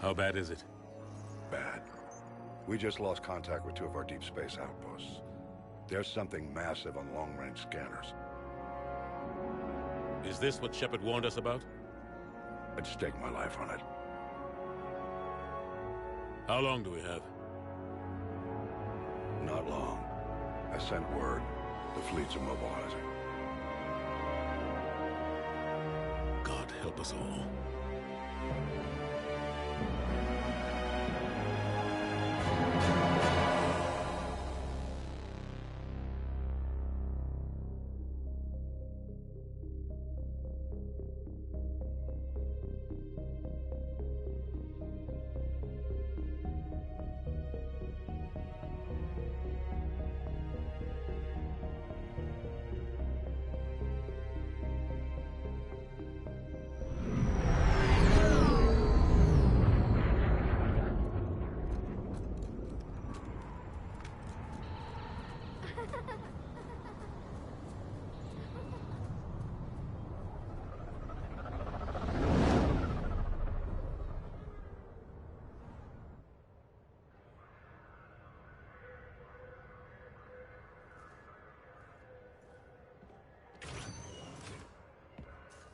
How bad is it? Bad. We just lost contact with 2 of our deep space outposts. There's something massive on long-range scanners. Is this what Shepard warned us about? I'd stake my life on it. How long do we have? Not long. I sent word. The fleets are mobilizing. God help us all.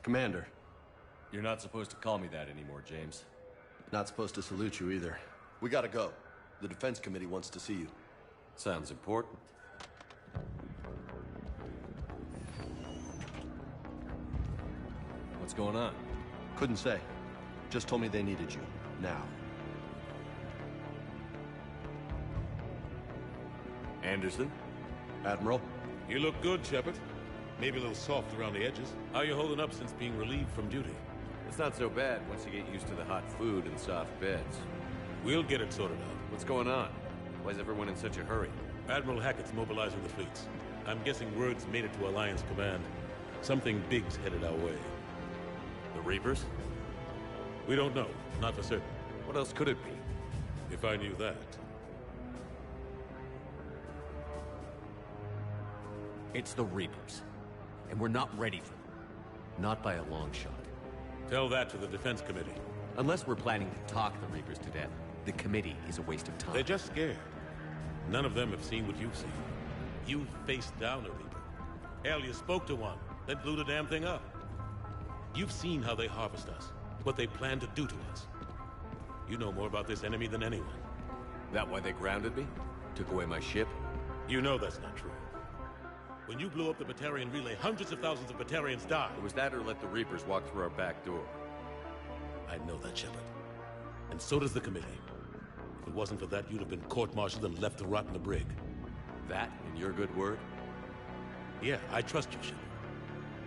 Commander. You're not supposed to call me that anymore, James. Not supposed to salute you either. We gotta go. The Defense Committee wants to see you. Sounds important. What's going on? Couldn't say. Just told me they needed you. Now. Anderson? Admiral? You look good, Shepard. Maybe a little soft around the edges. How you holding up since being relieved from duty? It's not so bad once you get used to the hot food and soft beds. We'll get it sorted out. What's going on? Why is everyone in such a hurry? Admiral Hackett's mobilizing the fleets. I'm guessing word's made it to Alliance Command. Something big's headed our way. The Reapers? We don't know. Not for certain. What else could it be? If I knew that. It's the Reapers. And we're not ready for them. Not by a long shot. Tell that to the Defense Committee. Unless we're planning to talk the Reapers to death, the committee is a waste of time. They're just scared. None of them have seen what you've seen. You faced down a Reaper. Hell, you spoke to one, then blew the damn thing up. You've seen how they harvest us, what they plan to do to us. You know more about this enemy than anyone. That why they grounded me? Took away my ship? You know that's not true. When you blew up the Batarian relay, hundreds of thousands of Batarians died. It was that or let the Reapers walk through our back door. I know that, Shepard. And so does the committee. If it wasn't for that, you'd have been court-martialed and left to rot in the brig. That and your good word? Yeah, I trust you, Shepard.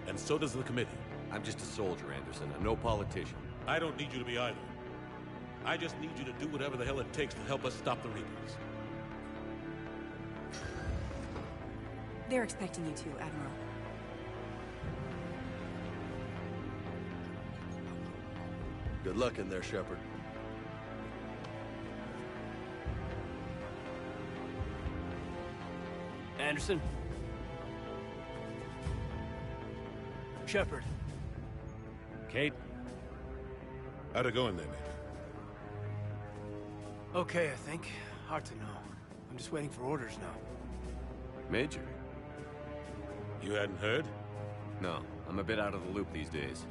And so does the committee. I'm just a soldier, Anderson. I'm no politician. I don't need you to be either. I just need you to do whatever the hell it takes to help us stop the Reapers. They're expecting you to, Admiral. Good luck in there, Shepard. Anderson? Shepard. Kate? How'd it go in there, Major? Okay, I think. Hard to know. I'm just waiting for orders now. Major? You hadn't heard? No, I'm a bit out of the loop these days.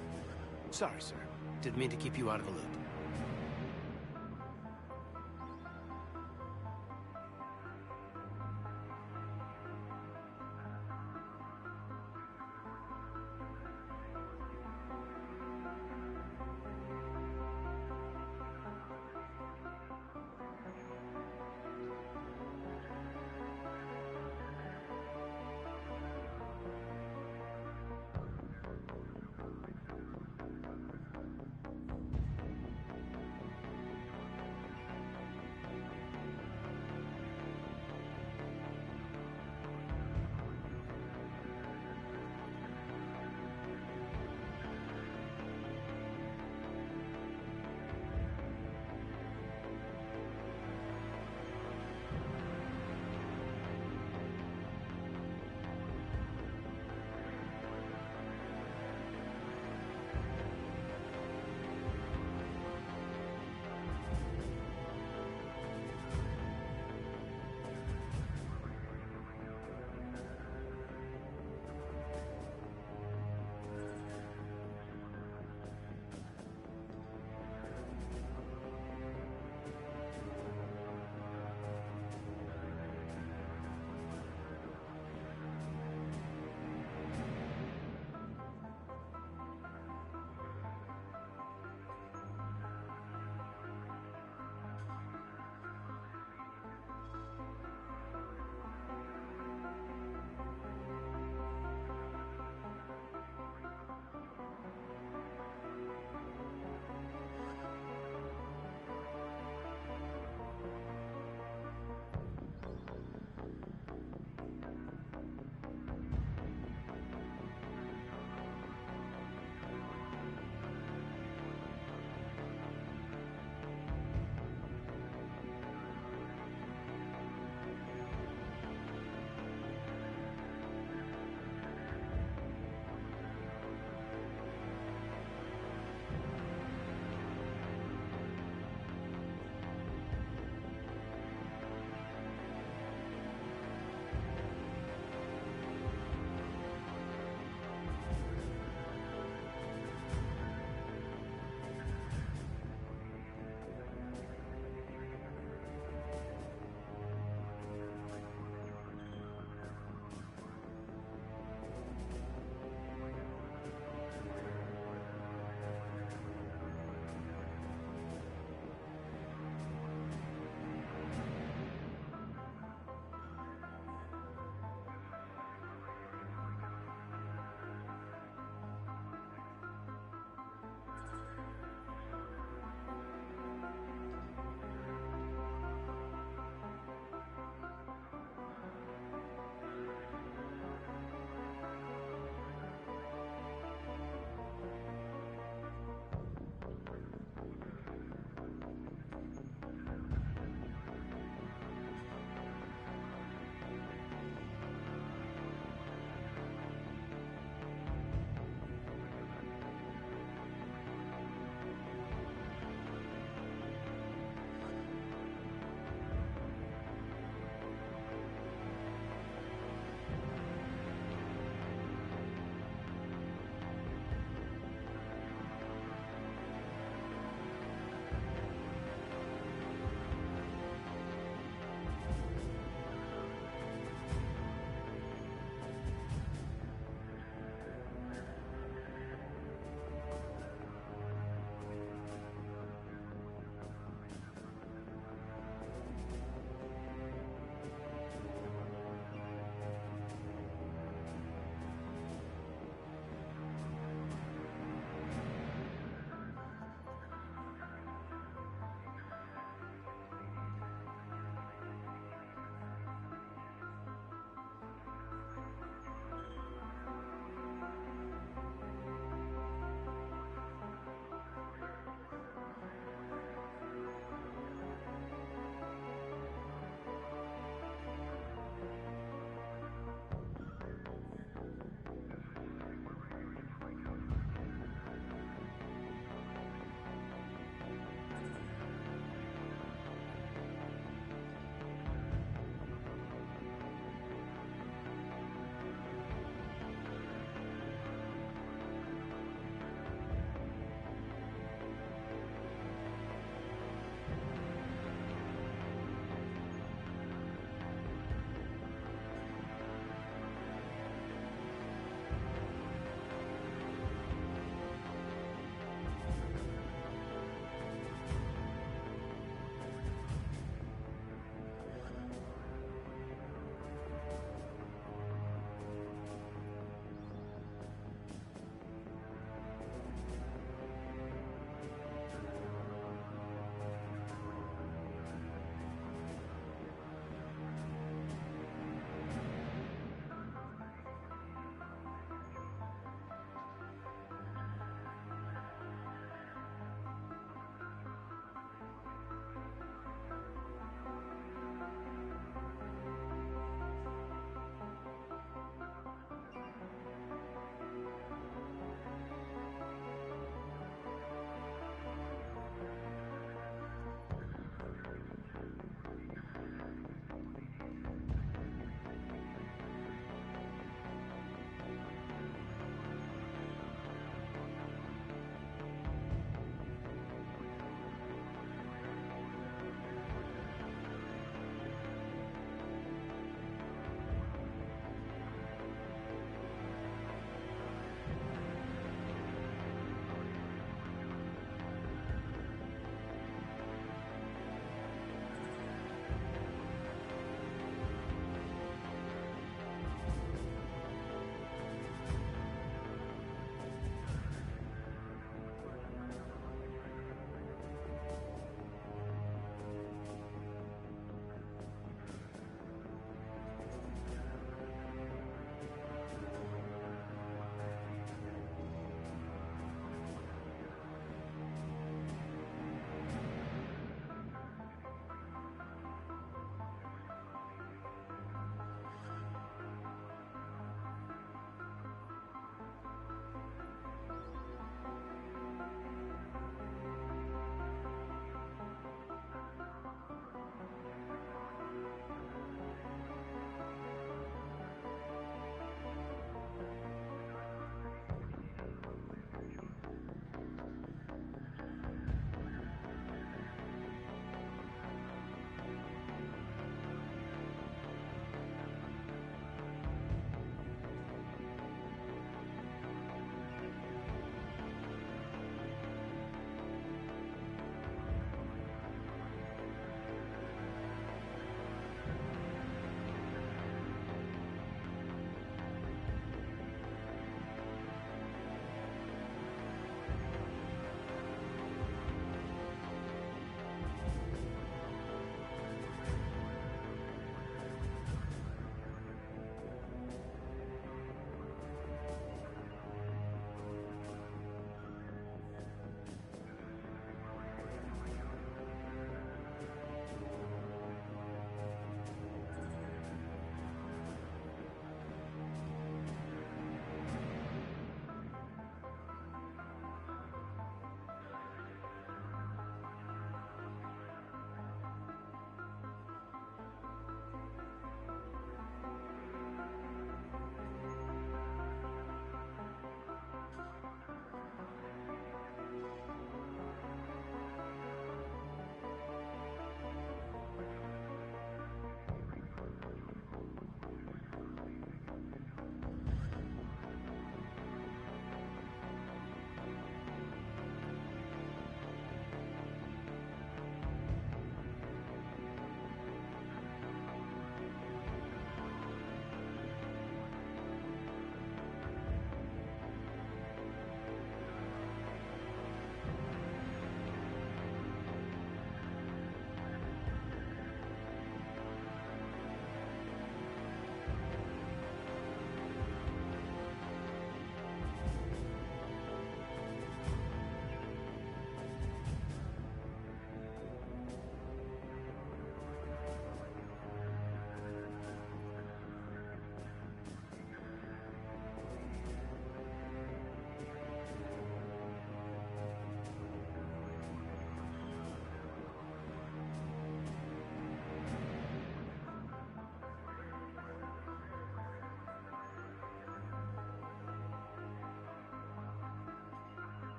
Sorry, sir. Didn't mean to keep you out of the loop.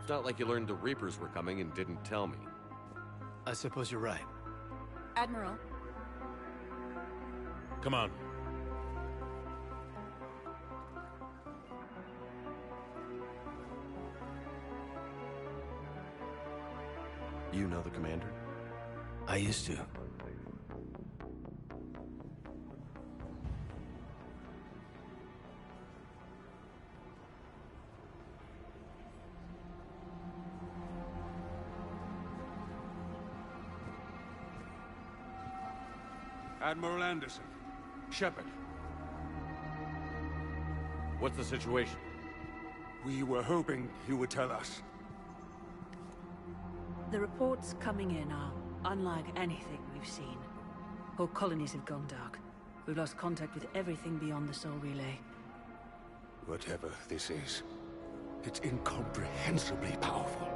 It's not like you learned the Reapers were coming and didn't tell me. I suppose you're right. Admiral, Come on. You know the commander? I used to. Admiral Anderson. Shepard. What's the situation? We were hoping you would tell us. The reports coming in are unlike anything we've seen. Whole colonies have gone dark. We've lost contact with everything beyond the Soul Relay. Whatever this is, it's incomprehensibly powerful.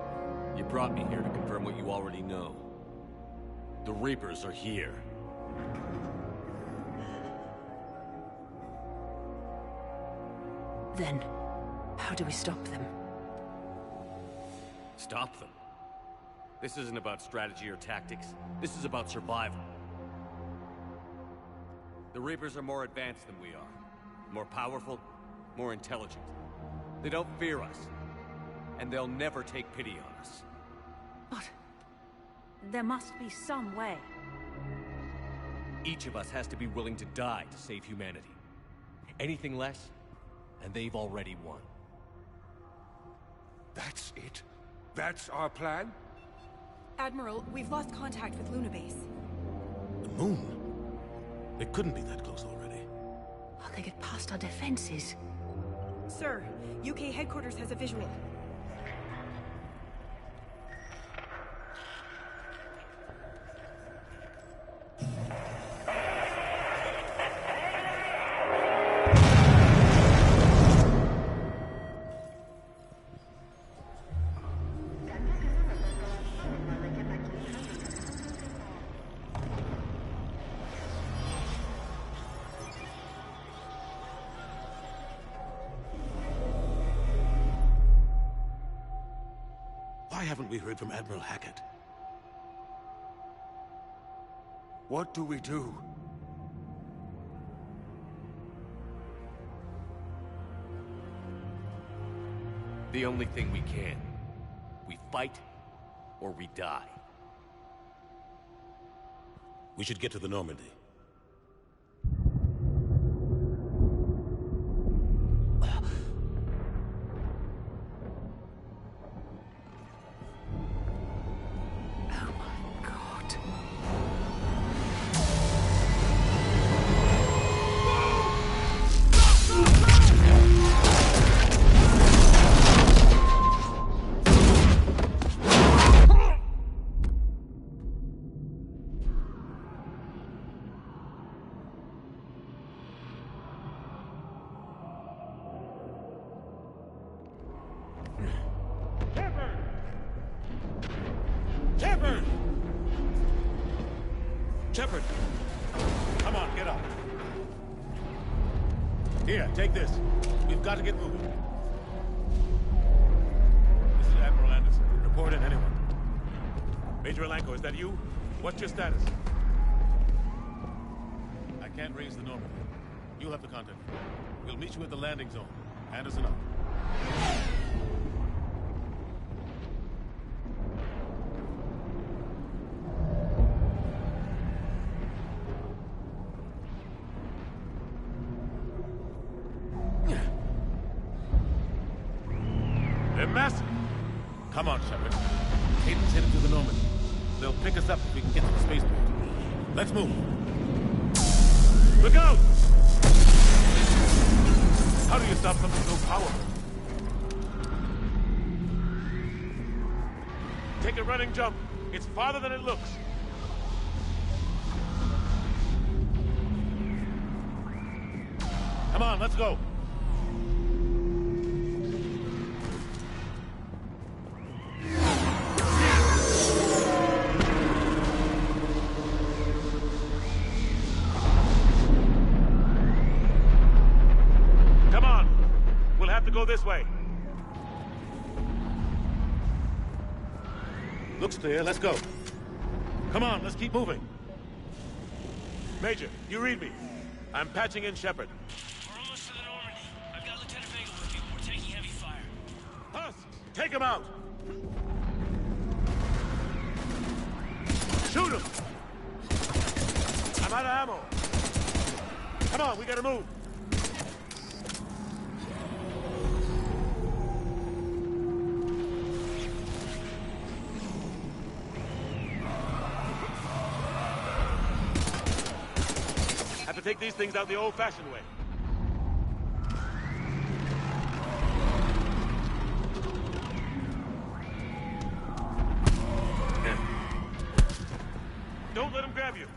You brought me here to confirm what you already know. The Reapers are here. Then, how do we stop them? Stop them. This isn't about strategy or tactics. This is about survival. The Reapers are more advanced than we are. More powerful, more intelligent. They don't fear us. And they'll never take pity on us. But there must be some way. Each of us has to be willing to die to save humanity. Anything less, and they've already won. That's it? That's our plan? Admiral, we've lost contact with Luna Base. The moon? It couldn't be that close already. How they get past our defenses? Sir, UK headquarters has a visual. Why haven't we heard from Admiral Hackett? What do we do? The only thing we can. We fight, or we die. We should get to the Normandy. Shepard! Shepard! Come on, get up. Here, take this. We've got to get moving. This is Admiral Anderson. Report in, anyone. Major Alanko, is that you? What's your status? I can't raise the Normandy. You'll have to contact me. We'll meet you at the landing zone. Anderson up. They're massive. Come on, Shepard. Hayden's headed to the Normandy. They'll pick us up if we can get to the spaceport. Let's move. Look out! How do you stop something so powerful? Take a running jump. It's farther than it looks. Come on, let's go. Come on. We'll have to go this way. Looks clear. Let's go. Come on, let's keep moving. Major, you read me. I'm patching in Shepard. We're almost to the Normandy. I've got Lieutenant Vega with you. We're taking heavy fire. Huss, take him out. Shoot him. I'm out of ammo. Come on, we gotta move. Have to take these things out the old-fashioned way. Don't let him grab you.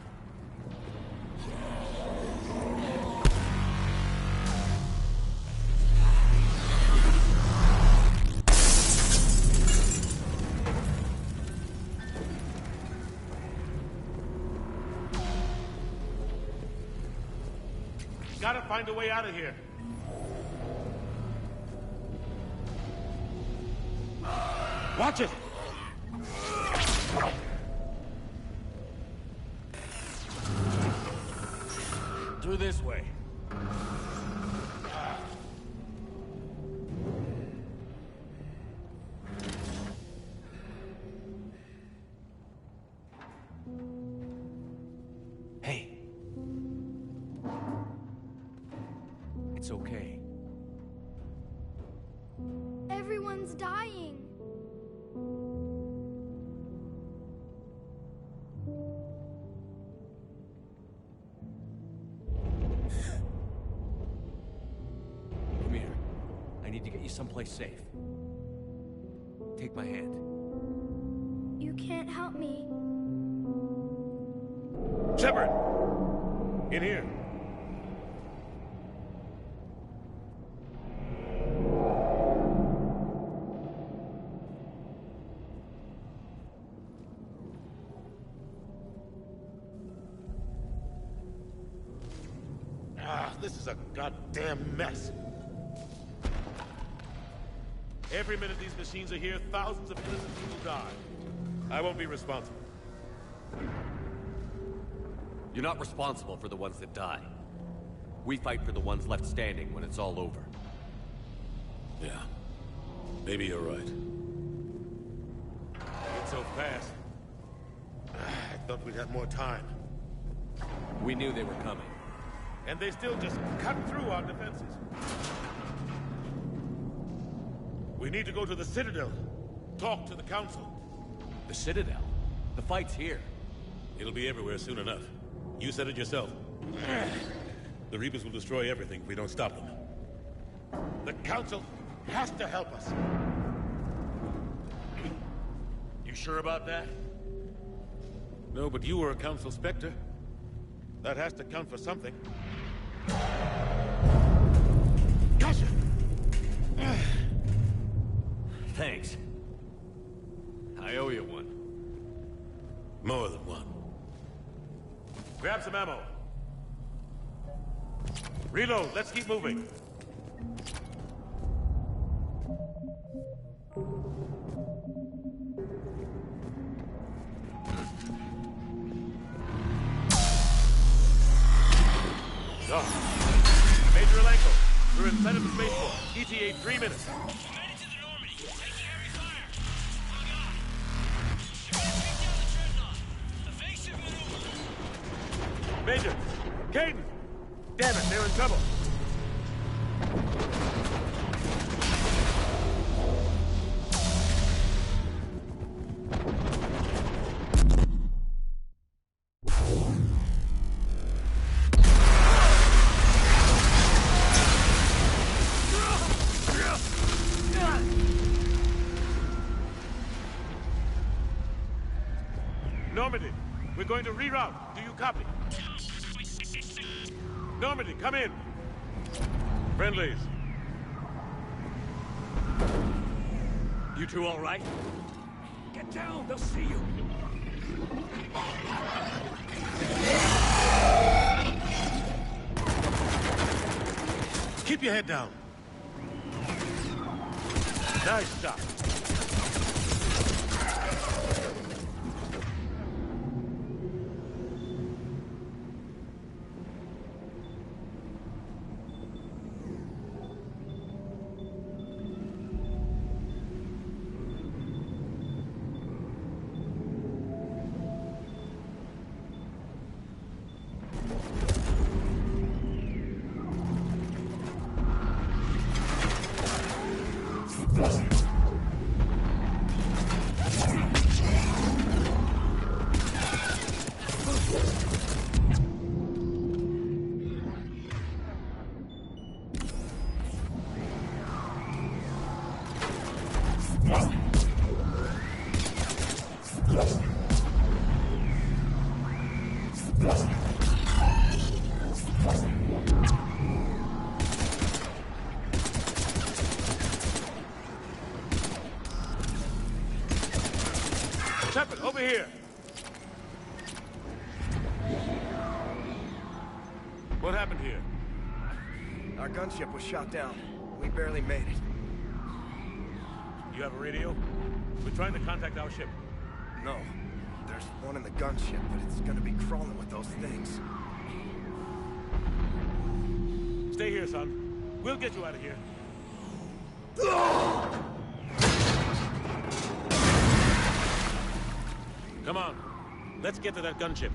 Gotta find a way out of here. Watch it! Through this way. Hey. It's okay. Everyone's dying. Come here. I need to get you someplace safe. Take my hand. You can't help me. Shepard! In here. This is a goddamn mess. Every minute these machines are here, thousands of innocent people die. I won't be responsible. You're not responsible for the ones that die. We fight for the ones left standing when it's all over. Yeah. Maybe you're right. It's so fast. I thought we'd have more time. We knew they were coming. And they still just cut through our defenses. We need to go to the Citadel. Talk to the Council. The Citadel? The fight's here. It'll be everywhere soon enough. You said it yourself. The Reapers will destroy everything if we don't stop them. The Council has to help us. You sure about that? No, but you were a Council Spectre. That has to count for something. Gotcha! Thanks. I owe you one. More than one. Grab some ammo. Reload, let's keep moving. Major Alenko, we're inside of the spaceport. ETA 3 minutes. We're headed to the Normandy. Taking heavy fire. Look out. They're gonna take down the dreadnought. Evasive maneuver. Major! Caden! Damn it, they're in trouble. Normandy, we're going to reroute. Do you copy? Normandy, come in. Friendlies. You two all right? Get down, they'll see you. Keep your head down. Nice shot. What happened here? Our gunship was shot down. We barely made it. You have a radio? We're trying to contact our ship. No. There's one in the gunship, but it's gonna be crawling with those things. Stay here, son. We'll get you out of here. Come on. Let's get to that gunship.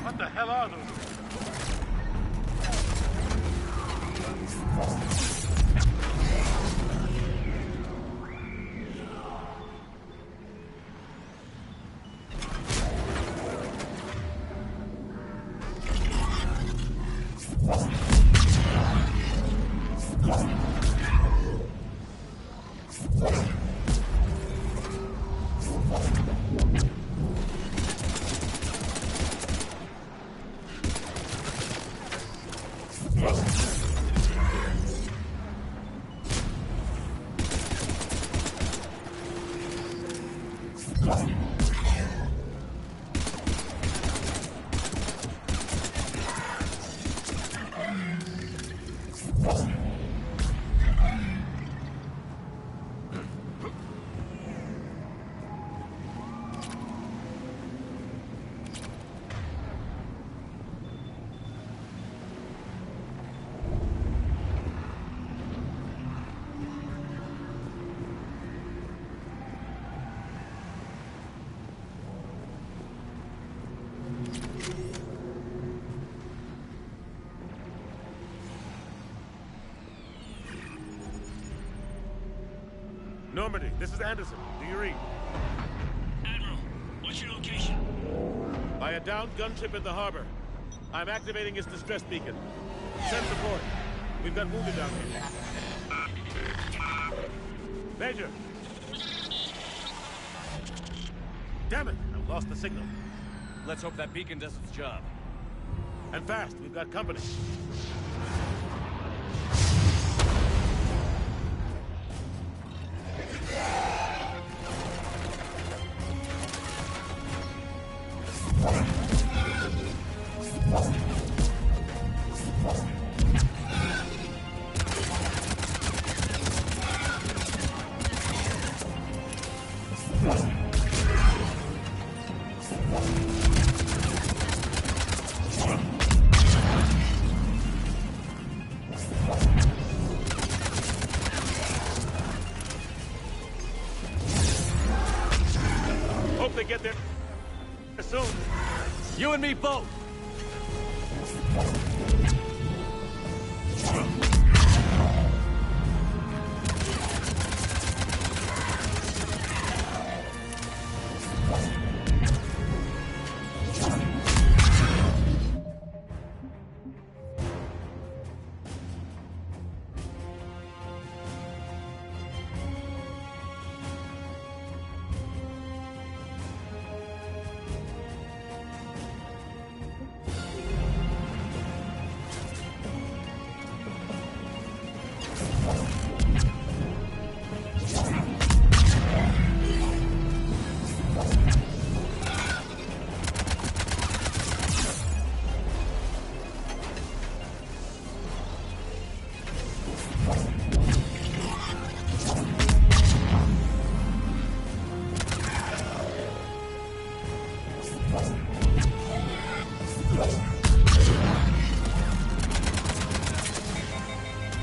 What the hell are those? Normandy, this is Anderson. Do you read? Admiral, what's your location? By a downed gunship in the harbor. I'm activating its distress beacon. Send support. We've got wounded down here. Major! Damn it! I've lost the signal. Let's hope that beacon does its job. And fast, we've got company. Hope they get there soon. You and me both!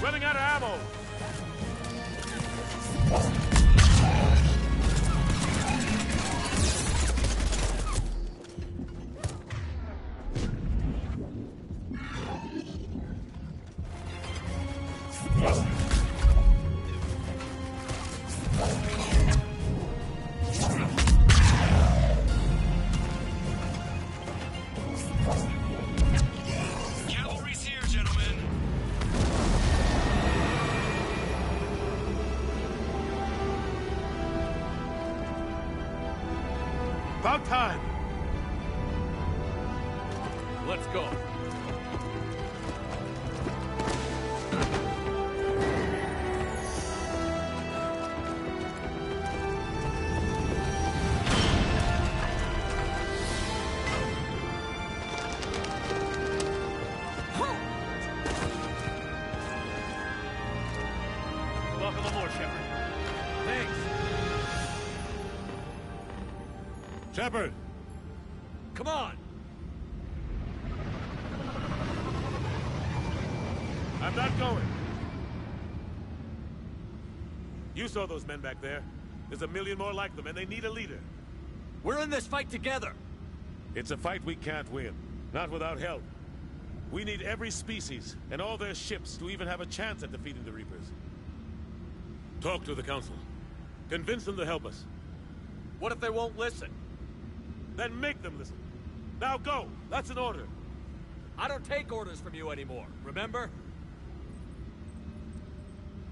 Running out of ammo! Cavalry's here, gentlemen. About time! Let's go. Welcome aboard, Shepard. Thanks. Shepard! Come on. I'm not going. You saw those men back there. There's a million more like them, and they need a leader. We're in this fight together. It's a fight we can't win. Not without help. We need every species and all their ships to even have a chance at defeating the Reapers. Talk to the Council. Convince them to help us. What if they won't listen? Then make them listen. Now go! That's an order. I don't take orders from you anymore, remember?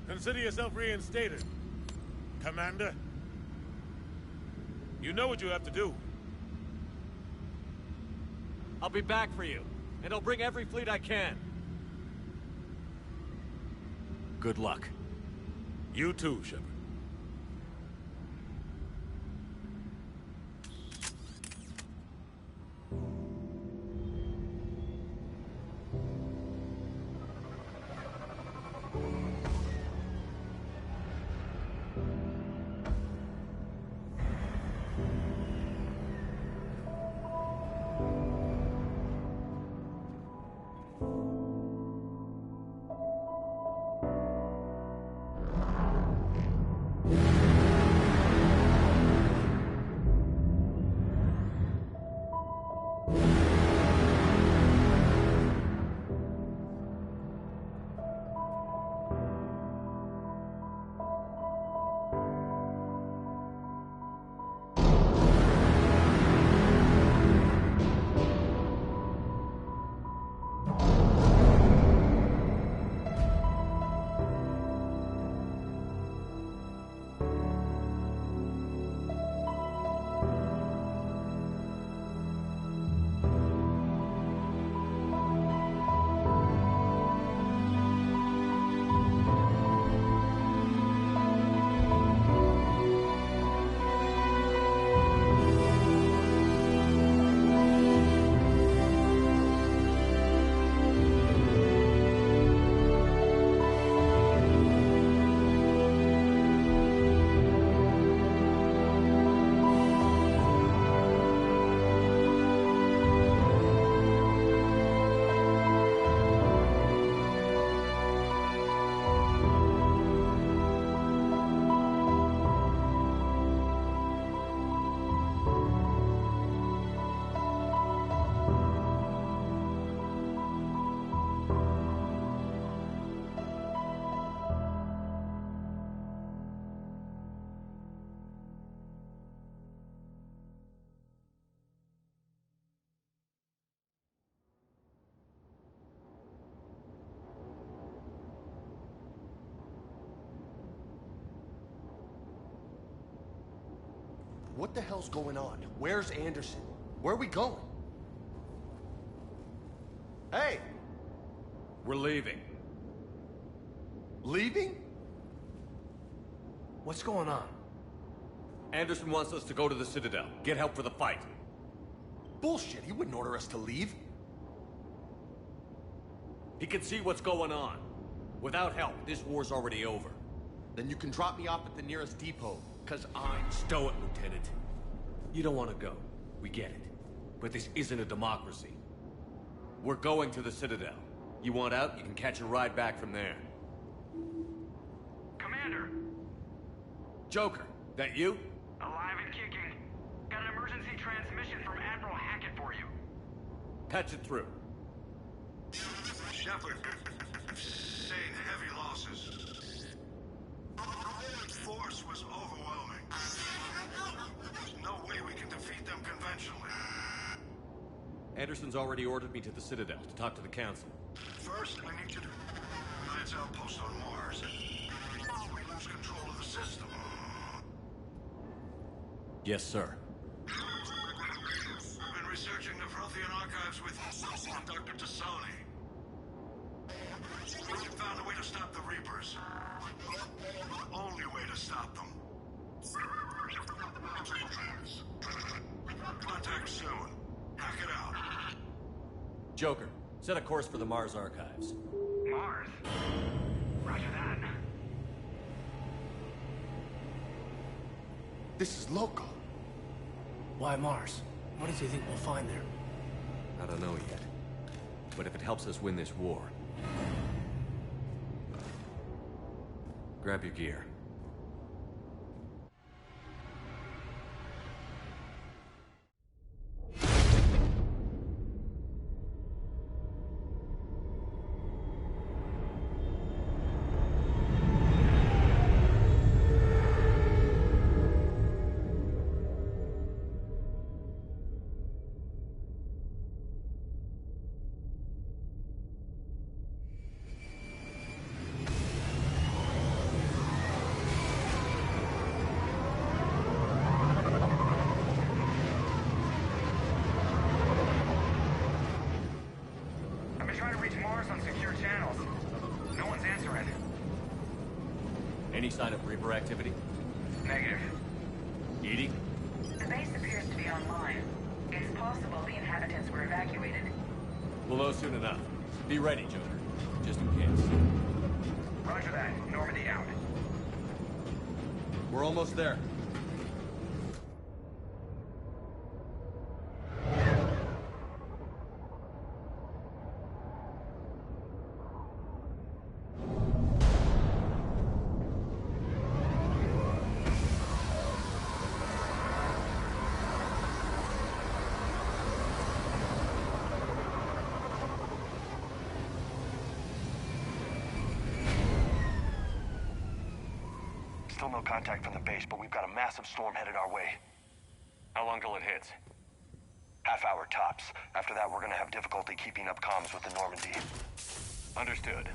Consider yourself reinstated, Commander. You know what you have to do. I'll be back for you, and I'll bring every fleet I can. Good luck. You too, Shepard. What the hell's going on? Where's Anderson? Where are we going? Hey! We're leaving. Leaving? What's going on? Anderson wants us to go to the Citadel, get help for the fight. Bullshit, he wouldn't order us to leave. He can see what's going on. Without help, this war's already over. Then you can drop me off at the nearest depot, because I'm... Stow it, Lieutenant. You don't want to go. We get it. But this isn't a democracy. We're going to the Citadel. You want out, you can catch a ride back from there. Commander! Joker, that you? Alive and kicking. Got an emergency transmission from Admiral Hackett for you. Patch it through. Shepard, saying heavy losses. The force was overwhelming. There's no way we can defeat them conventionally. Anderson's already ordered me to the Citadel to talk to the Council. First, I need you to Alliance outpost on Mars. We lose control of the system. Yes, sir. We've been researching the Prothean archives with Dr. Tassoni. We found a way to stop the Reapers. The only way to stop them. Contact soon. Hack it out. Joker, set a course for the Mars Archives. Mars? Roger that. This is local. Why Mars? What does he think we'll find there? I don't know yet. But if it helps us win this war... Grab your gear. Any sign of Reaper activity? Negative. EDI? The base appears to be online. It's possible the inhabitants were evacuated. We'll know soon enough. Be ready, Joker. Just in case. Roger that. Normandy out. We're almost there. Still no contact from the base, but we've got a massive storm headed our way. How long till it hits? Half hour tops. After that, we're gonna have difficulty keeping up comms with the Normandy. Understood.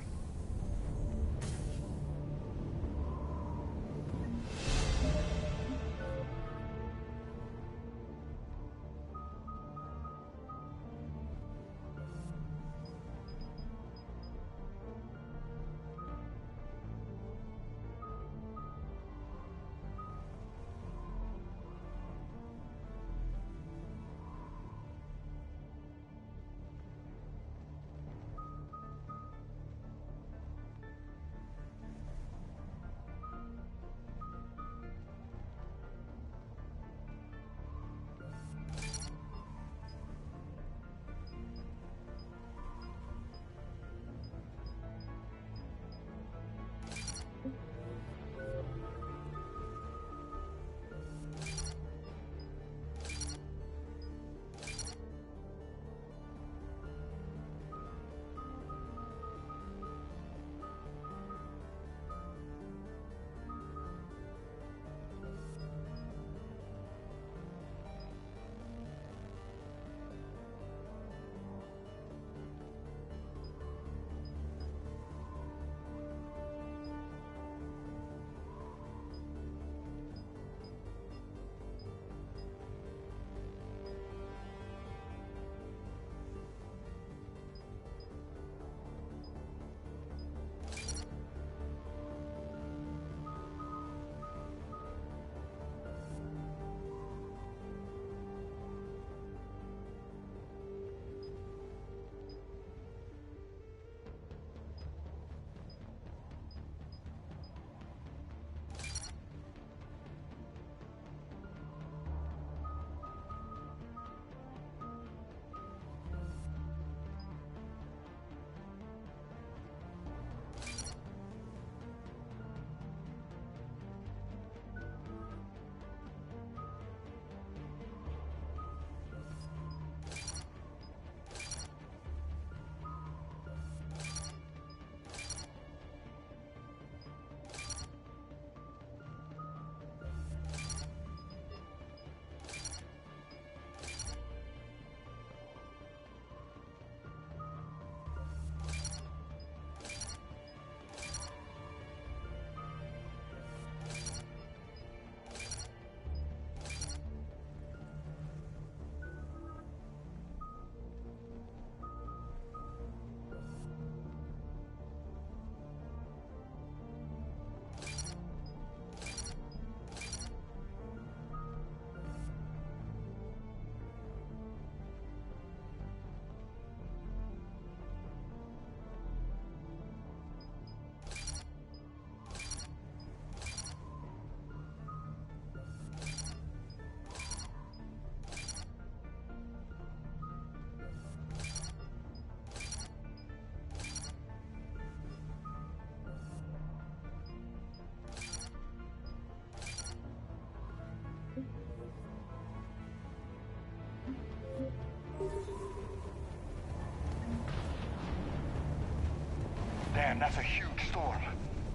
Man, that's a huge storm.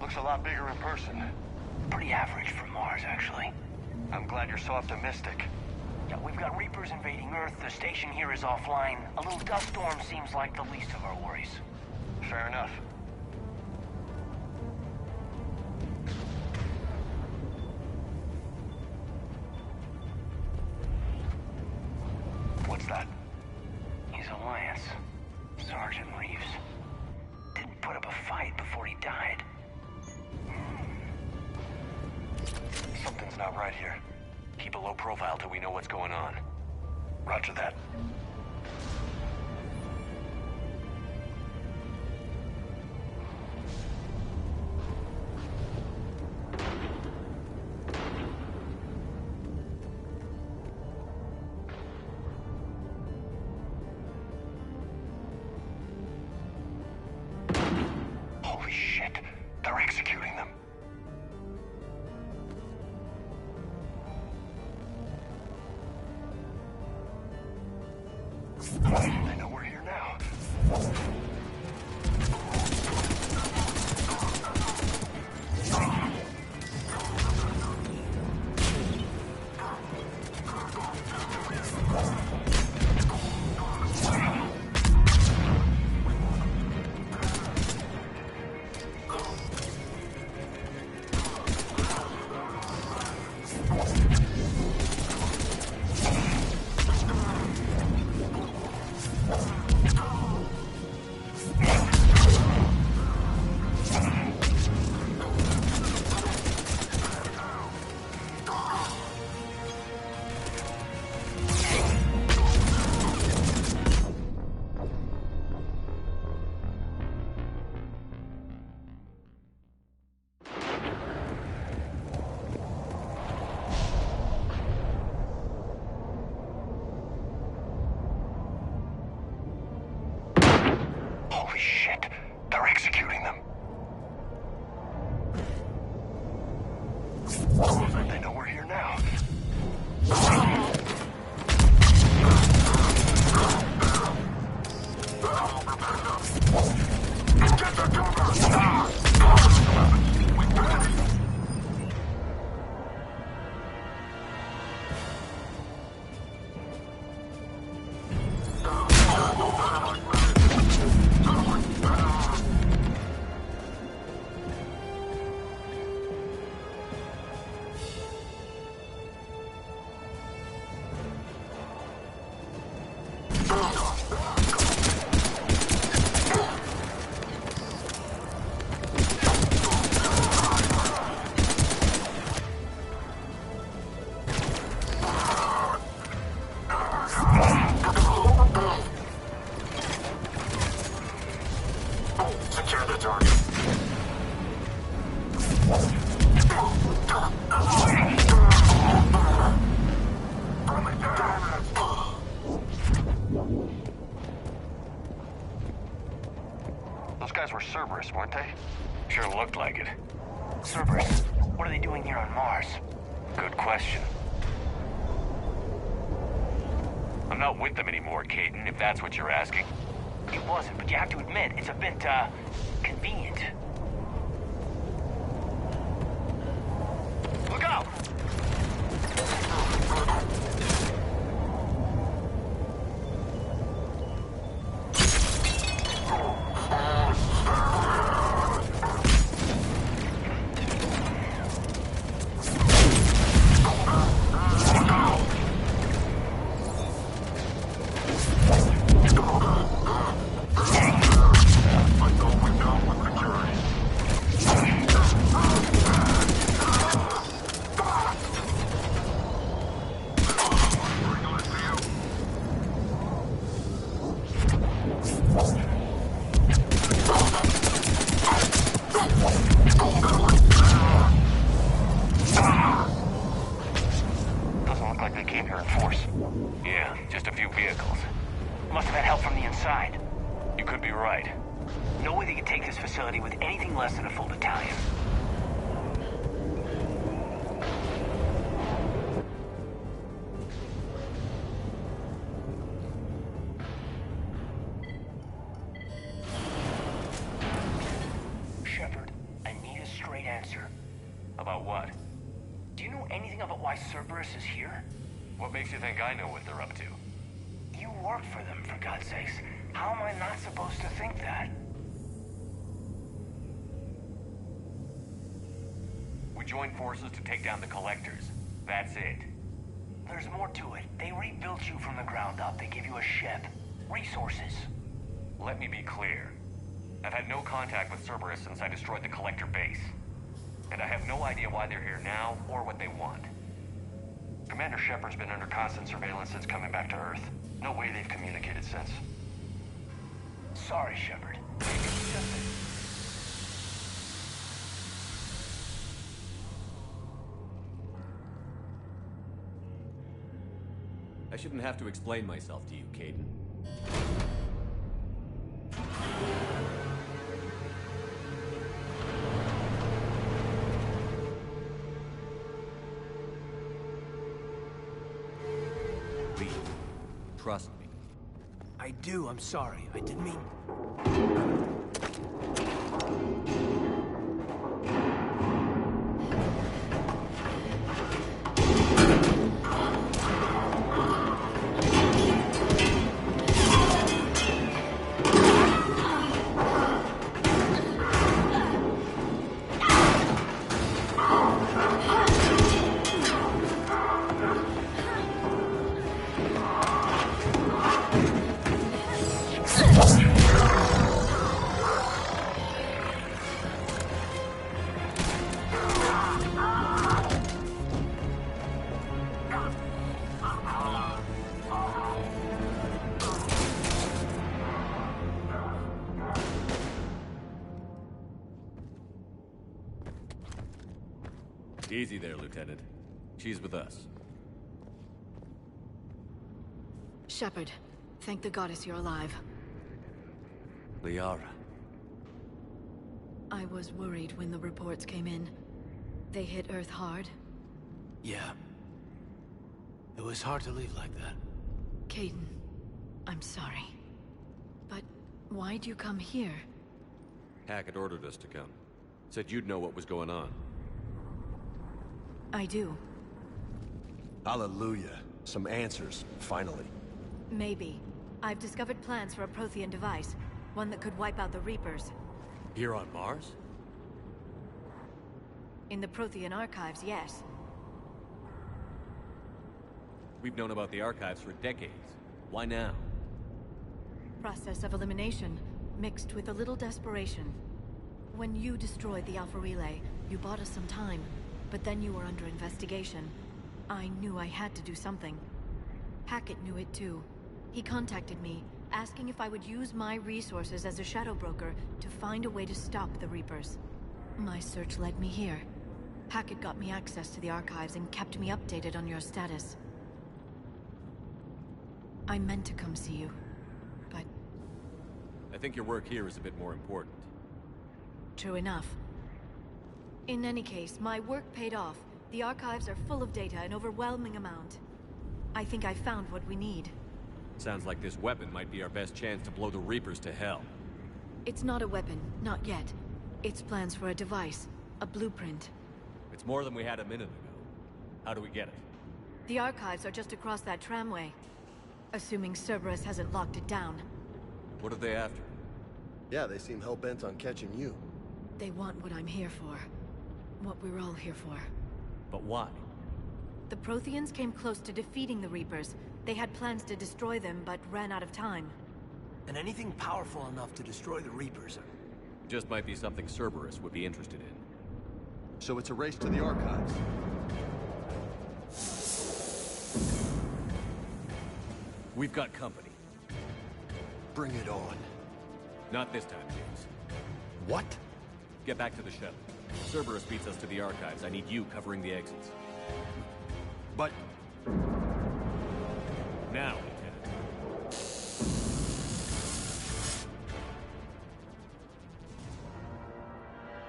Looks a lot bigger in person. Pretty average for Mars, actually. I'm glad you're so optimistic. Yeah, we've got Reapers invading Earth, the station here is offline. A little dust storm seems like the least of our worries. Fair enough. What's that? He's a Lance. Sergeant Reeves. Didn't put up a fight before he died. Something's not right here. Keep a low profile till we know what's going on. Roger that. Holy shit. They're executing them. They know we're here now. Holy shit. They're executing them. They know we're here now. Get the cover! Secure the target. Those guys were Cerberus, weren't they? Sure looked like it. Cerberus, what are they doing here on Mars? Good question. I'm not with them anymore, Caden, if that's what you're asking. It wasn't, but you have to admit, it's a bit, convenient. Look out! Must have had help from the inside. You could be right. No way they could take this facility with anything less than a full battalion. Cerberus is here? What makes you think I know what they're up to? You work for them, for God's sakes. How am I not supposed to think that? We joined forces to take down the Collectors. That's it. There's more to it. They rebuilt you from the ground up. They gave you a ship. Resources. Let me be clear. I've had no contact with Cerberus since I destroyed the Collector base. And I have no idea why they're here now, or what they want. Commander Shepard's been under constant surveillance since coming back to Earth. No way they've communicated since. Sorry, Shepard. Maybe it's just that... I shouldn't have to explain myself to you, Caden. Leave. Trust me. I do, I'm sorry. I didn't mean... Easy there, Lieutenant. She's with us. Shepard, thank the goddess you're alive. Liara. I was worried when the reports came in. They hit Earth hard. Yeah. It was hard to leave like that. Caden, I'm sorry. But why'd you come here? Hackett ordered us to come. Said you'd know what was going on. I do. Hallelujah. Some answers, finally. Maybe. I've discovered plans for a Prothean device. One that could wipe out the Reapers. Here on Mars? In the Prothean archives, yes. We've known about the archives for decades. Why now? Process of elimination, mixed with a little desperation. When you destroyed the Alpha Relay, you bought us some time. But then you were under investigation. I knew I had to do something. Hackett knew it too. He contacted me, asking if I would use my resources as a shadow broker to find a way to stop the Reapers. My search led me here. Hackett got me access to the archives and kept me updated on your status. I meant to come see you, but... I think your work here is a bit more important. True enough. In any case, my work paid off. The archives are full of data, an overwhelming amount. I think I found what we need. Sounds like this weapon might be our best chance to blow the Reapers to hell. It's not a weapon, not yet. It's plans for a device, a blueprint. It's more than we had a minute ago. How do we get it? The archives are just across that tramway. Assuming Cerberus hasn't locked it down. What are they after? Yeah, they seem hell-bent on catching you. They want what I'm here for. What we're all here for. But why? The Protheans came close to defeating the Reapers. They had plans to destroy them, but ran out of time. And anything powerful enough to destroy the Reapers. Just might be something Cerberus would be interested in. So it's a race to the archives. We've got company. Bring it on. Not this time, James. What? Get back to the shuttle. If Cerberus beats us to the archives, I need you covering the exits. But... Now, Lieutenant.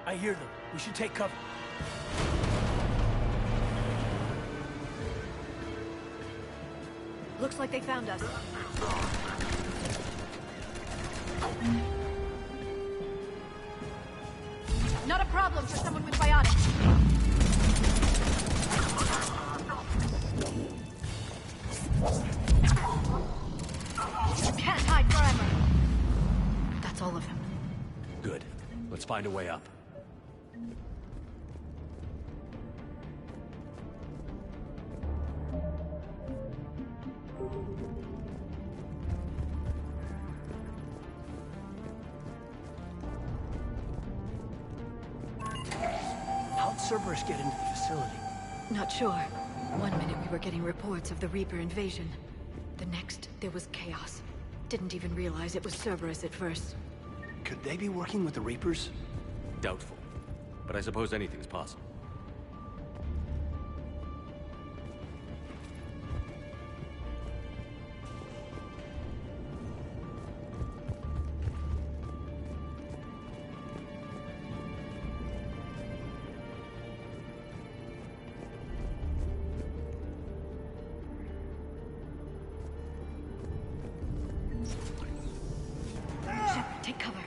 I hear them. We should take cover. Looks like they found us. Not a problem for someone with biotics. Let's find a way up. How'd Cerberus get into the facility? Not sure. One minute we were getting reports of the Reaper invasion. The next, there was chaos. Didn't even realize it was Cerberus at first. Could they be working with the Reapers? Doubtful. But I suppose anything's possible. Shepard, take cover.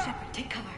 Shepard, take cover.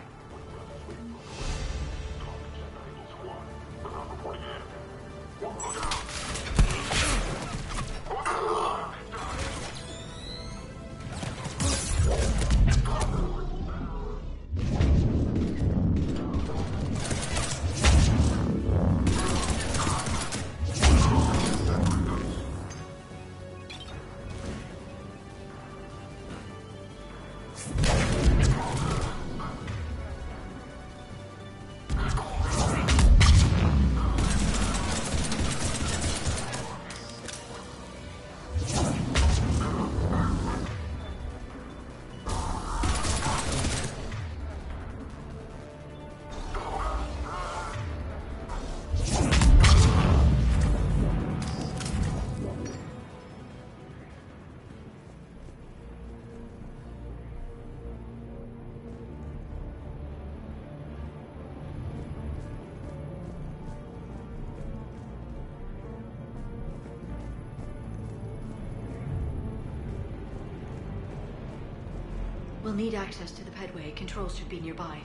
We'll need access to the pedway. Controls should be nearby.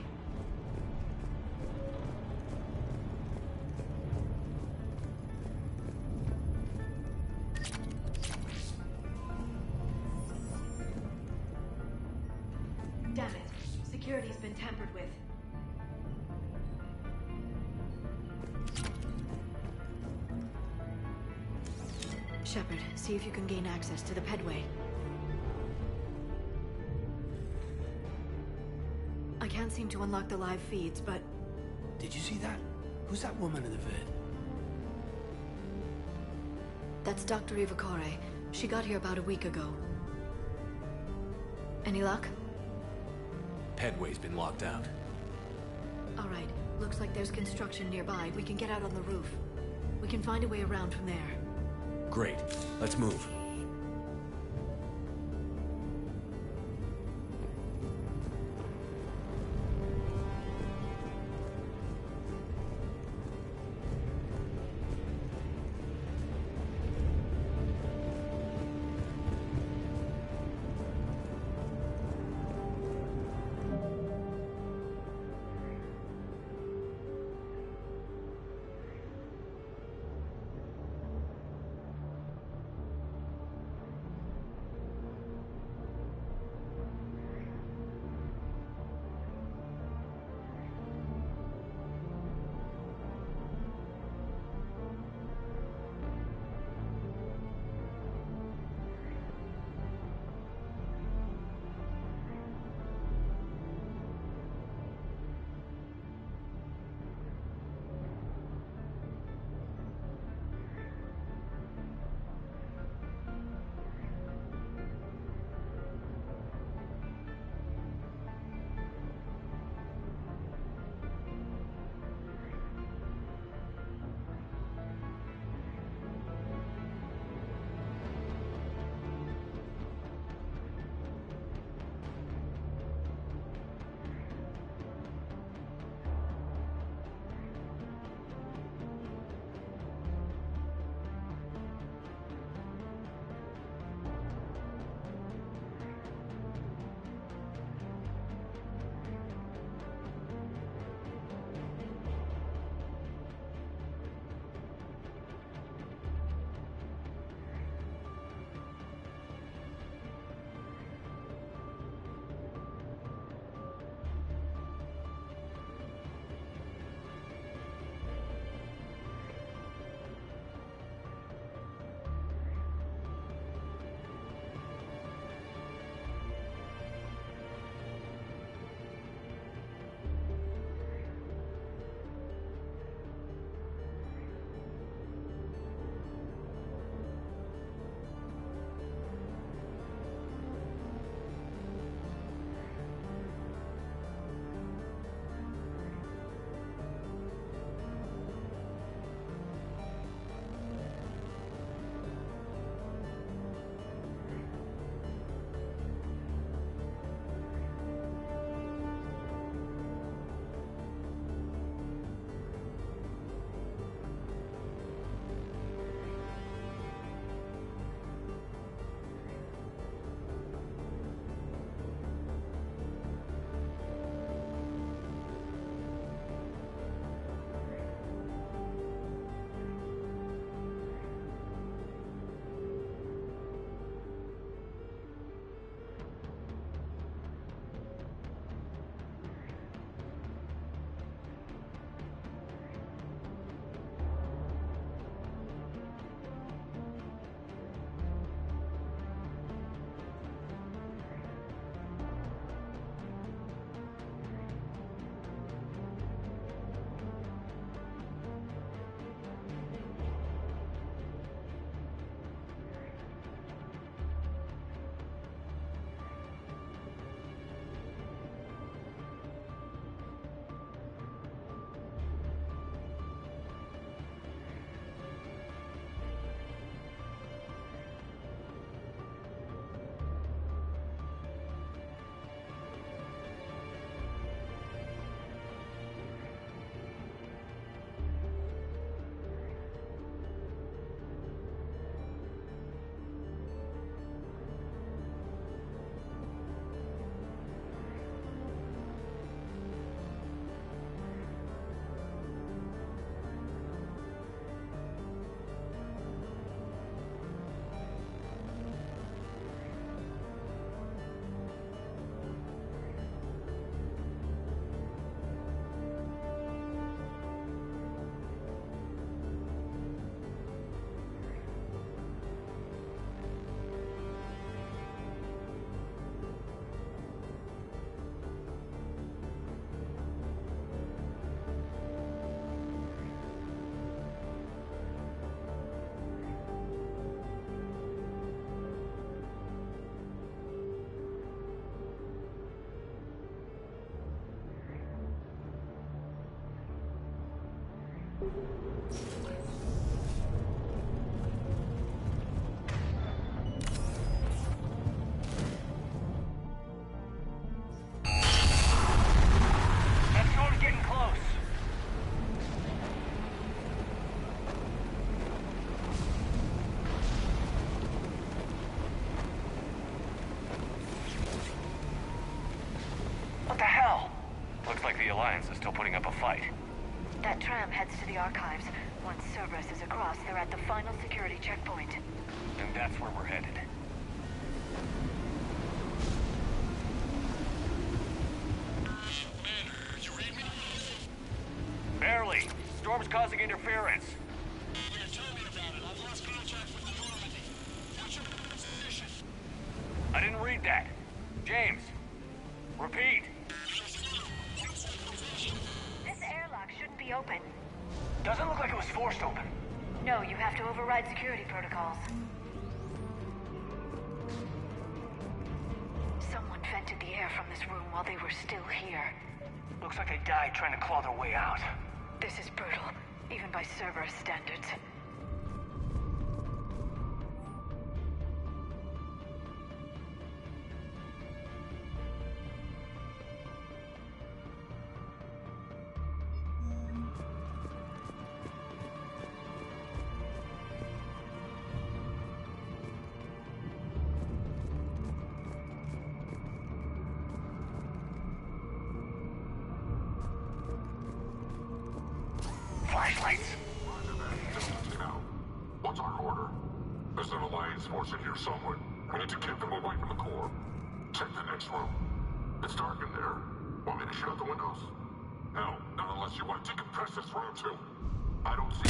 Damn it. Security's been tampered with. Shepard, see if you can gain access to the pedway. I can't seem to unlock the live feeds, but... Did you see that? Who's that woman in the vid? That's Dr. Ivakore. She got here about a week ago. Any luck? Pedway's been locked out. All right. Looks like there's construction nearby. We can get out on the roof. We can find a way around from there. Great. Let's move. still putting up a fight. That tram heads to the archives. Once Cerberus is across, they're at the final security checkpoint. And that's where we're headed. Man, you read me? Barely. Storm's causing interference. Yeah, tell me about it. I've lost contact with the Normandy. What's your position? I didn't read that. James, repeat. This airlock shouldn't be open. Doesn't look like it was forced open. No, you have to override security protocols. Someone vented the air from this room while they were still here. Looks like they died trying to claw their way out. This is brutal, even by Cerberus standards. Flashlights. What's our order? There's an Alliance force in here somewhere. We need to keep them away from the core. Check the next room. It's dark in there. Want me to shut the windows? No, not unless you want to decompress this room too. I don't see...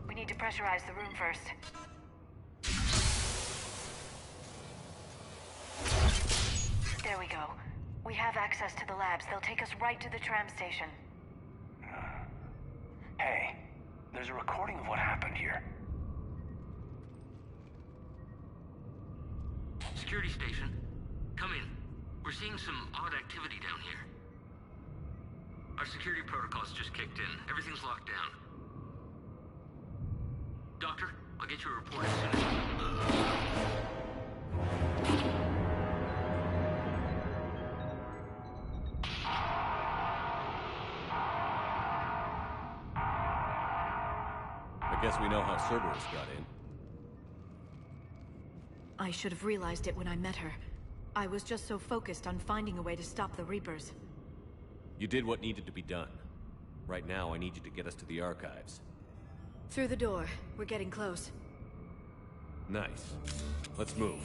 We need to pressurize the room first. There we go. We have access to the labs. They'll take us right to the tram station. Hey, there's a recording of what happened here. Security station. Come in. We're seeing some odd activity down here. Our security protocols just kicked in. Everything's locked down. Doctor, I'll get you a report as soon I guess we know how Cerberus got in. I should have realized it when I met her. I was just so focused on finding a way to stop the Reapers. You did what needed to be done. Right now, I need you to get us to the archives. Through the door. We're getting close. Nice. Let's move.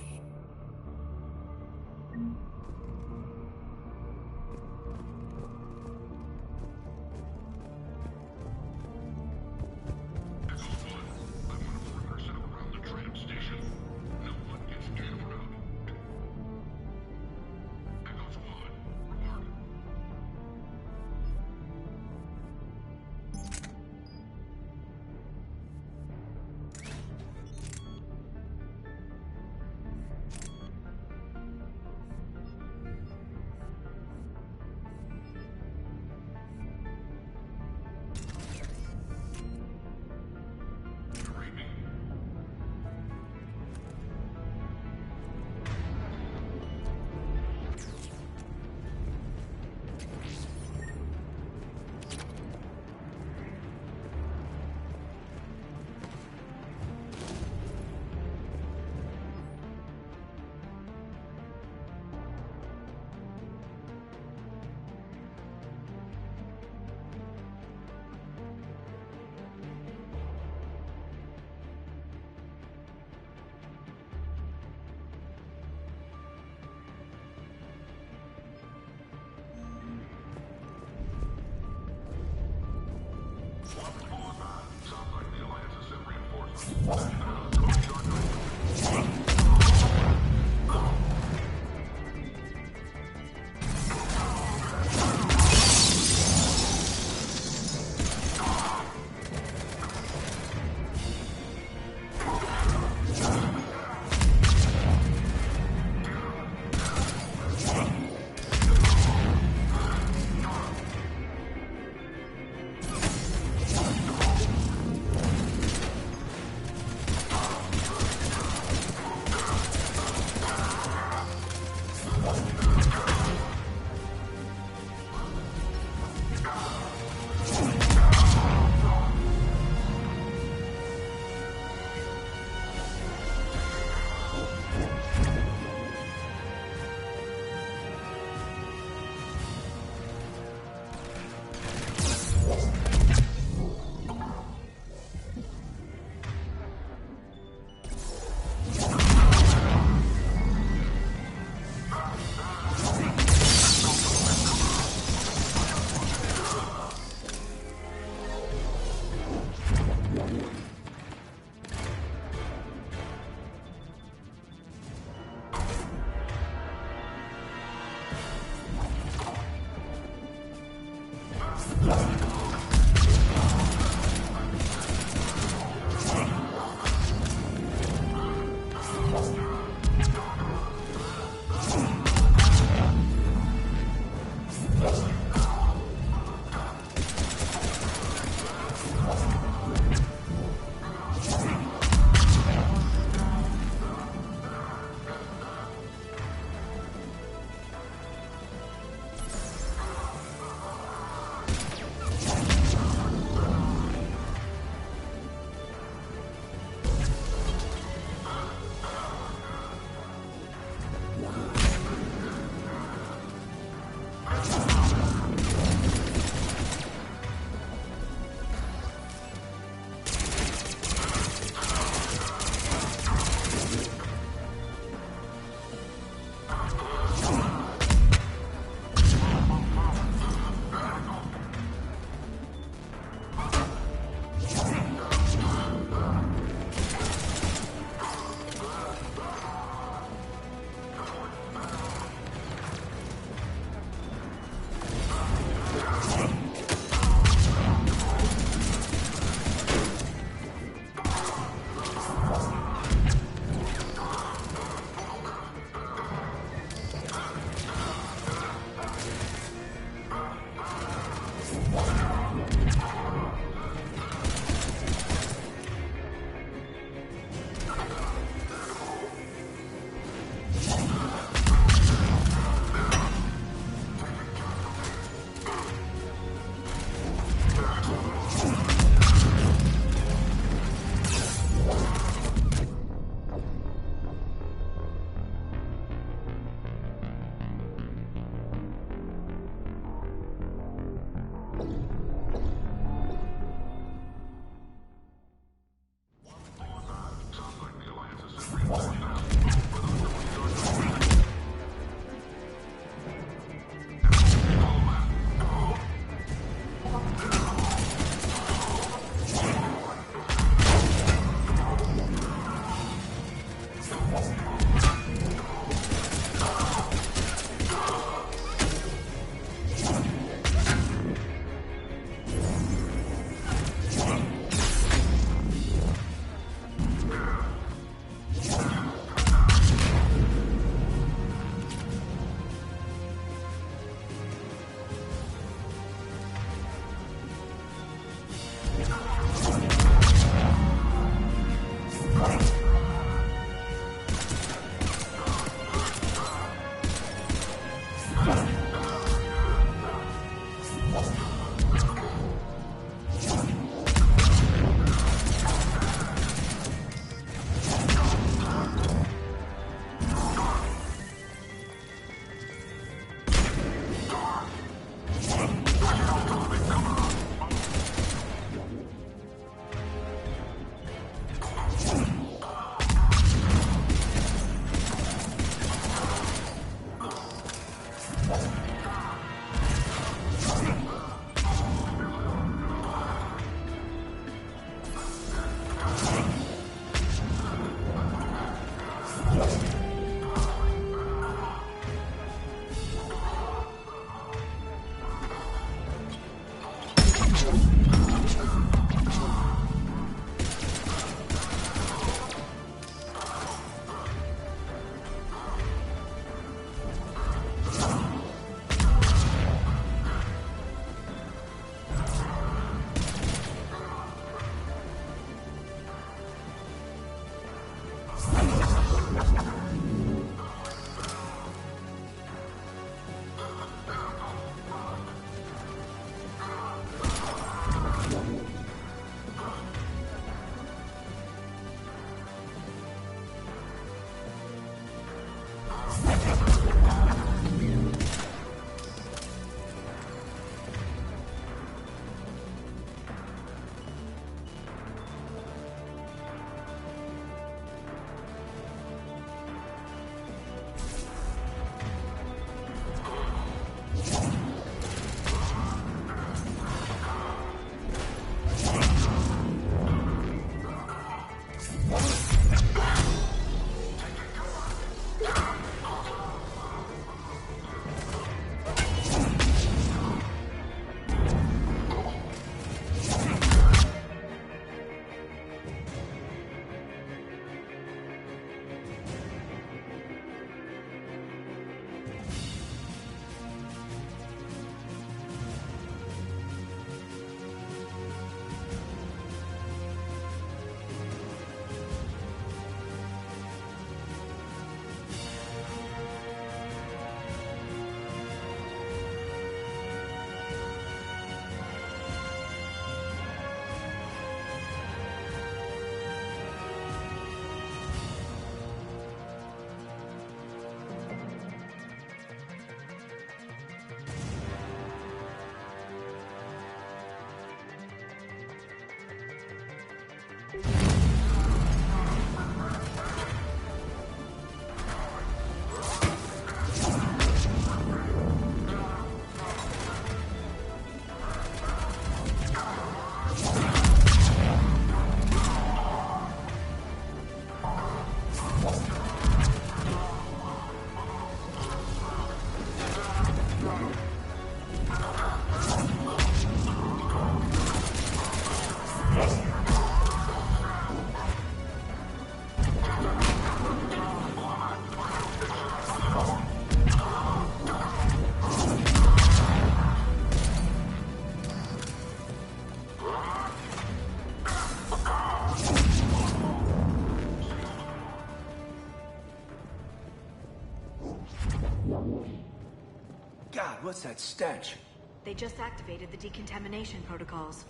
God, what's that stench? They just activated the decontamination protocols.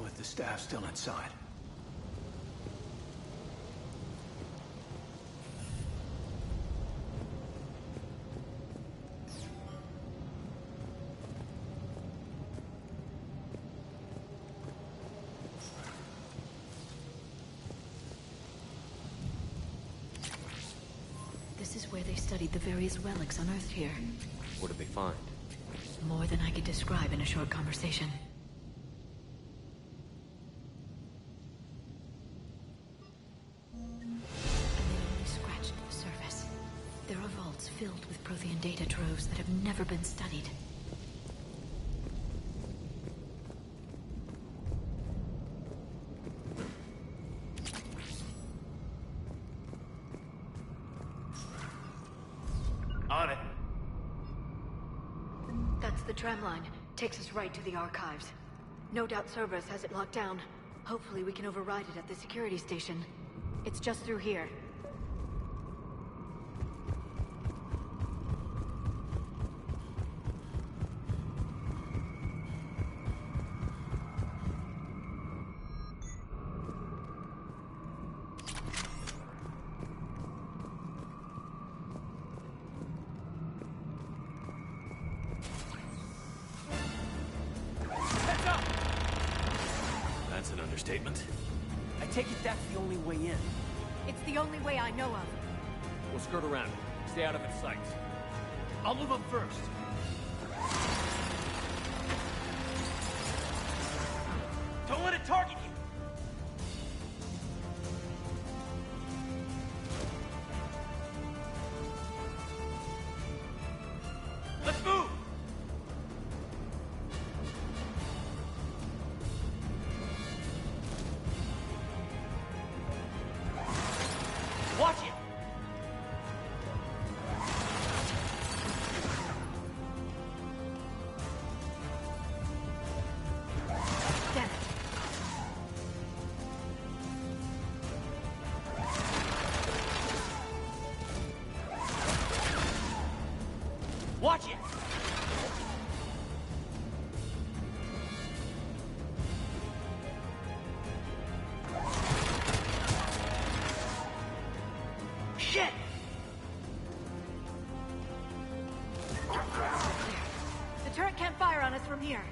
With the staff still inside. This is where they studied the various relics unearthed here. What did they find? More than I could describe in a short conversation. And they only scratched the surface. There are vaults filled with Prothean data troves that have never been studied. On it. That's the tram line. Takes us right to the archives. No doubt Cerberus has it locked down. Hopefully we can override it at the security station. It's just through here. That's an understatement. I take it that's the only way in. It's the only way I know of. We'll skirt around it. Stay out of its sight. I'll move up first. Don't let it target you! Let's move! Watch it! Damn it. Watch it! Shit! The turret can't fire on us from here.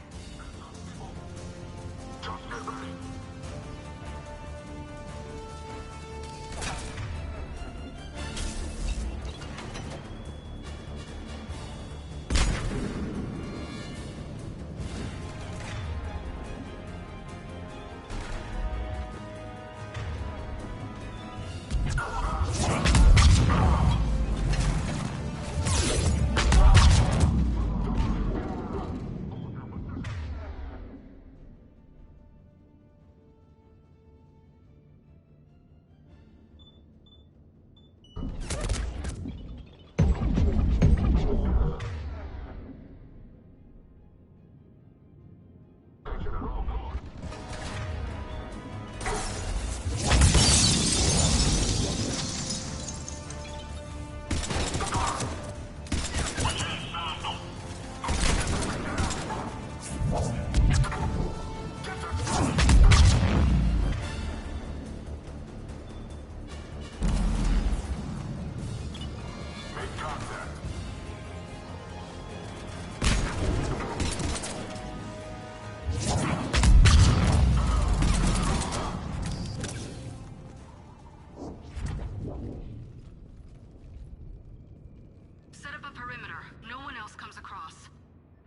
Set up a perimeter. No one else comes across.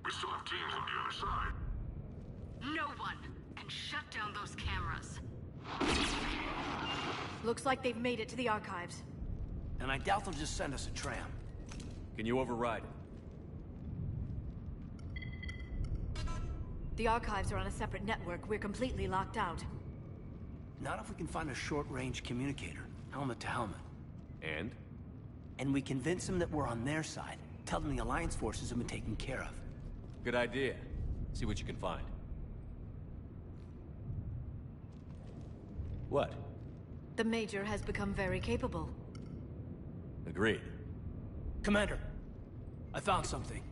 We still have teams on the other side. No one! And shut down those cameras. Looks like they've made it to the archives. And I doubt they'll just send us a tram. Can you override it? The archives are on a separate network. We're completely locked out. Not if we can find a short-range communicator, helmet to helmet. And? And we convince them that we're on their side. Tell them the Alliance forces have been taken care of. Good idea. See what you can find. What? The Major has become very capable. Agreed. Commander, I found something.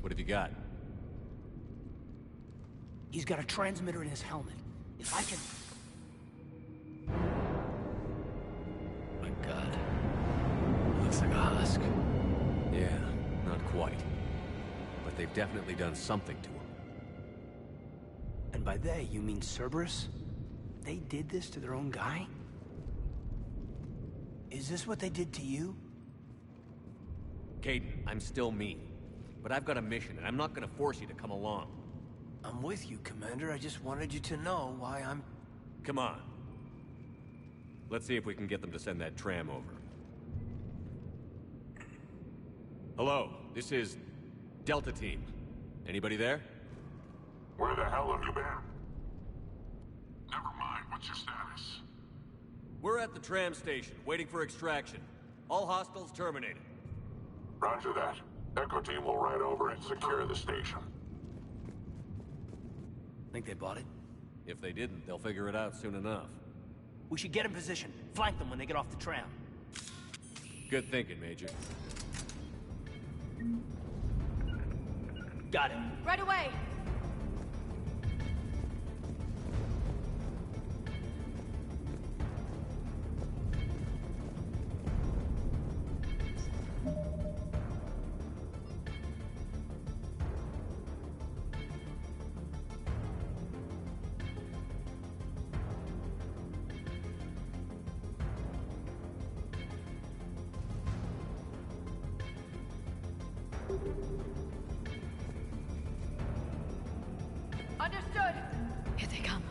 What have you got? He's got a transmitter in his helmet. If I can... My God. Looks like a husk. Yeah, not quite. But they've definitely done something to him. And by they, you mean Cerberus? They did this to their own guy? Is this what they did to you? Caden, I'm still me. But I've got a mission, and I'm not gonna force you to come along. I'm with you, Commander. I just wanted you to know why I'm... Come on. Let's see if we can get them to send that tram over. Hello, this is Delta Team. Anybody there? Where the hell have you been? Never mind, what's your status? We're at the tram station, waiting for extraction. All hostiles terminated. Roger that. Echo Team will ride over and secure the station. Think they bought it? If they didn't, they'll figure it out soon enough. We should get in position. Flank them when they get off the tram. Good thinking, Major. Got it. Right away! Understood! Here they come.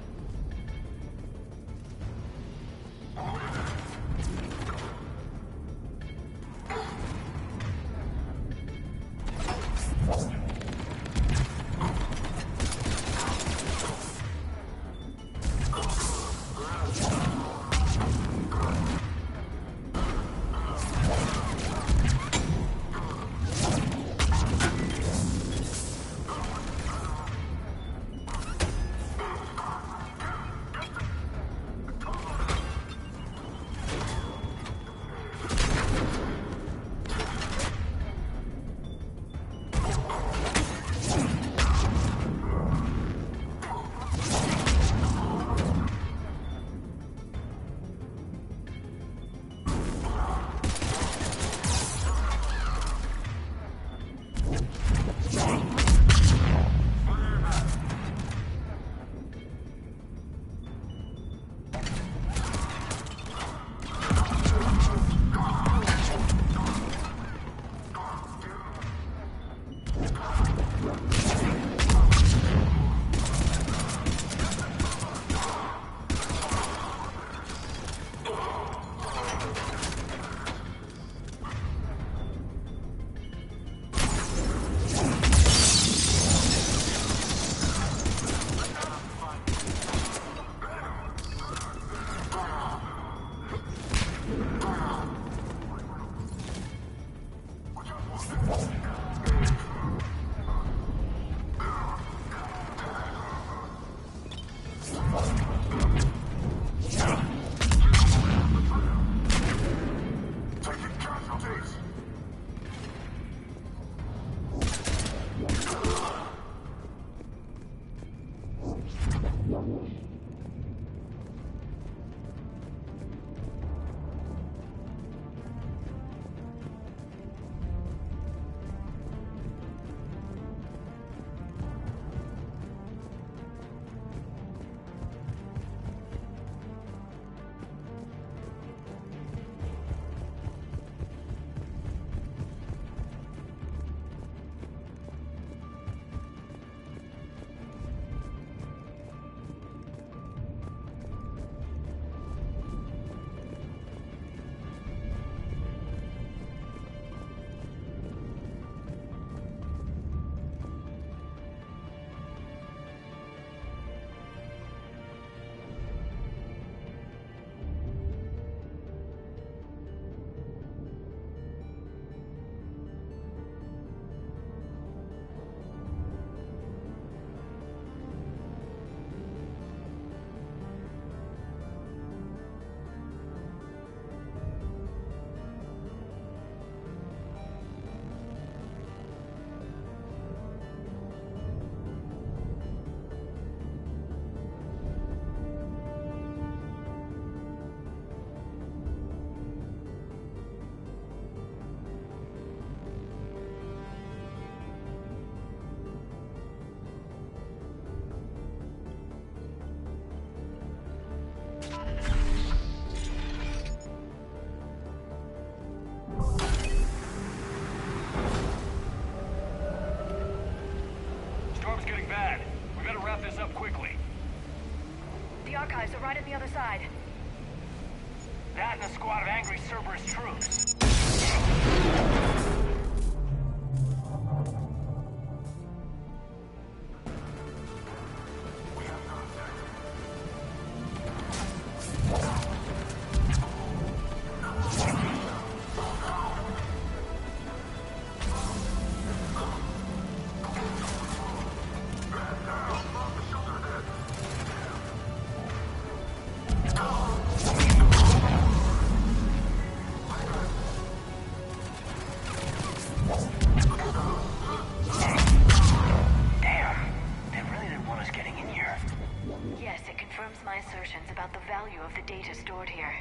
supplies are right on the other side. That and a squad of angry Cerberus troops. My assertions about the value of the data stored here.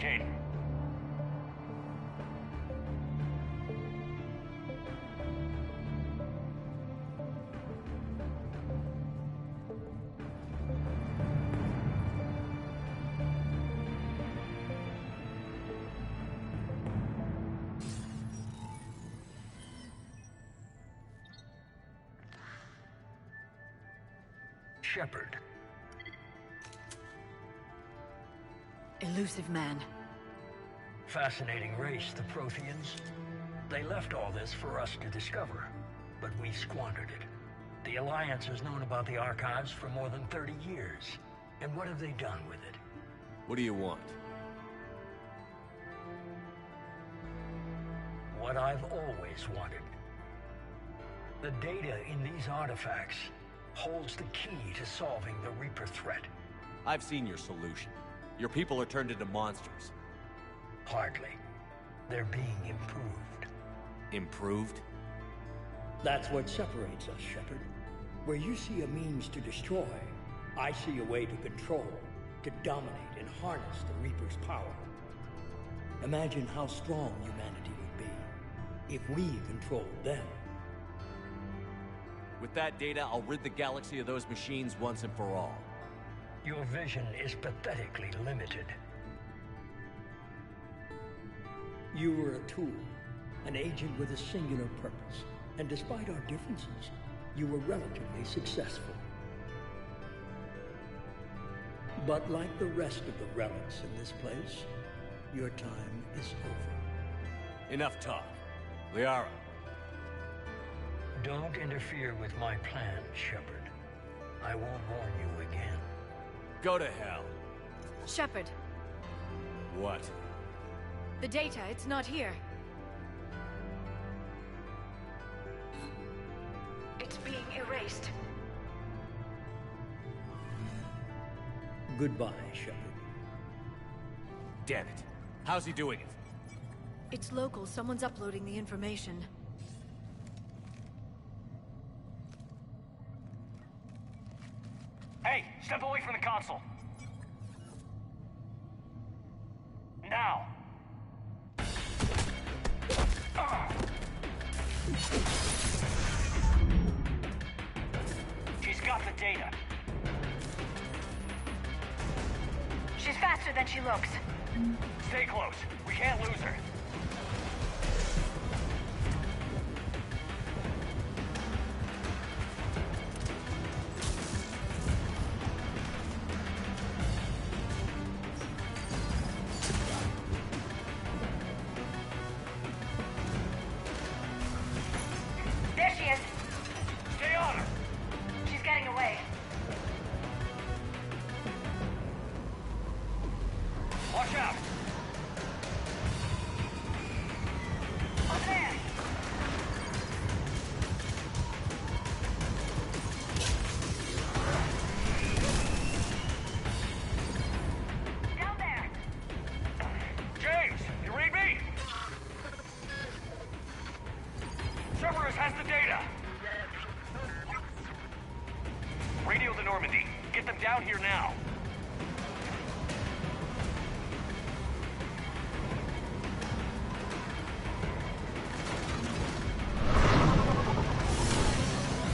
Kate. Shepard. Elusive man. Fascinating race, the Protheans. They left all this for us to discover, but we squandered it. The Alliance has known about the archives for more than 30 years. And what have they done with it? What do you want? What I've always wanted. The data in these artifacts holds the key to solving the Reaper threat. I've seen your solution. Your people are turned into monsters. Hardly. They're being improved. Improved? That's what separates us, Shepard. Where you see a means to destroy, I see a way to control, to dominate and harness the Reaper's power. Imagine how strong humanity would be if we controlled them. With that data, I'll rid the galaxy of those machines once and for all. Your vision is pathetically limited. You were a tool, an agent with a singular purpose. And despite our differences, you were relatively successful. But like the rest of the relics in this place, your time is over. Enough talk. Liara. Don't interfere with my plan, Shepard. I won't warn you again. Go to hell. Shepard, What? the data, it's not here. It's being erased. Goodbye, Shepard. Damn it. How's he doing it? It's local. Someone's uploading the information. Hey, step away from the console. Now. She's got the data. She's faster than she looks. Stay close. We can't lose her. There she is. Stay on her. She's getting away. Watch out. Over there. Down there. James, you read me? Cerberus has the data. Radio to Normandy. Get them down here now.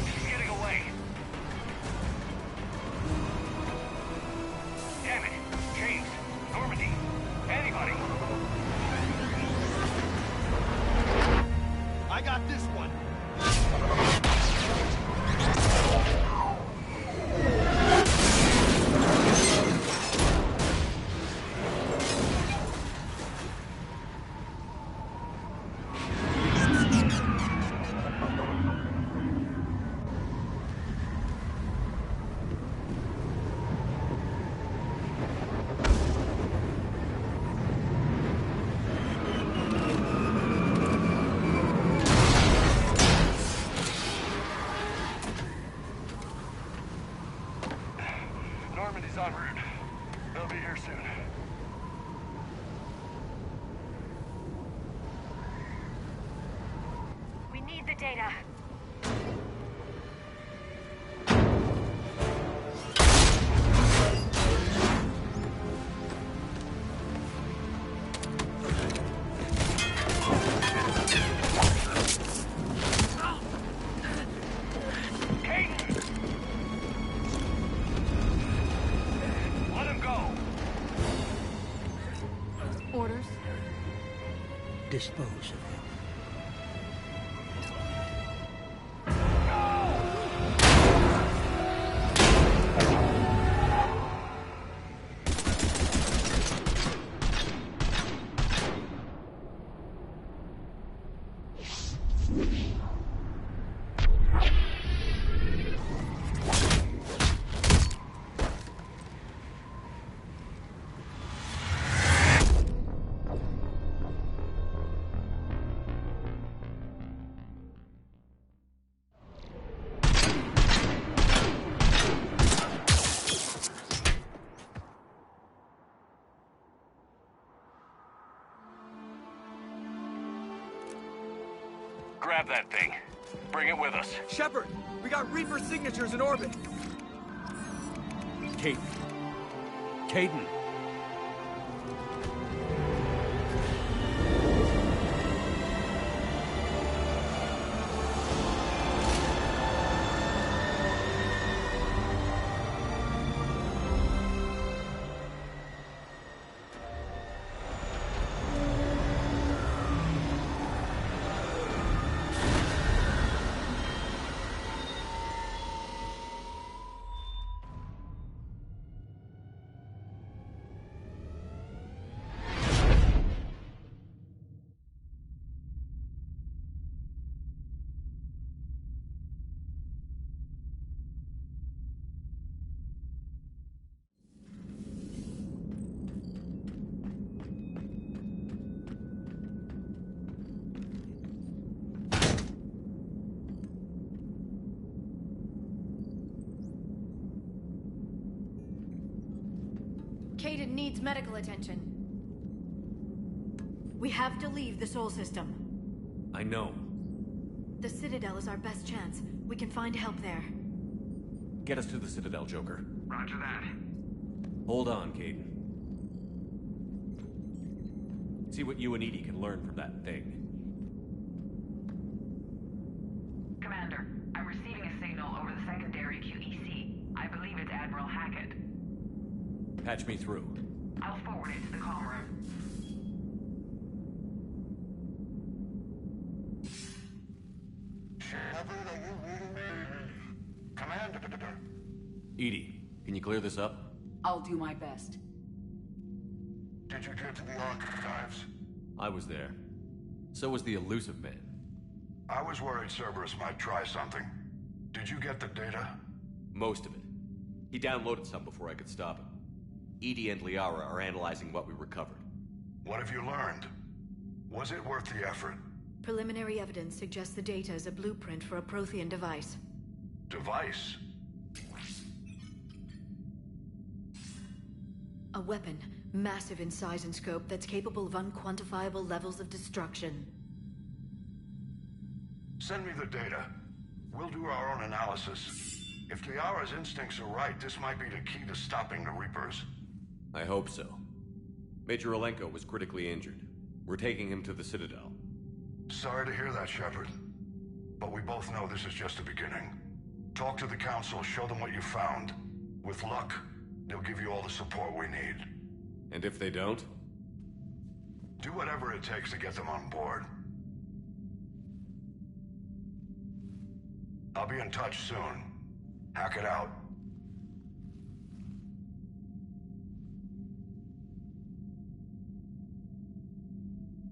She's getting away. Damn it. James, Normandy, anybody. I got this one. Normandy's en route. They'll be here soon. We need the data. Let him go. Orders? Dispose of him. Grab that thing. Bring it with us. Shepard, we got Reaper signatures in orbit. Caden. Caden. needs medical attention. We have to leave the Sol system. I know. The Citadel is our best chance. We can find help there. Get us to the Citadel, Joker. Roger that. Hold on, Caden. See what you and Edie can learn from that thing. Commander, I'm receiving a signal over the secondary QEC. I believe it's Admiral Hackett. Patch me through. I'll forward it to the comm room. Shepard, are you reading me? Commander. Edie, can you clear this up? I'll do my best. Did you get to the archives? I was there. So was the elusive man. I was worried Cerberus might try something. Did you get the data? Most of it. He downloaded some before I could stop him. Edie and Liara are analyzing what we recovered. What have you learned? Was it worth the effort? Preliminary evidence suggests the data is a blueprint for a Prothean device. Device? A weapon, massive in size and scope, that's capable of unquantifiable levels of destruction. Send me the data. We'll do our own analysis. If Liara's instincts are right, this might be the key to stopping the Reapers. I hope so. Major Olenko was critically injured. We're taking him to the Citadel. Sorry to hear that, Shepard. But we both know this is just the beginning. Talk to the Council, show them what you found. With luck, they'll give you all the support we need. And if they don't? Do whatever it takes to get them on board. I'll be in touch soon. Hack it out.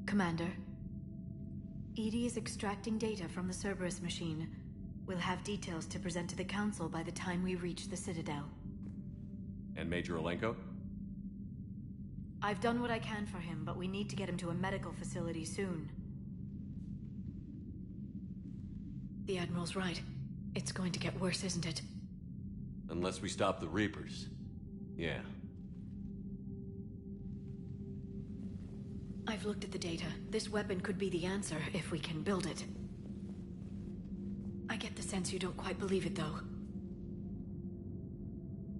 Commander, Edie is extracting data from the Cerberus machine. We'll have details to present to the Council by the time we reach the Citadel. And Major Olenko? I've done what I can for him, but we need to get him to a medical facility soon. The Admiral's right. It's going to get worse, isn't it? Unless we stop the Reapers. Yeah. I've looked at the data. This weapon could be the answer if we can build it. I get the sense you don't quite believe it, though.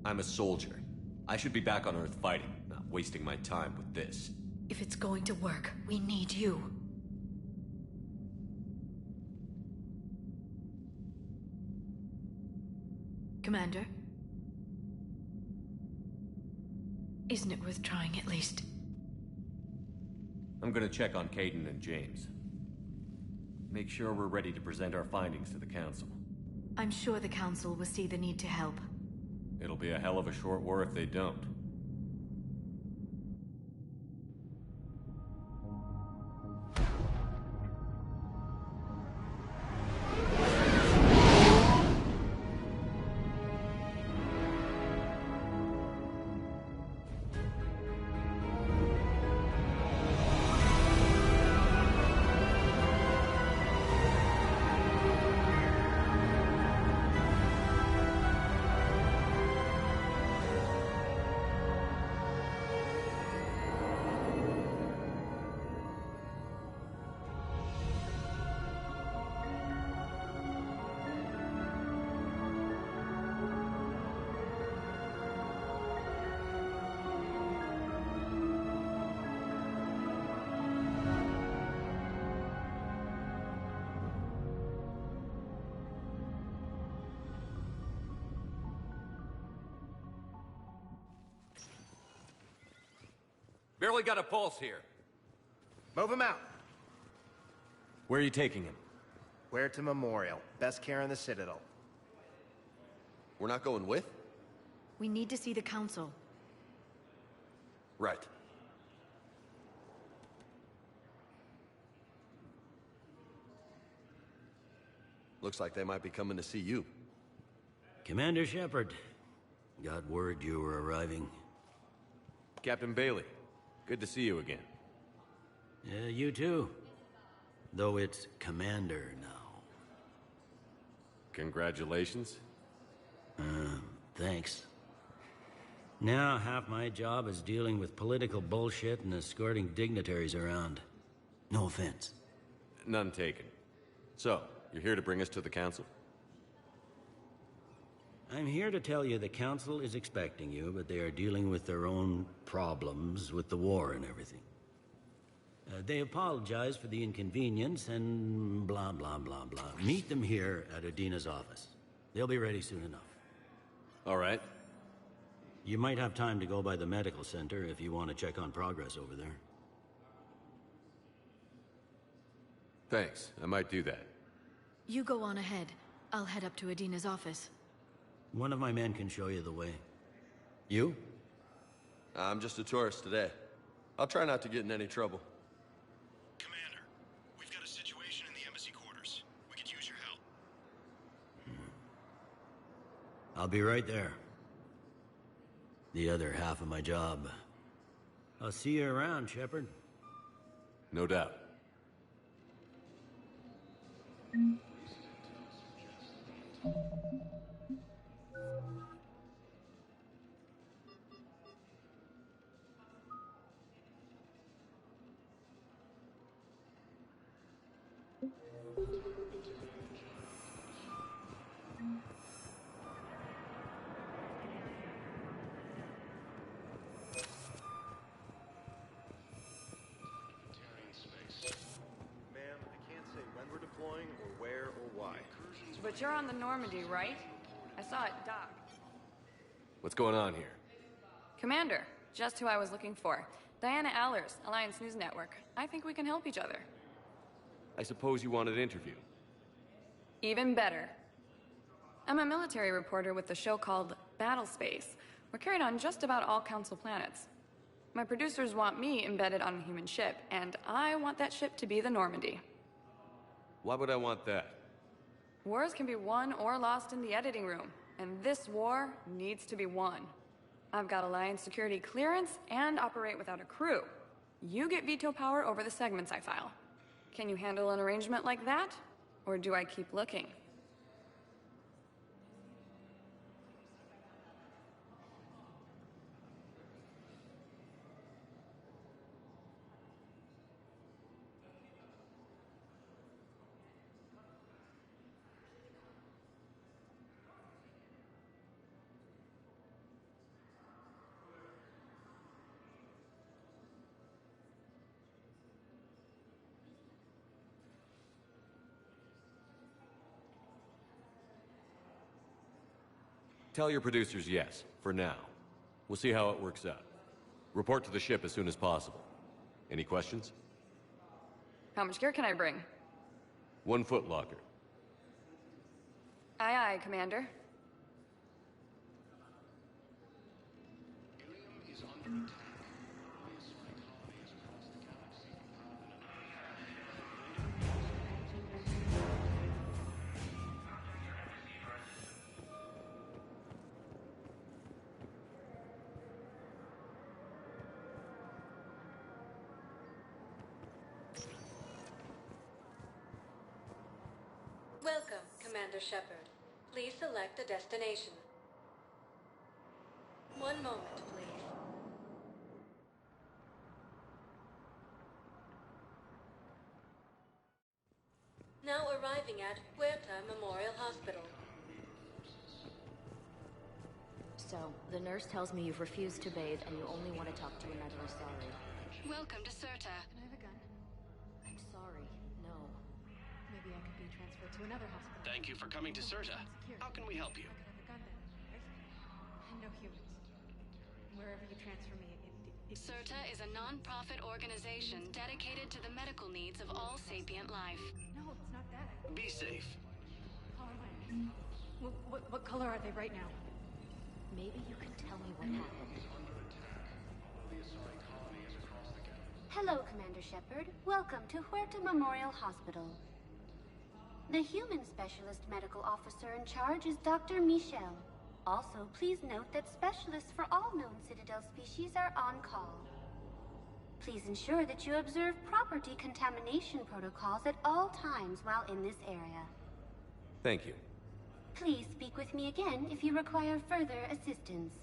I'm a soldier. I should be back on Earth fighting, not wasting my time with this. If it's going to work, we need you. Commander? Isn't it worth trying at least? I'm gonna check on Caden and James. Make sure we're ready to present our findings to the Council. I'm sure the Council will see the need to help. It'll be a hell of a short war if they don't. Barely got a pulse here. Move him out. Where are you taking him? Where to Memorial. Best care in the Citadel. We're not going with? We need to see the Council. Right. Looks like they might be coming to see you. Commander Shepard. Got word you were arriving. Captain Bailey. Good to see you again. Yeah, you too. Though it's Commander now. Congratulations. Thanks. Now, half my job is dealing with political bullshit and escorting dignitaries around. No offense. None taken. So, you're here to bring us to the council? I'm here to tell you the council is expecting you, but they are dealing with their own problems with the war and everything. They apologize for the inconvenience and blah, blah, blah, blah. Meet them here at Adina's office. They'll be ready soon enough. All right. You might have time to go by the medical center if you want to check on progress over there. Thanks. I might do that. You go on ahead. I'll head up to Adina's office. One of my men can show you the way. You? I'm just a tourist today. I'll try not to get in any trouble. Commander, we've got a situation in the embassy quarters. We could use your help. I'll be right there. The other half of my job. I'll see you around, Shepard. No doubt. But you're on the Normandy, right? I saw it dock. What's going on here? Commander, just who I was looking for. Diana Allers, Alliance News Network. I think we can help each other. I suppose you want an interview? Even better. I'm a military reporter with the show called Battle Space. We're carried on just about all Council planets. My producers want me embedded on a human ship, and I want that ship to be the Normandy. Why would I want that? Wars can be won or lost in the editing room, and this war needs to be won. I've got Alliance security clearance and operate without a crew. You get veto power over the segments I file. Can you handle an arrangement like that? Or do I keep looking? Tell your producers yes, for now. We'll see how it works out. Report to the ship as soon as possible. Any questions? How much gear can I bring? 1 foot locker. Aye, aye, Commander. Welcome, Commander Shepard. Please select a destination. 1 moment, please. Now arriving at Huerta Memorial Hospital. So, the nurse tells me you've refused to bathe and you only want to talk to another Asari. Welcome to Huerta. Can I have a gun? I'm sorry, no. Maybe I could be transferred to another hospital. Thank you for coming to Huerta. How can we help you? No humans. Wherever you transfer me, Huerta is a non-profit organization dedicated to the medical needs of all sapient life. No, it's not that. Be safe. What color are they right now? Maybe you can tell me what happened. Hello, Commander Shepard. Welcome to Huerta Memorial Hospital. The human specialist medical officer in charge is Dr. Michel. Also, please note that specialists for all known Citadel species are on call. Please ensure that you observe proper decontamination protocols at all times while in this area. Thank you. Please speak with me again if you require further assistance.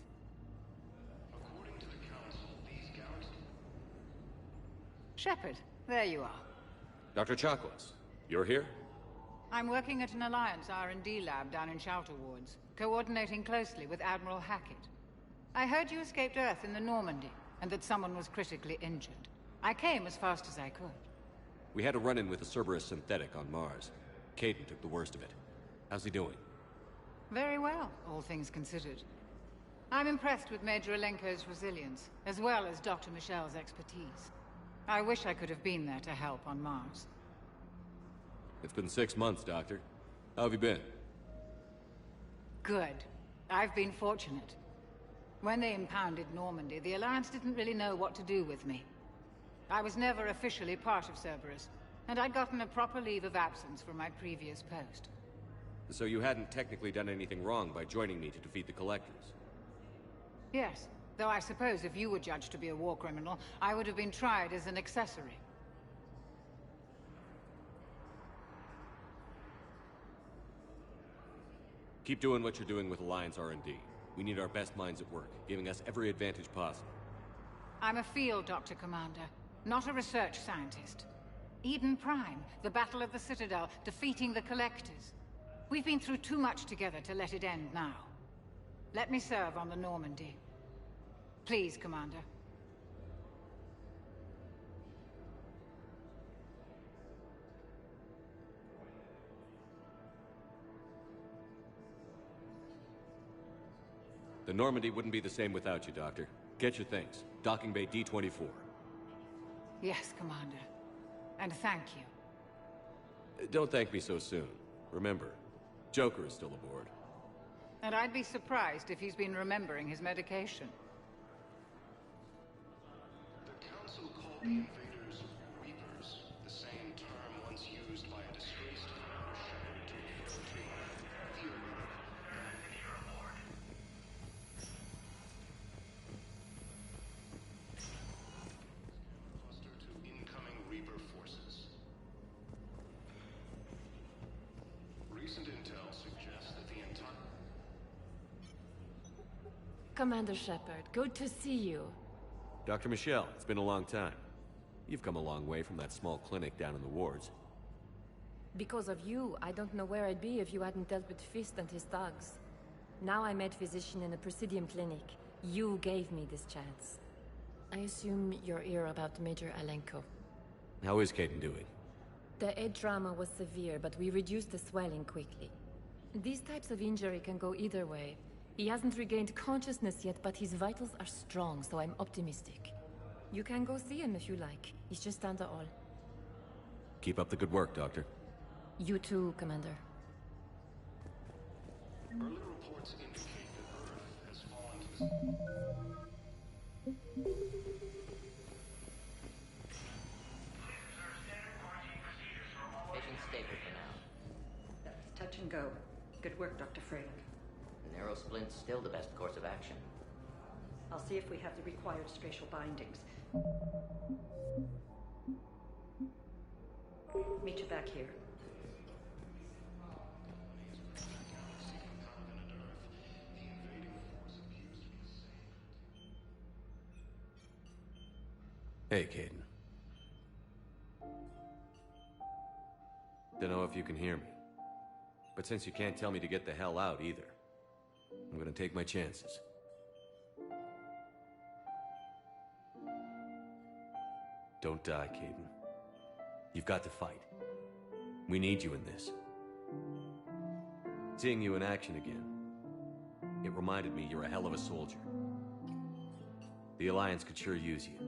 Shepard, there you are. Dr. Chakwas, you're here? I'm working at an Alliance R&D lab down in Shelter Wards, coordinating closely with Admiral Hackett. I heard you escaped Earth in the Normandy, and that someone was critically injured. I came as fast as I could. We had a run-in with a Cerberus synthetic on Mars. Caden took the worst of it. How's he doing? Very well, all things considered. I'm impressed with Major Alenko's resilience, as well as Dr. Michel's expertise. I wish I could have been there to help on Mars. It's been 6 months, Doctor. How have you been? Good. I've been fortunate. When they impounded Normandy, the Alliance didn't really know what to do with me. I was never officially part of Cerberus, and I'd gotten a proper leave of absence from my previous post. So you hadn't technically done anything wrong by joining me to defeat the Collectors? Yes, though I suppose if you were judged to be a war criminal, I would have been tried as an accessory. Keep doing what you're doing with Alliance R&D. We need our best minds at work, giving us every advantage possible. I'm a field doctor, Commander, not a research scientist. Eden Prime, the Battle of the Citadel, defeating the Collectors. We've been through too much together to let it end now. Let me serve on the Normandy. Please, Commander. The Normandy wouldn't be the same without you, Doctor. Get your things. Docking Bay D-24. Yes, Commander. And thank you. Don't thank me so soon. Remember, Joker is still aboard. And I'd be surprised if he's been remembering his medication. The Council called the invaders Reapers, the same term once used by a disgraced Commander Shepard to refer to fewer cluster to incoming Reaper forces. Recent intel suggests that the entire... Commander Shepard, good to see you. Dr. Michel, it's been a long time. You've come a long way from that small clinic down in the wards. Because of you, I don't know where I'd be if you hadn't dealt with Fist and his thugs. Now I'm head physician in a Presidium clinic. You gave me this chance. I assume you're here about Major Alenko. How is Caden doing? The head trauma was severe, but we reduced the swelling quickly. These types of injury can go either way. He hasn't regained consciousness yet, but his vitals are strong, so I'm optimistic. You can go see him if you like. He's just down the hall. Keep up the good work, Doctor. You too, Commander. Early reports indicate that Earth has fallen to the... Patient stable for now. That's touch and go. Good work, Dr. Freylich. Narrow splint's still the best course of action. I'll see if we have the required spatial bindings. Meet you back here. Hey, Caden. Don't know if you can hear me. But since you can't tell me to get the hell out either, I'm gonna take my chances. Don't die, Caden. You've got to fight. We need you in this. Seeing you in action again, it reminded me you're a hell of a soldier. The Alliance could sure use you.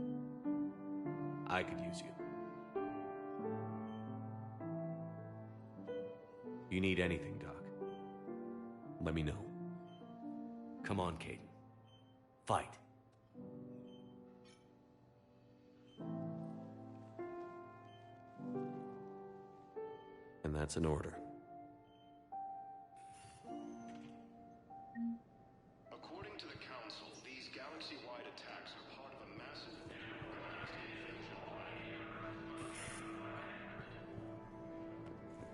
I could use you. You need anything, Doc, let me know. Come on, Caden. Fight. And that's an order. According to the Council, these galaxy-wide attacks are part of a massive organized invasion.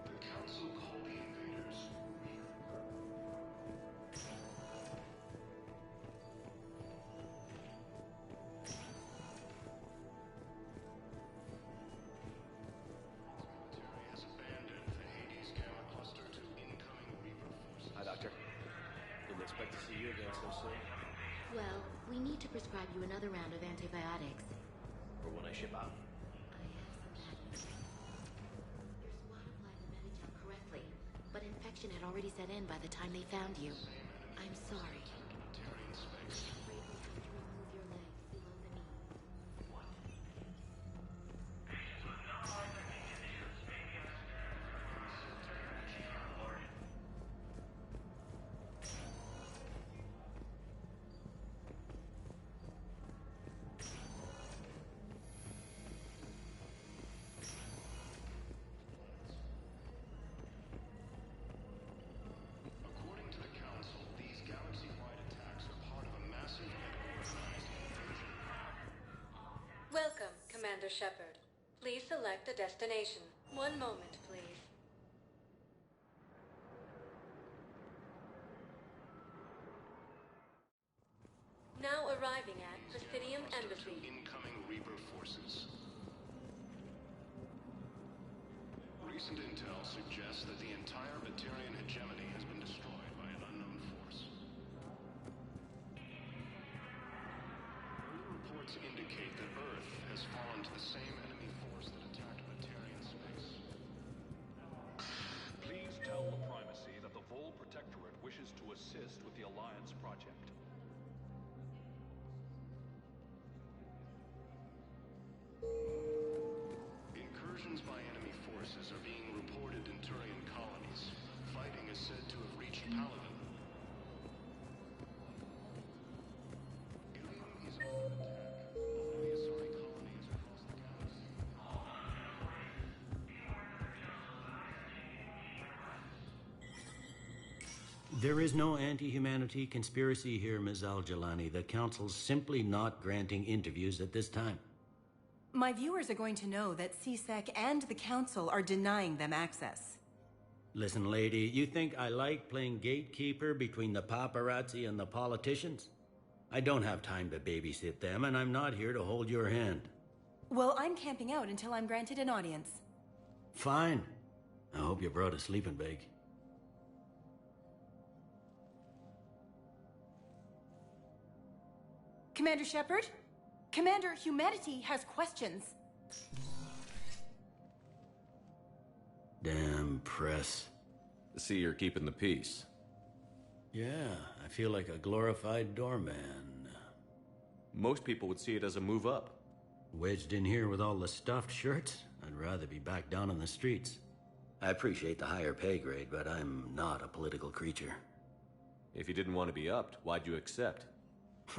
The Council called the invaders back so soon? Well, we need to prescribe you another round of antibiotics. For when I ship out? Your squad applied the Medi-gel correctly, but infection had already set in by the time they found you. I'm sorry. Welcome, Commander Shepard. Please select a destination. One moment, please. Now arriving at Presidium Embassy. Incoming Reaper forces. Recent intel suggests that the entire Batarian hegemony has been destroyed by an unknown force. Early reports indicate that Earth has fallen to the same enemy force that attacked Batarian space. Please tell the Primacy that the Vol Protectorate wishes to assist with the Alliance project. Incursions by enemy forces are being reported in Turian colonies. Fighting is said to have reached Paladin. Ilium is under attack. All the Asari colonies across the galaxy. There is no anti-humanity conspiracy here, Ms. Al-Jalani. The Council's simply not granting interviews at this time. My viewers are going to know that CSEC and the Council are denying them access. Listen, lady, you think I like playing gatekeeper between the paparazzi and the politicians? I don't have time to babysit them, and I'm not here to hold your hand. Well, I'm camping out until I'm granted an audience. Fine. I hope you brought a sleeping bag. Commander Shepard? Commander, humanity has questions. Damn press. I see you're keeping the peace. Yeah, I feel like a glorified doorman. Most people would see it as a move up. Wedged in here with all the stuffed shirts, I'd rather be back down on the streets. I appreciate the higher pay grade, but I'm not a political creature. If you didn't want to be upped, why'd you accept?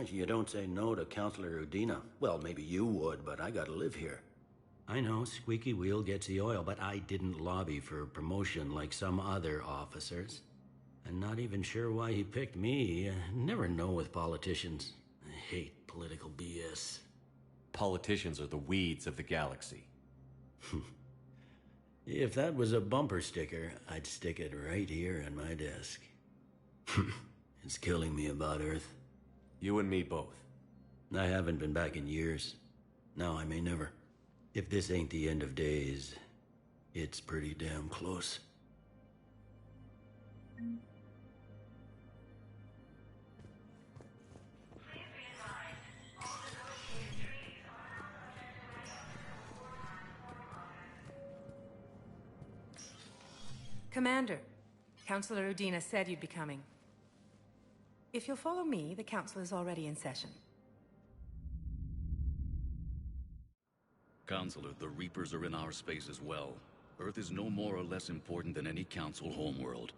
You don't say no to Counselor Udina. Well, maybe you would, but I gotta live here. I know, squeaky wheel gets the oil, but I didn't lobby for promotion like some other officers. I'm not even sure why he picked me. Never know with politicians. I hate political BS. Politicians are the weeds of the galaxy. If that was a bumper sticker, I'd stick it right here on my desk. It's killing me about Earth. You and me both. I haven't been back in years. Now I may never. If this ain't the end of days, it's pretty damn close. Commander, Counselor Udina said you'd be coming. If you'll follow me, the council is already in session. Counselor, the Reapers are in our space as well. Earth is no more or less important than any Council homeworld.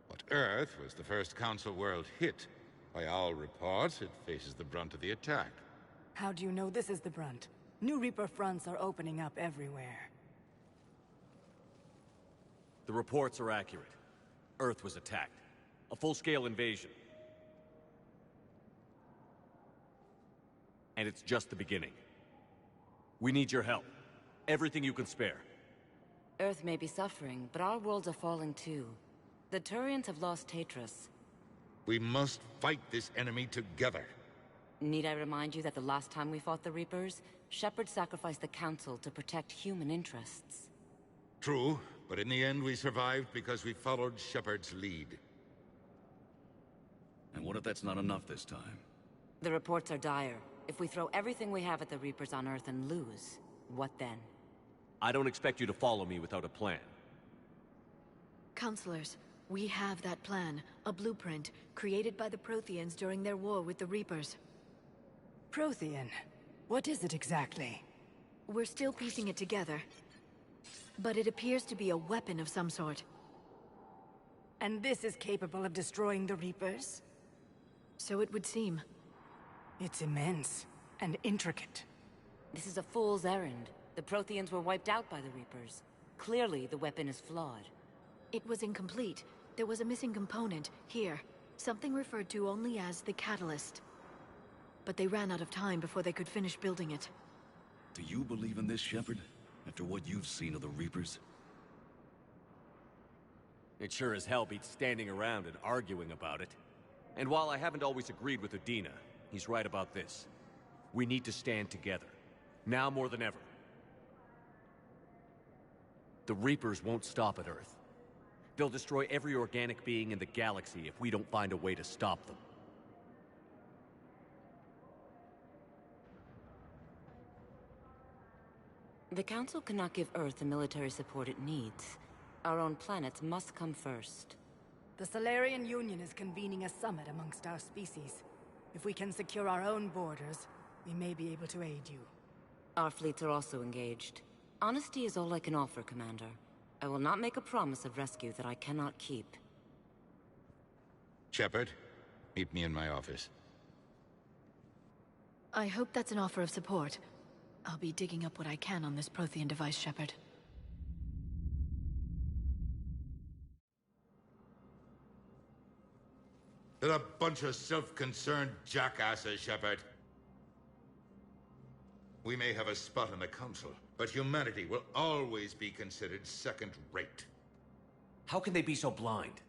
But Earth was the first Council world hit. By all reports, it faces the brunt of the attack. How do you know this is the brunt? New Reaper fronts are opening up everywhere. The reports are accurate. Earth was attacked. A full-scale invasion. And it's just the beginning. We need your help. Everything you can spare. Earth may be suffering, but our worlds are falling too. The Turians have lost Tatris. We must fight this enemy together. Need I remind you that the last time we fought the Reapers, Shepard sacrificed the Council to protect human interests? True, but in the end we survived because we followed Shepard's lead. And what if that's not enough this time? The reports are dire. If we throw everything we have at the Reapers on Earth and lose, what then? I don't expect you to follow me without a plan. Counselors, we have that plan. A blueprint, created by the Protheans during their war with the Reapers. Prothean? What is it exactly? We're still piecing it together. But it appears to be a weapon of some sort. And this is capable of destroying the Reapers? So it would seem. It's immense and intricate. This is a fool's errand. The Protheans were wiped out by the Reapers. Clearly, the weapon is flawed. It was incomplete. There was a missing component, here. Something referred to only as the catalyst. But they ran out of time before they could finish building it. Do you believe in this, Shepard? After what you've seen of the Reapers? It sure as hell beats standing around and arguing about it. And while I haven't always agreed with Udina, he's right about this. We need to stand together. Now more than ever. The Reapers won't stop at Earth. They'll destroy every organic being in the galaxy if we don't find a way to stop them. The Council cannot give Earth the military support it needs. Our own planets must come first. The Solarian Union is convening a summit amongst our species. If we can secure our own borders, we may be able to aid you. Our fleets are also engaged. Honesty is all I can offer, Commander. I will not make a promise of rescue that I cannot keep. Shepard, meet me in my office. I hope that's an offer of support. I'll be digging up what I can on this Prothean device, Shepard. They're a bunch of self-concerned jackasses, Shepard. We may have a spot in the Council, but humanity will always be considered second-rate. How can they be so blind?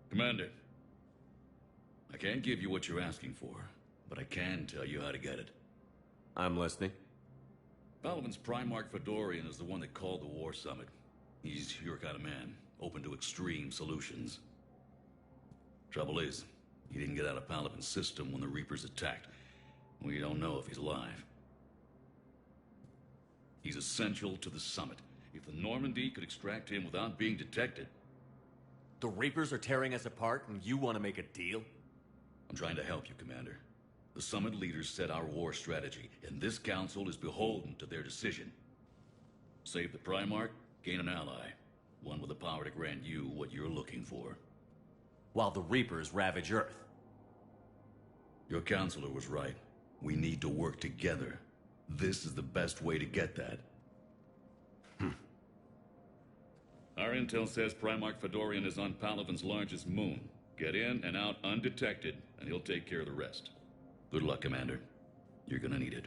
Commander, I can't give you what you're asking for, but I can tell you how to get it. I'm listening. Palaven's Primarch Fedorian is the one that called the War Summit. He's your kind of man, open to extreme solutions. Trouble is, he didn't get out of Palaven's system when the Reapers attacked. We don't know if he's alive. He's essential to the summit. If the Normandy could extract him without being detected... The Reapers are tearing us apart, and you want to make a deal? I'm trying to help you, Commander. The summit leaders set our war strategy, and this council is beholden to their decision. Save the Primarch, gain an ally. One with the power to grant you what you're looking for. While the Reapers ravage Earth. Your counselor was right. We need to work together. This is the best way to get that. Our intel says Primarch Fedorian is on Palaven's largest moon. Get in and out undetected, and he'll take care of the rest. Good luck, Commander. You're gonna need it.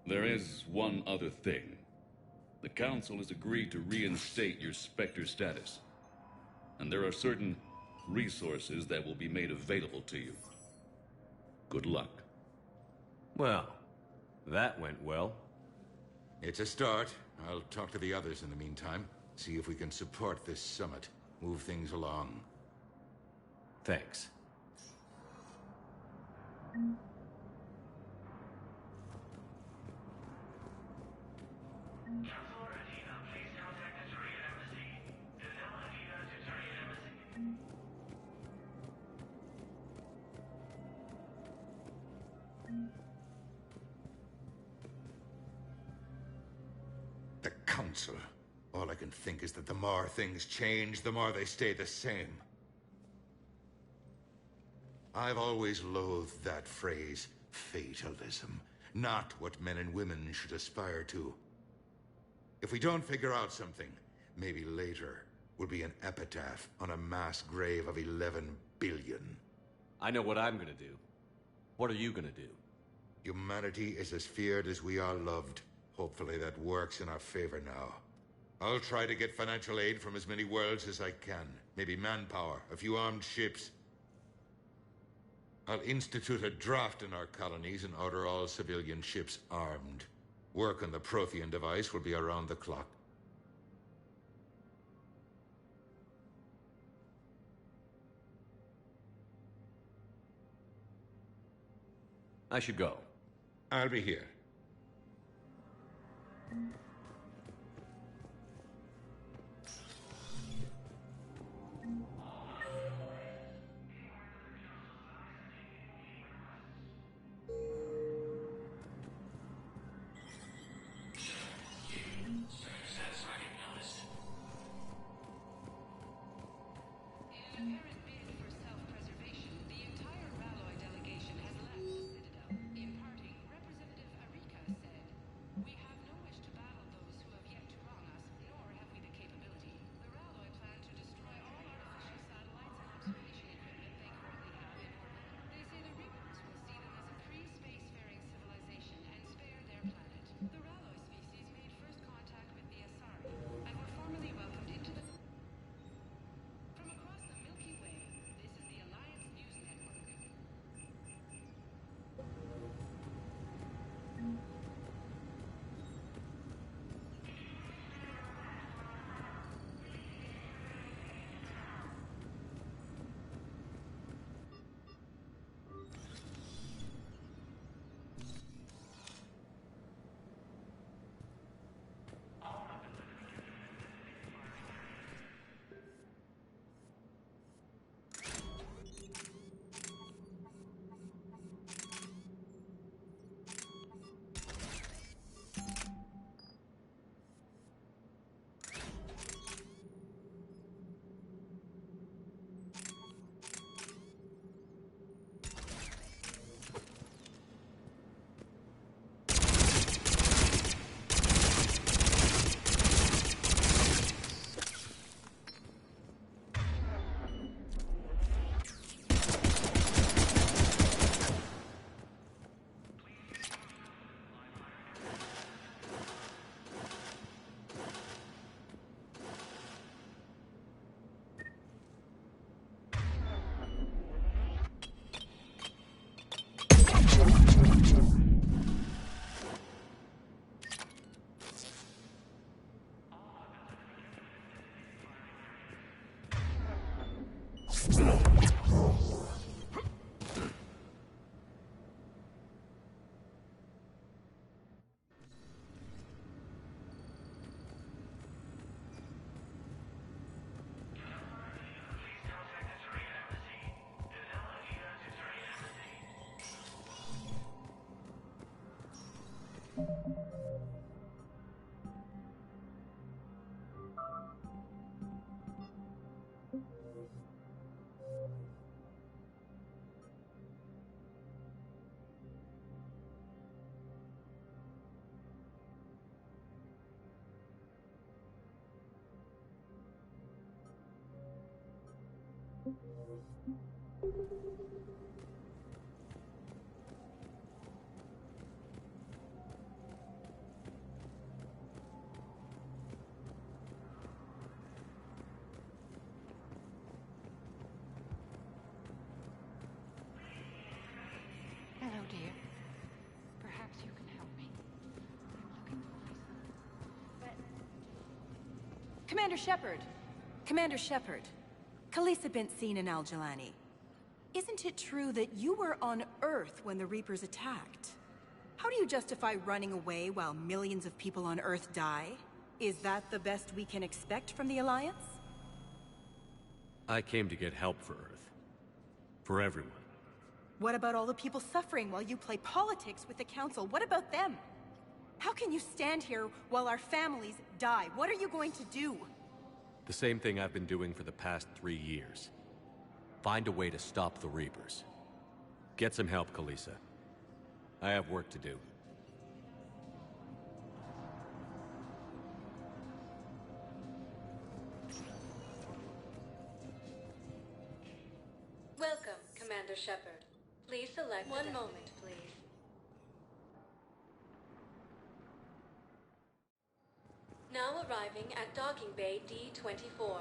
There is one other thing. The Council has agreed to reinstate your Spectre status. And there are certain resources that will be made available to you. Good luck. Well, that went well. It's a start. I'll talk to the others in the meantime. See if we can support this summit. Move things along. Thanks. The Council. All I can think is that the more things change, the more they stay the same. I've always loathed that phrase, fatalism. Not what men and women should aspire to. If we don't figure out something, maybe later will be an epitaph on a mass grave of 11 billion. I know what I'm gonna do. What are you gonna do? Humanity is as feared as we are loved. Hopefully that works in our favor now. I'll try to get financial aid from as many worlds as I can. Maybe manpower, a few armed ships. I'll institute a draft in our colonies and order all civilian ships armed. Work on the Prothean device will be around the clock. I should go. I'll be here. Hello, dear. Perhaps you can help me. I'm looking for my son. Commander Shepard! Commander Shepard. Khaleesa bint seen in Al-Jalani. Isn't it true that you were on Earth when the Reapers attacked? How do you justify running away while millions of people on Earth die? Is that the best we can expect from the Alliance? I came to get help for Earth. For everyone. What about all the people suffering while you play politics with the Council? What about them? How can you stand here while our families die? What are you going to do? The same thing I've been doing for the past 3 years. Find a way to stop the Reapers. Get some help, Khaleesa. I have work to do. Welcome, Commander Shepard. Please select one moment, please. Now arriving at Docking Bay D-24.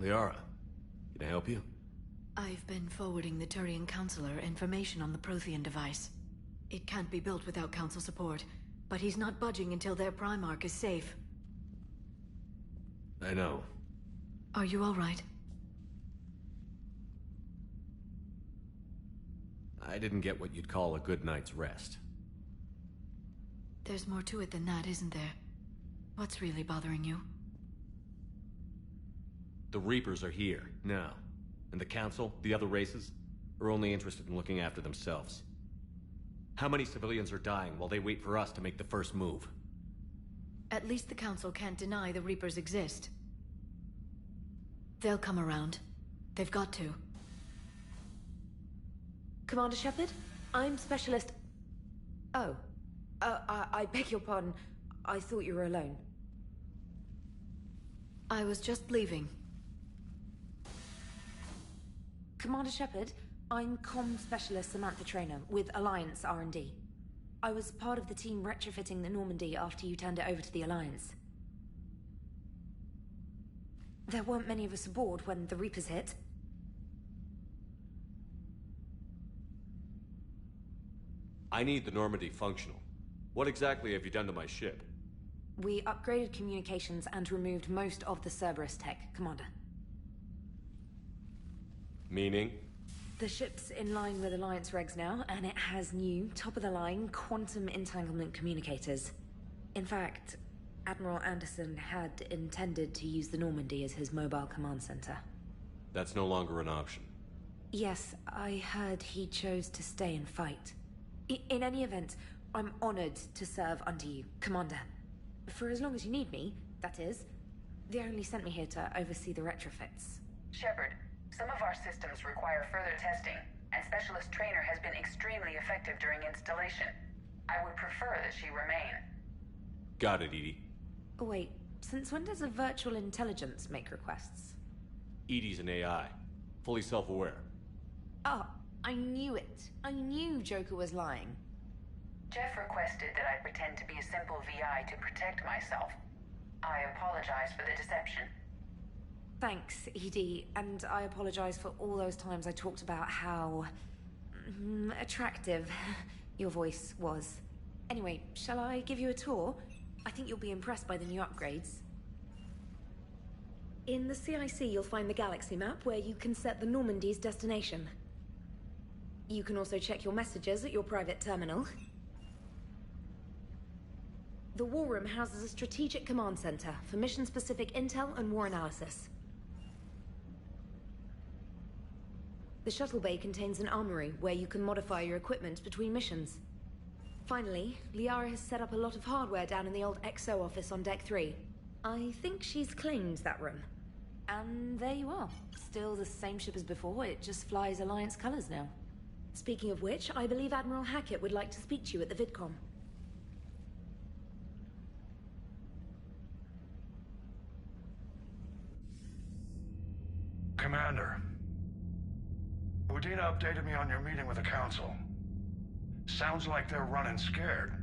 Liara, can I help you? I've been forwarding the Turian Counselor information on the Prothean device. It can't be built without Council support, but he's not budging until their Primarch is safe. I know. Are you all right? I didn't get what you'd call a good night's rest. There's more to it than that, isn't there? What's really bothering you? The Reapers are here, now. And the Council, the other races, are only interested in looking after themselves. How many civilians are dying while they wait for us to make the first move? At least the Council can't deny the Reapers exist. They'll come around. They've got to. Commander Shepard, I'm Specialist... Oh. I beg your pardon. I thought you were alone. I was just leaving. Commander Shepard, I'm Comm Specialist Samantha Traynor with Alliance R&D. I was part of the team retrofitting the Normandy after you turned it over to the Alliance. There weren't many of us aboard when the Reapers hit. I need the Normandy functional. What exactly have you done to my ship? We upgraded communications and removed most of the Cerberus tech, Commander. Meaning? The ship's in line with Alliance regs now, and it has new, top-of-the-line, quantum entanglement communicators. In fact, Admiral Anderson had intended to use the Normandy as his mobile command center. That's no longer an option. Yes, I heard he chose to stay and fight. In any event, I'm honored to serve under you, Commander. For as long as you need me, that is. They only sent me here to oversee the retrofits. Shepard, some of our systems require further testing, and Specialist Traynor has been extremely effective during installation. I would prefer that she remain. Got it, EDI. Oh, wait, since when does a virtual intelligence make requests? EDI's an AI. Fully self-aware. Oh, I knew it. I knew Joker was lying. Jeff requested that I pretend to be a simple VI to protect myself. I apologize for the deception. Thanks, ED, and I apologize for all those times I talked about how... attractive your voice was. Anyway, shall I give you a tour? I think you'll be impressed by the new upgrades. In the CIC, you'll find the galaxy map where you can set the Normandy's destination. You can also check your messages at your private terminal. The War Room houses a strategic command center for mission-specific intel and war analysis. The shuttle bay contains an armory where you can modify your equipment between missions. Finally, Liara has set up a lot of hardware down in the old XO office on Deck 3. I think she's claimed that room. And there you are. Still the same ship as before, it just flies Alliance colors now. Speaking of which, I believe Admiral Hackett would like to speak to you at the VidCom. Commander, Udina updated me on your meeting with the Council. Sounds like they're running scared.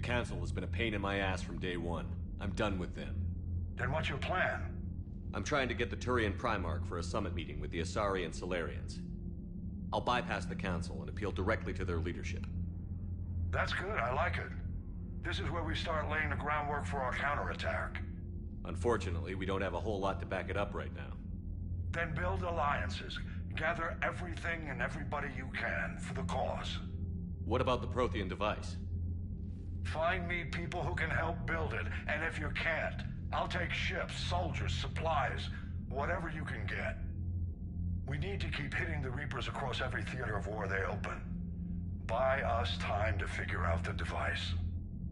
The Council has been a pain in my ass from day one. I'm done with them. Then what's your plan? I'm trying to get the Turian Primarch for a summit meeting with the Asari and Solarians. I'll bypass the Council and appeal directly to their leadership. That's good, I like it. This is where we start laying the groundwork for our counterattack. Unfortunately, we don't have a whole lot to back it up right now. Then build alliances. Gather everything and everybody you can for the cause. What about the Prothean device? Find me people who can help build it, and if you can't, I'll take ships, soldiers, supplies, whatever you can get. We need to keep hitting the Reapers across every theater of war they open. Buy us time to figure out the device.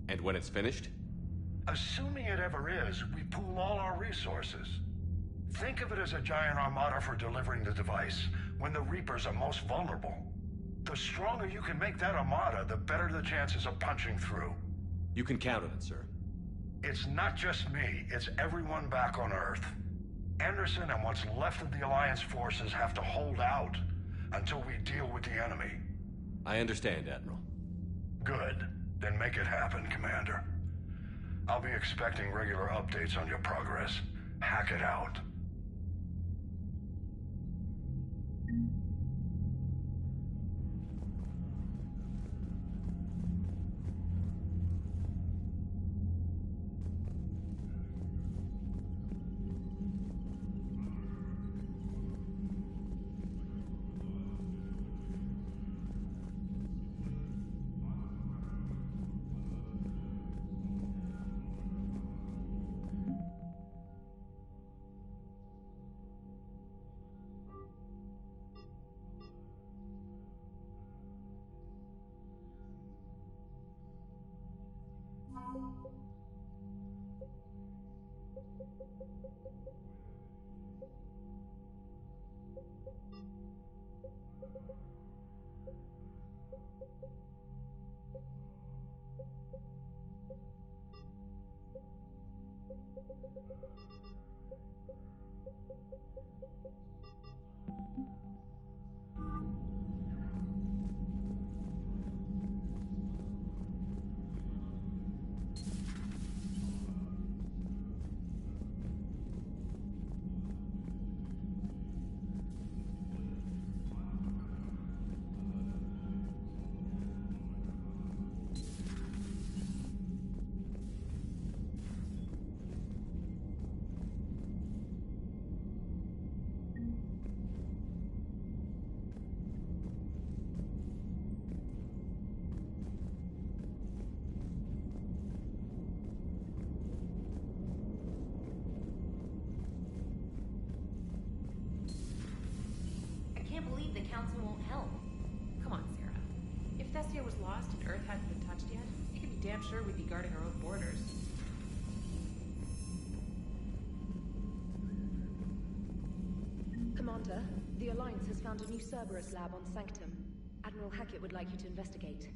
And when it's finished? Assuming it ever is, we pool all our resources. Think of it as a giant armada for delivering the device when the Reapers are most vulnerable. The stronger you can make that armada, the better the chances of punching through. You can count on it, sir. It's not just me, it's everyone back on Earth. Anderson and what's left of the Alliance forces have to hold out until we deal with the enemy. I understand, Admiral. Good. Then make it happen, Commander. I'll be expecting regular updates on your progress. Hack it out. The Council won't help. Come on, Sarah. If Thessia was lost and Earth hadn't been touched yet, you can be damn sure we'd be guarding our own borders. Commander, the Alliance has found a new Cerberus lab on Sanctum. Admiral Hackett would like you to investigate.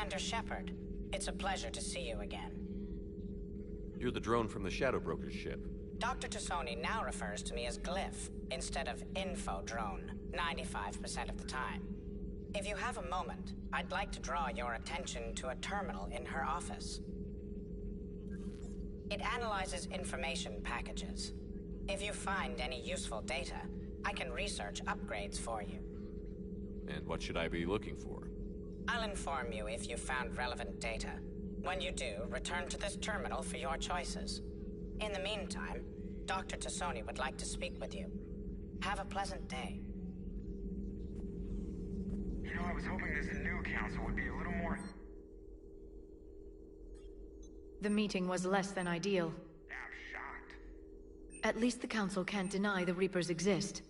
Commander Shepard. It's a pleasure to see you again. You're the drone from the Shadow Broker's ship. Dr. Tassoni now refers to me as Glyph, instead of Info Drone, 95% of the time. If you have a moment, I'd like to draw your attention to a terminal in her office. It analyzes information packages. If you find any useful data, I can research upgrades for you. And what should I be looking for? I'll inform you if you found relevant data. When you do, return to this terminal for your choices. In the meantime, Dr. Tassoni would like to speak with you. Have a pleasant day. You know, I was hoping this new council would be a little more... The meeting was less than ideal. I'm shocked. At least the Council can't deny the Reapers exist.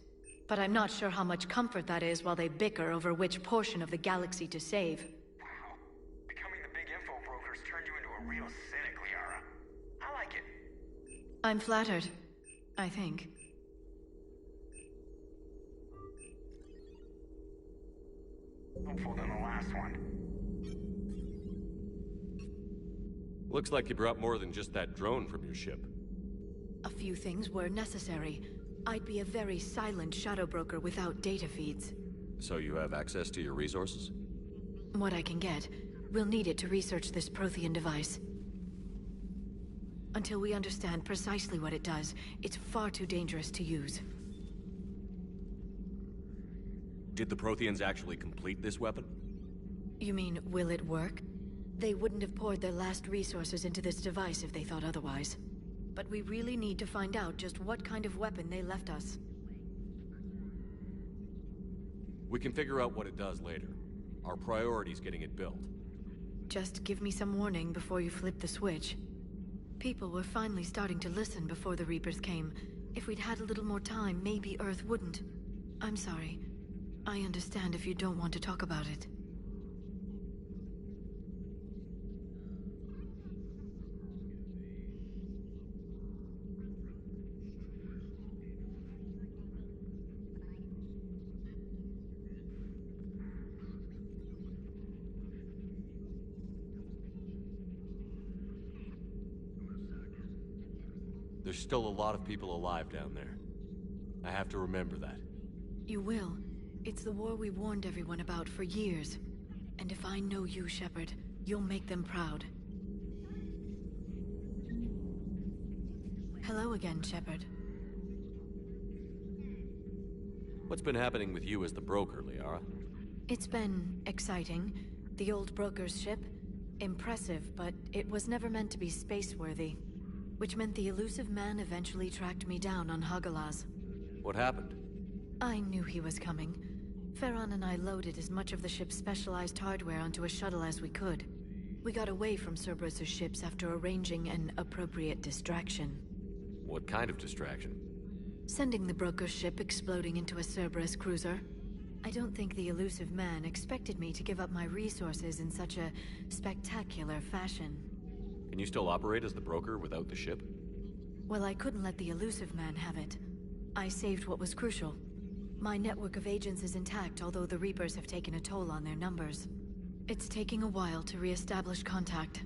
But I'm not sure how much comfort that is while they bicker over which portion of the galaxy to save. Wow. Becoming the big info brokers turned you into a real cynic, Liara. I like it. I'm flattered. I think. Hopeful than the last one. Looks like you brought more than just that drone from your ship. A few things were necessary. I'd be a very silent shadow broker without data feeds. So you have access to your resources? What I can get. We'll need it to research this Prothean device. Until we understand precisely what it does, it's far too dangerous to use. Did the Protheans actually complete this weapon? You mean, will it work? They wouldn't have poured their last resources into this device if they thought otherwise. But we really need to find out just what kind of weapon they left us. We can figure out what it does later. Our priority's getting it built. Just give me some warning before you flip the switch. People were finally starting to listen before the Reapers came. If we'd had a little more time, maybe Earth wouldn't. I'm sorry. I understand if you don't want to talk about it. There's still a lot of people alive down there. I have to remember that. You will. It's the war we warned everyone about for years. And if I know you, Shepard, you'll make them proud. Hello again, Shepard. What's been happening with you as the broker, Liara? It's been exciting. The old broker's ship? Impressive, but it was never meant to be space-worthy. Which meant the elusive man eventually tracked me down on Hagalaz. What happened? I knew he was coming. Farron and I loaded as much of the ship's specialized hardware onto a shuttle as we could. We got away from Cerberus' ships after arranging an appropriate distraction. What kind of distraction? Sending the broker's ship exploding into a Cerberus cruiser. I don't think the elusive man expected me to give up my resources in such a spectacular fashion. Can you still operate as the broker without the ship? Well, I couldn't let the elusive man have it. I saved what was crucial. My network of agents is intact, although the Reapers have taken a toll on their numbers. It's taking a while to re-establish contact.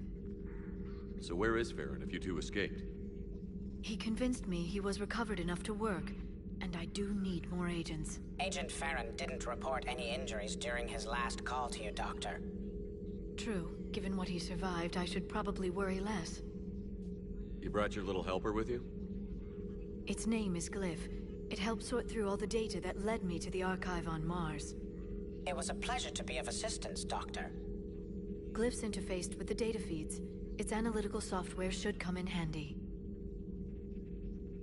So where is Farron if you two escaped? He convinced me he was recovered enough to work, and I do need more agents. Agent Farron didn't report any injuries during his last call to you, Doctor. True. Given what he survived, I should probably worry less. You brought your little helper with you? Its name is Glyph. It helped sort through all the data that led me to the archive on Mars. It was a pleasure to be of assistance, Doctor. Glyph's interfaced with the data feeds. Its analytical software should come in handy.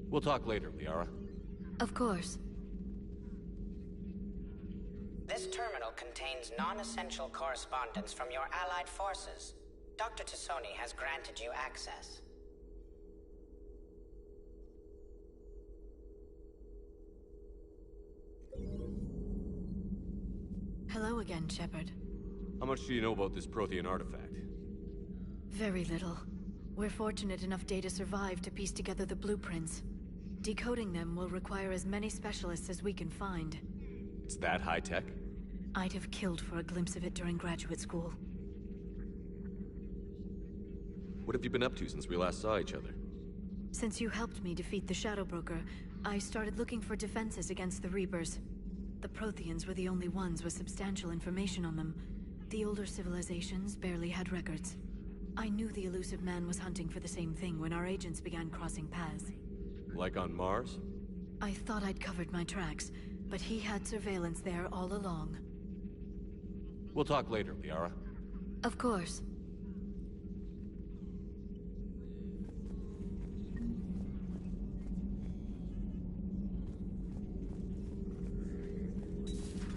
We'll talk later, Liara. Of course. This terminal contains non-essential correspondence from your allied forces. Dr. Tassoni has granted you access. Hello again, Shepard. How much do you know about this Prothean artifact? Very little. We're fortunate enough data survived to piece together the blueprints. Decoding them will require as many specialists as we can find. It's that high-tech? I'd have killed for a glimpse of it during graduate school. What have you been up to since we last saw each other? Since you helped me defeat the Shadow Broker, I started looking for defenses against the Reapers. The Protheans were the only ones with substantial information on them. The older civilizations barely had records. I knew the elusive man was hunting for the same thing when our agents began crossing paths. Like on Mars? I thought I'd covered my tracks, but he had surveillance there all along. We'll talk later, Liara. Of course.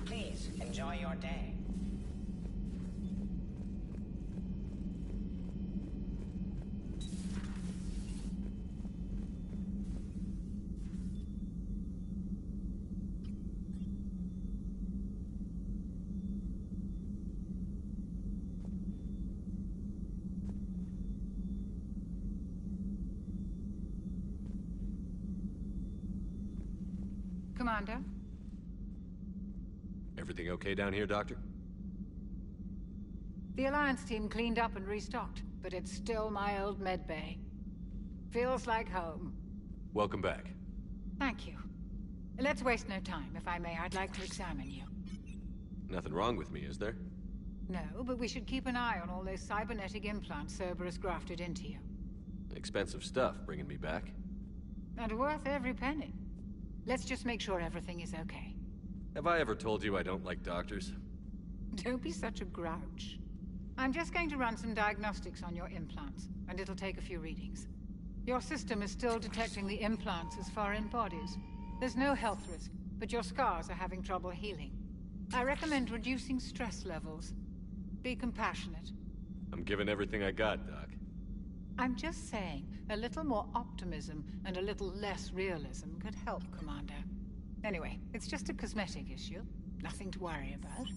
Please, enjoy your day. Commander? Everything okay down here, Doctor? The Alliance team cleaned up and restocked, but it's still my old medbay. Feels like home. Welcome back. Thank you. Let's waste no time. If I may, I'd like to examine you. Nothing wrong with me, is there? No, but we should keep an eye on all those cybernetic implants Cerberus grafted into you. Expensive stuff bringing me back. And worth every penny. Let's just make sure everything is okay. Have I ever told you I don't like doctors? Don't be such a grouch. I'm just going to run some diagnostics on your implants, and it'll take a few readings. Your system is still detecting the implants as foreign bodies. There's no health risk, but your scars are having trouble healing. I recommend reducing stress levels. Be compassionate. I'm giving everything I got, Doc. I'm just saying, a little more optimism and a little less realism could help, Commander. Anyway, it's just a cosmetic issue. Nothing to worry about.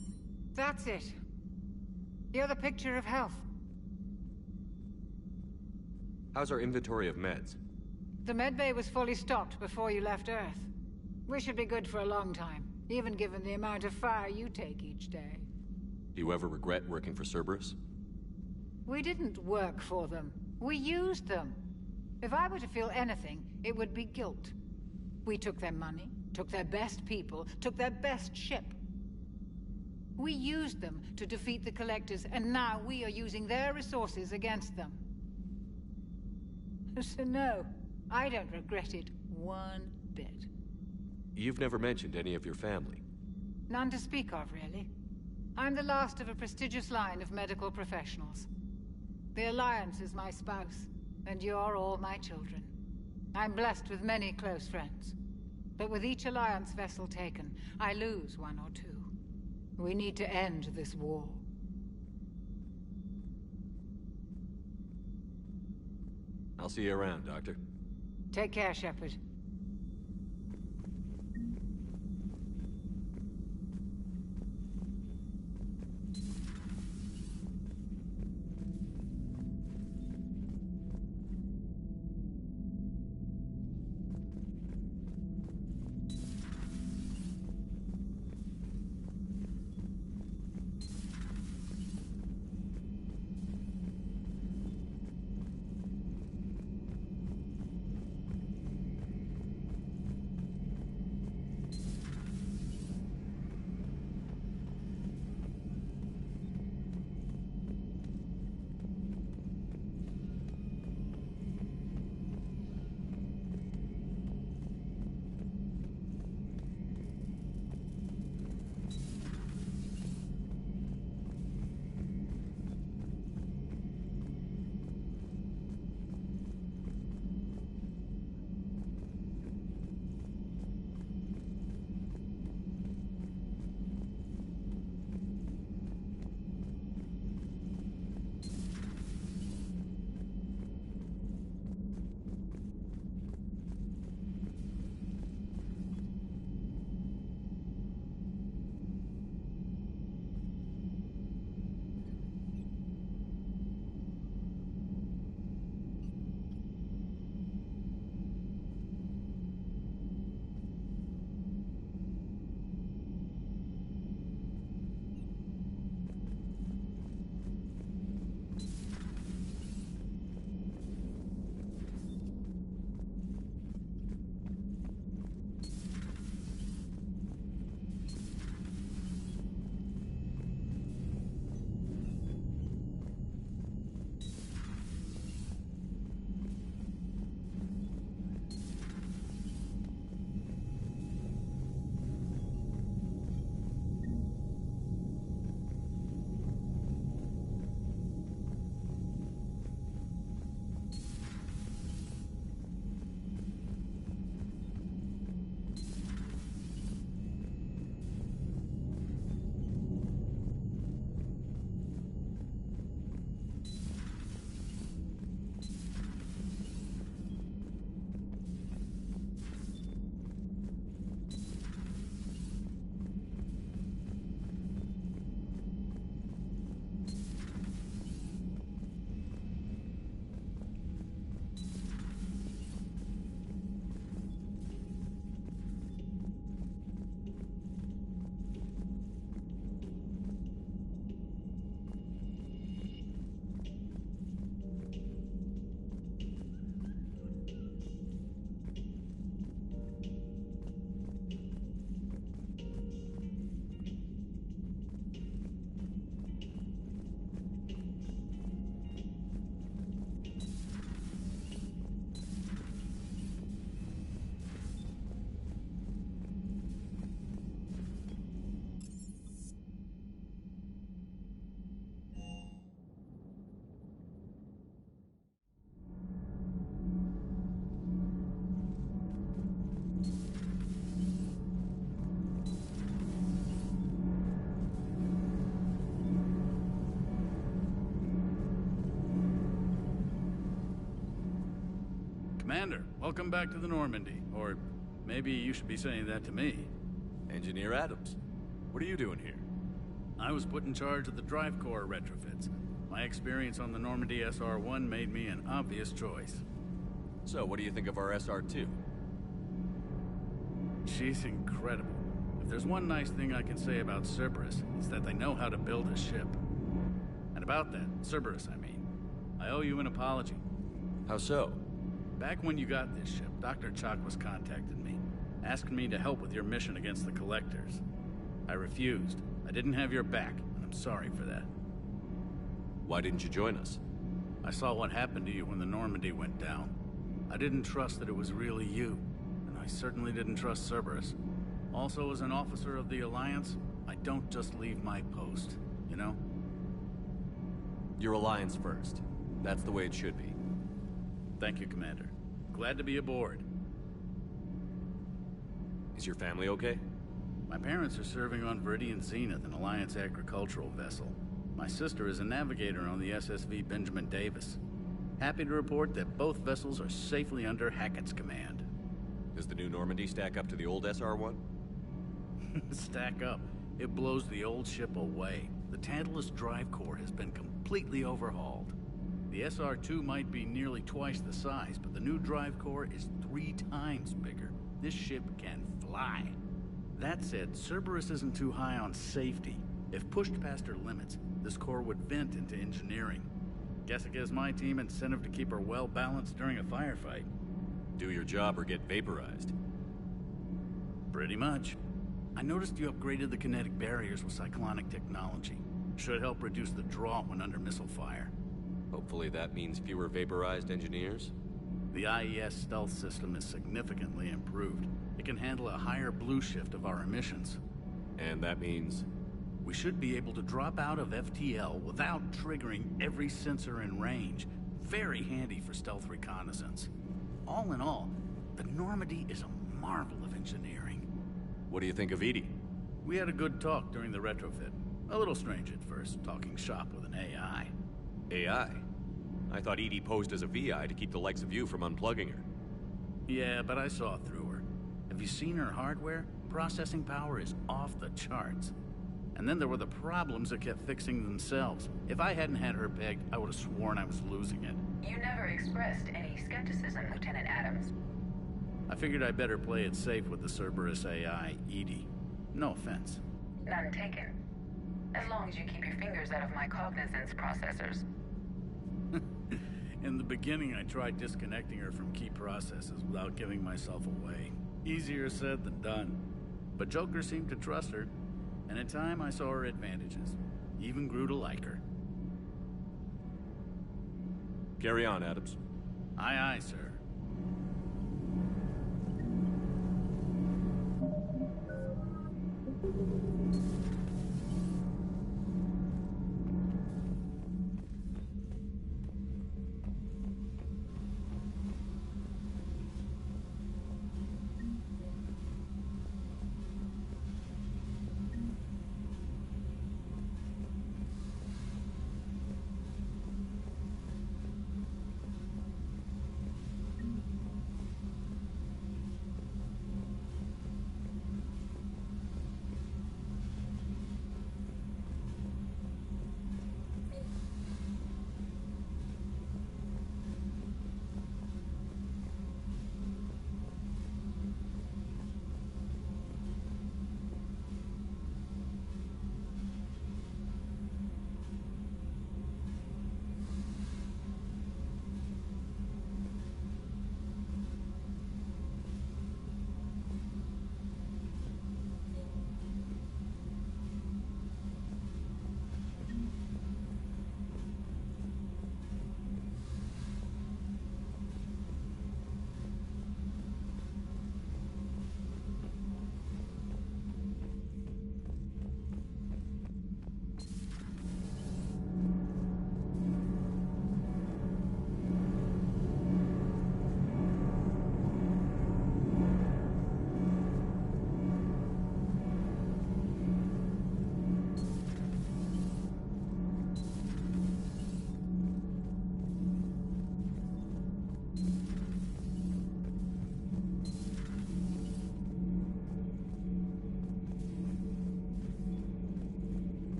That's it. You're the picture of health. How's our inventory of meds? The medbay was fully stocked before you left Earth. We should be good for a long time, even given the amount of fire you take each day. Do you ever regret working for Cerberus? We didn't work for them. We used them. If I were to feel anything, it would be guilt. We took their money, took their best people, took their best ship. We used them to defeat the Collectors, and now we are using their resources against them. So no, I don't regret it one bit. You've never mentioned any of your family. None to speak of, really. I'm the last of a prestigious line of medical professionals. The Alliance is my spouse, and you're all my children. I'm blessed with many close friends. But with each Alliance vessel taken, I lose one or two. We need to end this war. I'll see you around, Doctor. Take care, Shepard. Commander, welcome back to the Normandy. Or maybe you should be saying that to me. Engineer Adams, what are you doing here? I was put in charge of the drive core retrofits. My experience on the Normandy SR-1 made me an obvious choice. So, what do you think of our SR-2? She's incredible. If there's one nice thing I can say about Cerberus, it's that they know how to build a ship. And about that, Cerberus, I mean, I owe you an apology. How so? Back when you got this ship, Dr. Chakwas contacted me, asked me to help with your mission against the Collectors. I refused. I didn't have your back, and I'm sorry for that. Why didn't you join us? I saw what happened to you when the Normandy went down. I didn't trust that it was really you, and I certainly didn't trust Cerberus. Also, as an officer of the Alliance, I don't just leave my post, you know? Your Alliance first. That's the way it should be. Thank you, Commander. Glad to be aboard. Is your family okay? My parents are serving on Viridian Zenith, an Alliance agricultural vessel. My sister is a navigator on the SSV Benjamin Davis. Happy to report that both vessels are safely under Hackett's command. Does the new Normandy stack up to the old SR-1? Stack up. It blows the old ship away. The Tantalus drive core has been completely overhauled. The SR-2 might be nearly twice the size, but the new drive core is 3 times bigger. This ship can fly. That said, Cerberus isn't too high on safety. If pushed past her limits, this core would vent into engineering. Guess it gives my team incentive to keep her well balanced during a firefight. Do your job or get vaporized. Pretty much. I noticed you upgraded the kinetic barriers with cyclonic technology. Should help reduce the draw when under missile fire. Hopefully that means fewer vaporized engineers? The IES stealth system is significantly improved. It can handle a higher blue shift of our emissions. And that means? We should be able to drop out of FTL without triggering every sensor in range. Very handy for stealth reconnaissance. All in all, the Normandy is a marvel of engineering. What do you think of Edie? We had a good talk during the retrofit. A little strange at first, talking shop with an AI. AI? I thought Edie posed as a VI to keep the likes of you from unplugging her. Yeah, but I saw through her. Have you seen her hardware? Processing power is off the charts. And then there were the problems that kept fixing themselves. If I hadn't had her pegged, I would have sworn I was losing it. You never expressed any skepticism, Lieutenant Adams. I figured I'd better play it safe with the Cerberus AI, Edie. No offense. None taken. As long as you keep your fingers out of my cognizance processors. In the beginning, I tried disconnecting her from key processes without giving myself away. Easier said than done. But Joker seemed to trust her, and in time I saw her advantages. Even grew to like her. Carry on, Adams. Aye, aye, sir.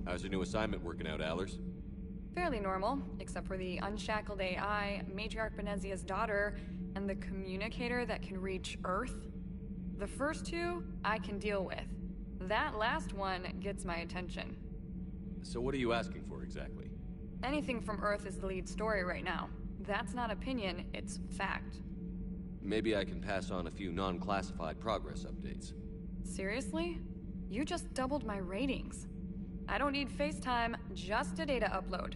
How's your new assignment working out, Allers? Fairly normal, except for the unshackled AI, Matriarch Benezia's daughter, and the communicator that can reach Earth. The first two, I can deal with. That last one gets my attention. So what are you asking for, exactly? Anything from Earth is the lead story right now. That's not opinion, it's fact. Maybe I can pass on a few non-classified progress updates. Seriously? You just doubled my ratings. I don't need FaceTime, just a data upload.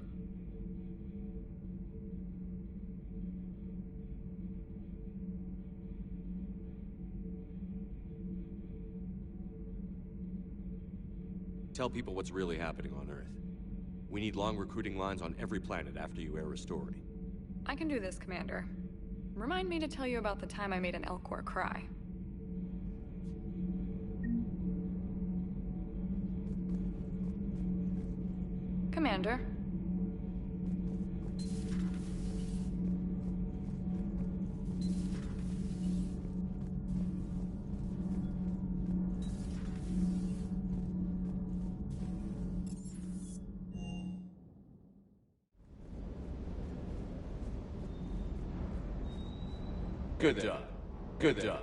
Tell people what's really happening on Earth. We need long recruiting lines on every planet after you air a story. I can do this, Commander. Remind me to tell you about the time I made an Elcor cry. Commander. Good job. Good job.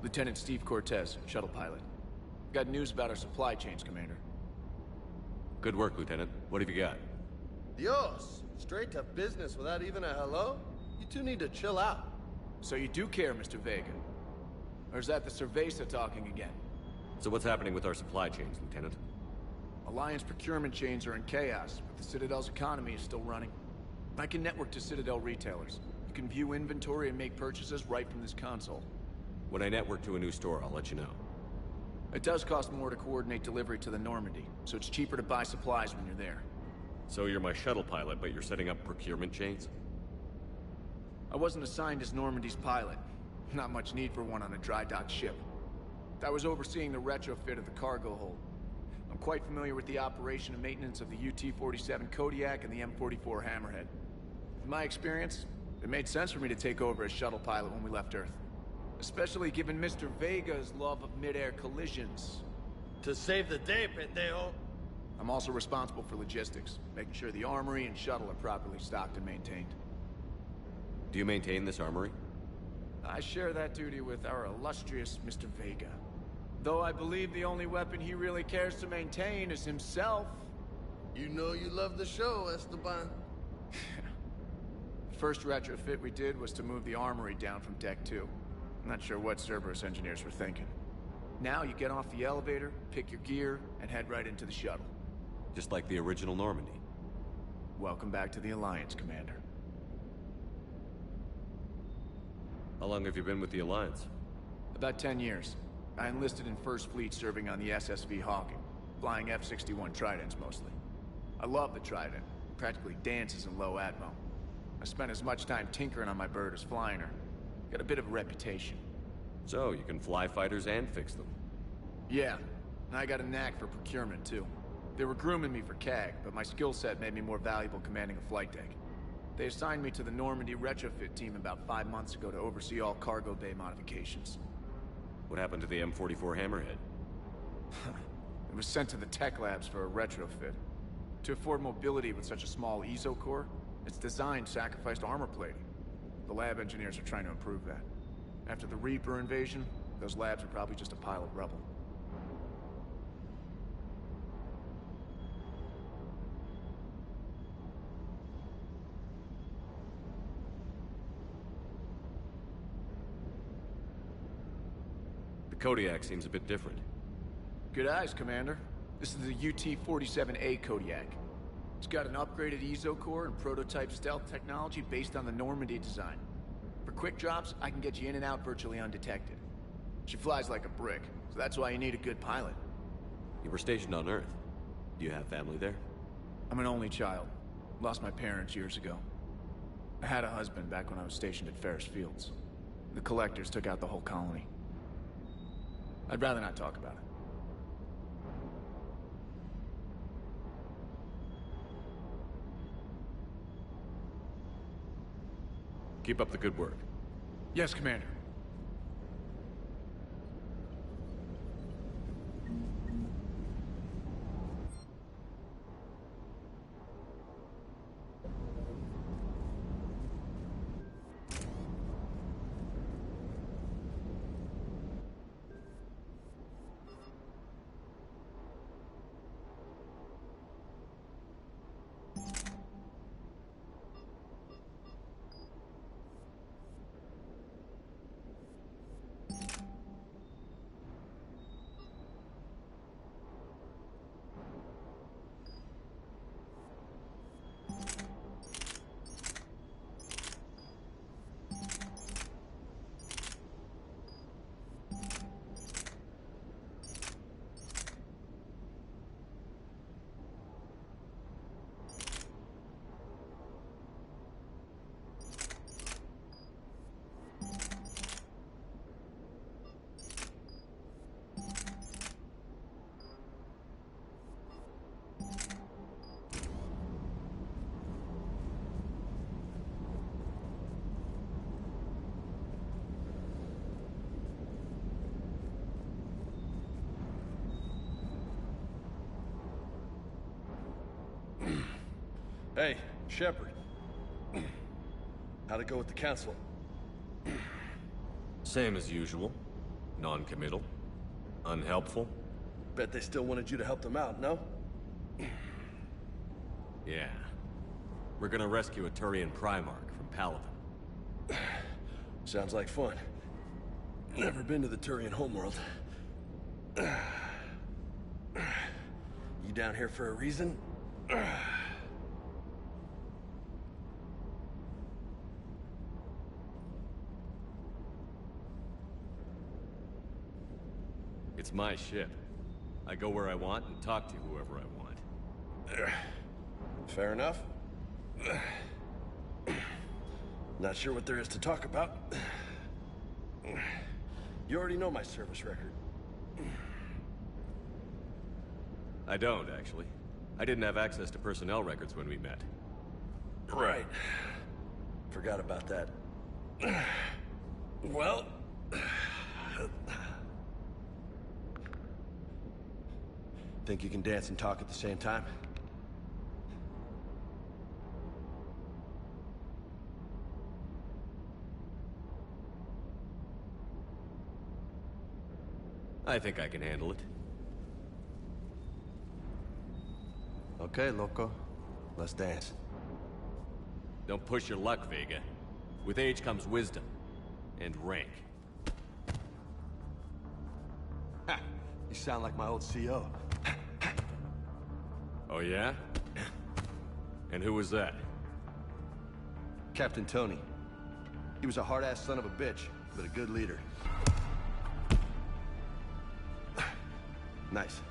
Lieutenant Steve Cortez, shuttle pilot. Got news about our supply chains, Commander. Good work, Lieutenant. What have you got? Dios! Straight to business without even a hello? You two need to chill out. So you do care, Mr. Vega? Or is that the Cerveza talking again? So what's happening with our supply chains, Lieutenant? Alliance procurement chains are in chaos, but the Citadel's economy is still running. I can network to Citadel retailers. You can view inventory and make purchases right from this console. When I network to a new store, I'll let you know. It does cost more to coordinate delivery to the Normandy, so it's cheaper to buy supplies when you're there. So you're my shuttle pilot, but you're setting up procurement chains? I wasn't assigned as Normandy's pilot. Not much need for one on a dry dock ship. I was overseeing the retrofit of the cargo hold. I'm quite familiar with the operation and maintenance of the UT-47 Kodiak and the M44 Hammerhead. In my experience, it made sense for me to take over as shuttle pilot when we left Earth. Especially given Mr. Vega's love of mid-air collisions. To save the day, pendejo. I'm also responsible for logistics, making sure the armory and shuttle are properly stocked and maintained. Do you maintain this armory? I share that duty with our illustrious Mr. Vega. Though I believe the only weapon he really cares to maintain is himself. You know you love the show, Esteban. First retrofit we did was to move the armory down from Deck 2. Not sure what Cerberus engineers were thinking. Now you get off the elevator, pick your gear, and head right into the shuttle. Just like the original Normandy. Welcome back to the Alliance, Commander. How long have you been with the Alliance? About 10 years. I enlisted in First Fleet serving on the SSV Hawking, flying F-61 Tridents mostly. I love the Trident. Practically dances in low atmo. I spent as much time tinkering on my bird as flying her. Got a bit of a reputation. So, you can fly fighters and fix them? Yeah, and I got a knack for procurement too. They were grooming me for CAG, but my skill set made me more valuable commanding a flight deck. They assigned me to the Normandy retrofit team about 5 months ago to oversee all cargo bay modifications. What happened to the M44 Hammerhead? It was sent to the tech labs for a retrofit. To afford mobility with such a small ESO core, its design sacrificed armor plating. The lab engineers are trying to improve that. After the Reaper invasion, those labs are probably just a pile of rubble. The Kodiak seems a bit different. Good eyes, Commander. This is the UT-47A Kodiak. It's got an upgraded ESO core and prototype stealth technology based on the Normandy design. For quick drops, I can get you in and out virtually undetected. She flies like a brick, so that's why you need a good pilot. You were stationed on Earth. Do you have family there? I'm an only child. Lost my parents years ago. I had a husband back when I was stationed at Ferris Fields. The Collectors took out the whole colony. I'd rather not talk about it. Keep up the good work. Yes, Commander. Hey, Shepard. How'd it go with the council? Same as usual. Non-committal. Unhelpful. Bet they still wanted you to help them out, no? Yeah. We're gonna rescue a Turian Primarch from Palaven. Sounds like fun. Never been to the Turian homeworld. You down here for a reason? It's my ship. I go where I want and talk to whoever I want. Fair enough. Not sure what there is to talk about. You already know my service record. I don't, actually. I didn't have access to personnel records when we met. Right. Forgot about that. Well... Think you can dance and talk at the same time? I think I can handle it. Okay, loco. Let's dance. Don't push your luck, Vega. With age comes wisdom. And rank. Ha! You sound like my old CO. Oh, yeah? And who was that? Captain Tony. He was a hard-ass son of a bitch, but a good leader. Nice.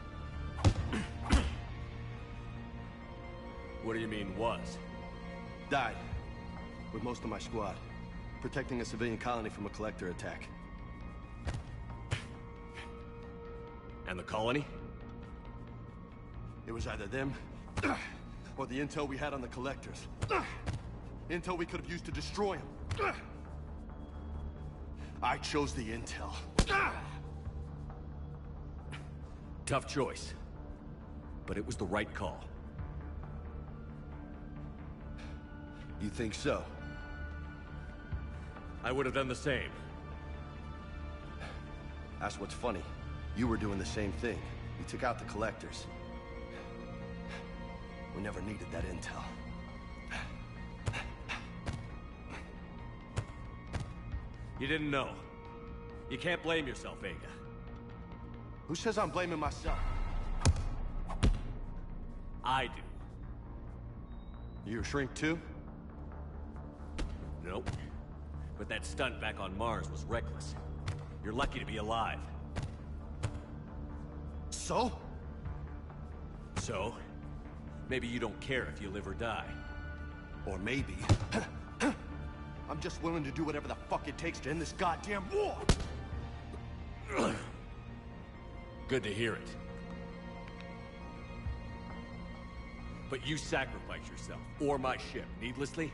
What do you mean, was? Died. With most of my squad. Protecting a civilian colony from a collector attack. And the colony? It was either them, or the intel we had on the collectors. Intel we could have used to destroy them. I chose the intel. Tough choice. But it was the right call. You think so? I would have done the same. That's what's funny. You were doing the same thing. You took out the collectors. We never needed that intel. You didn't know. You can't blame yourself, Vega. Who says I'm blaming myself? I do. You a shrink too? Nope. But that stunt back on Mars was reckless. You're lucky to be alive. So? So? Maybe you don't care if you live or die. Or maybe... I'm just willing to do whatever the fuck it takes to end this goddamn war! Good to hear it. But you sacrifice yourself, or my ship, needlessly?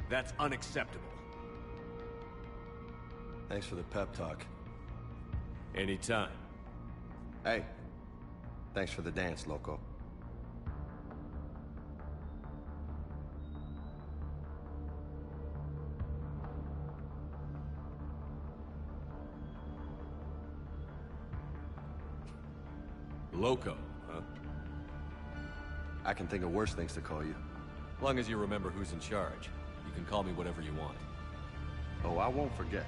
That's unacceptable. Thanks for the pep talk. Anytime. Hey, thanks for the dance, loco. Loco, huh? I can think of worse things to call you. Long as you remember who's in charge. You can call me whatever you want. Oh, I won't forget.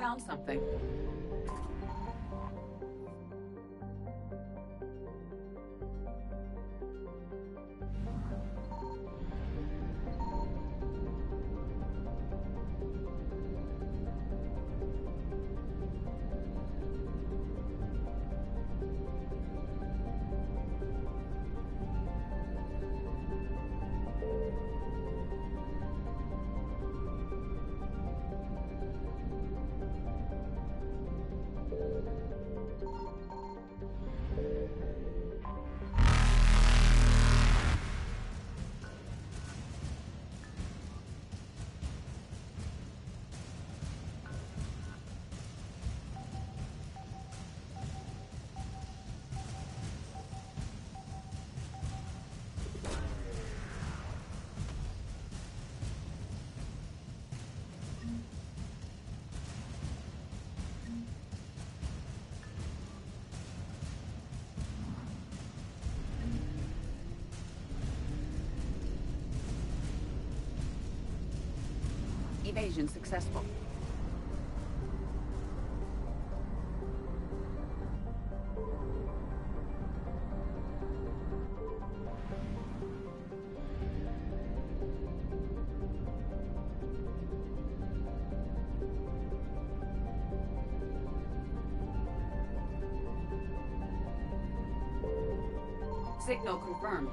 found something. Evasion successful. Signal confirmed.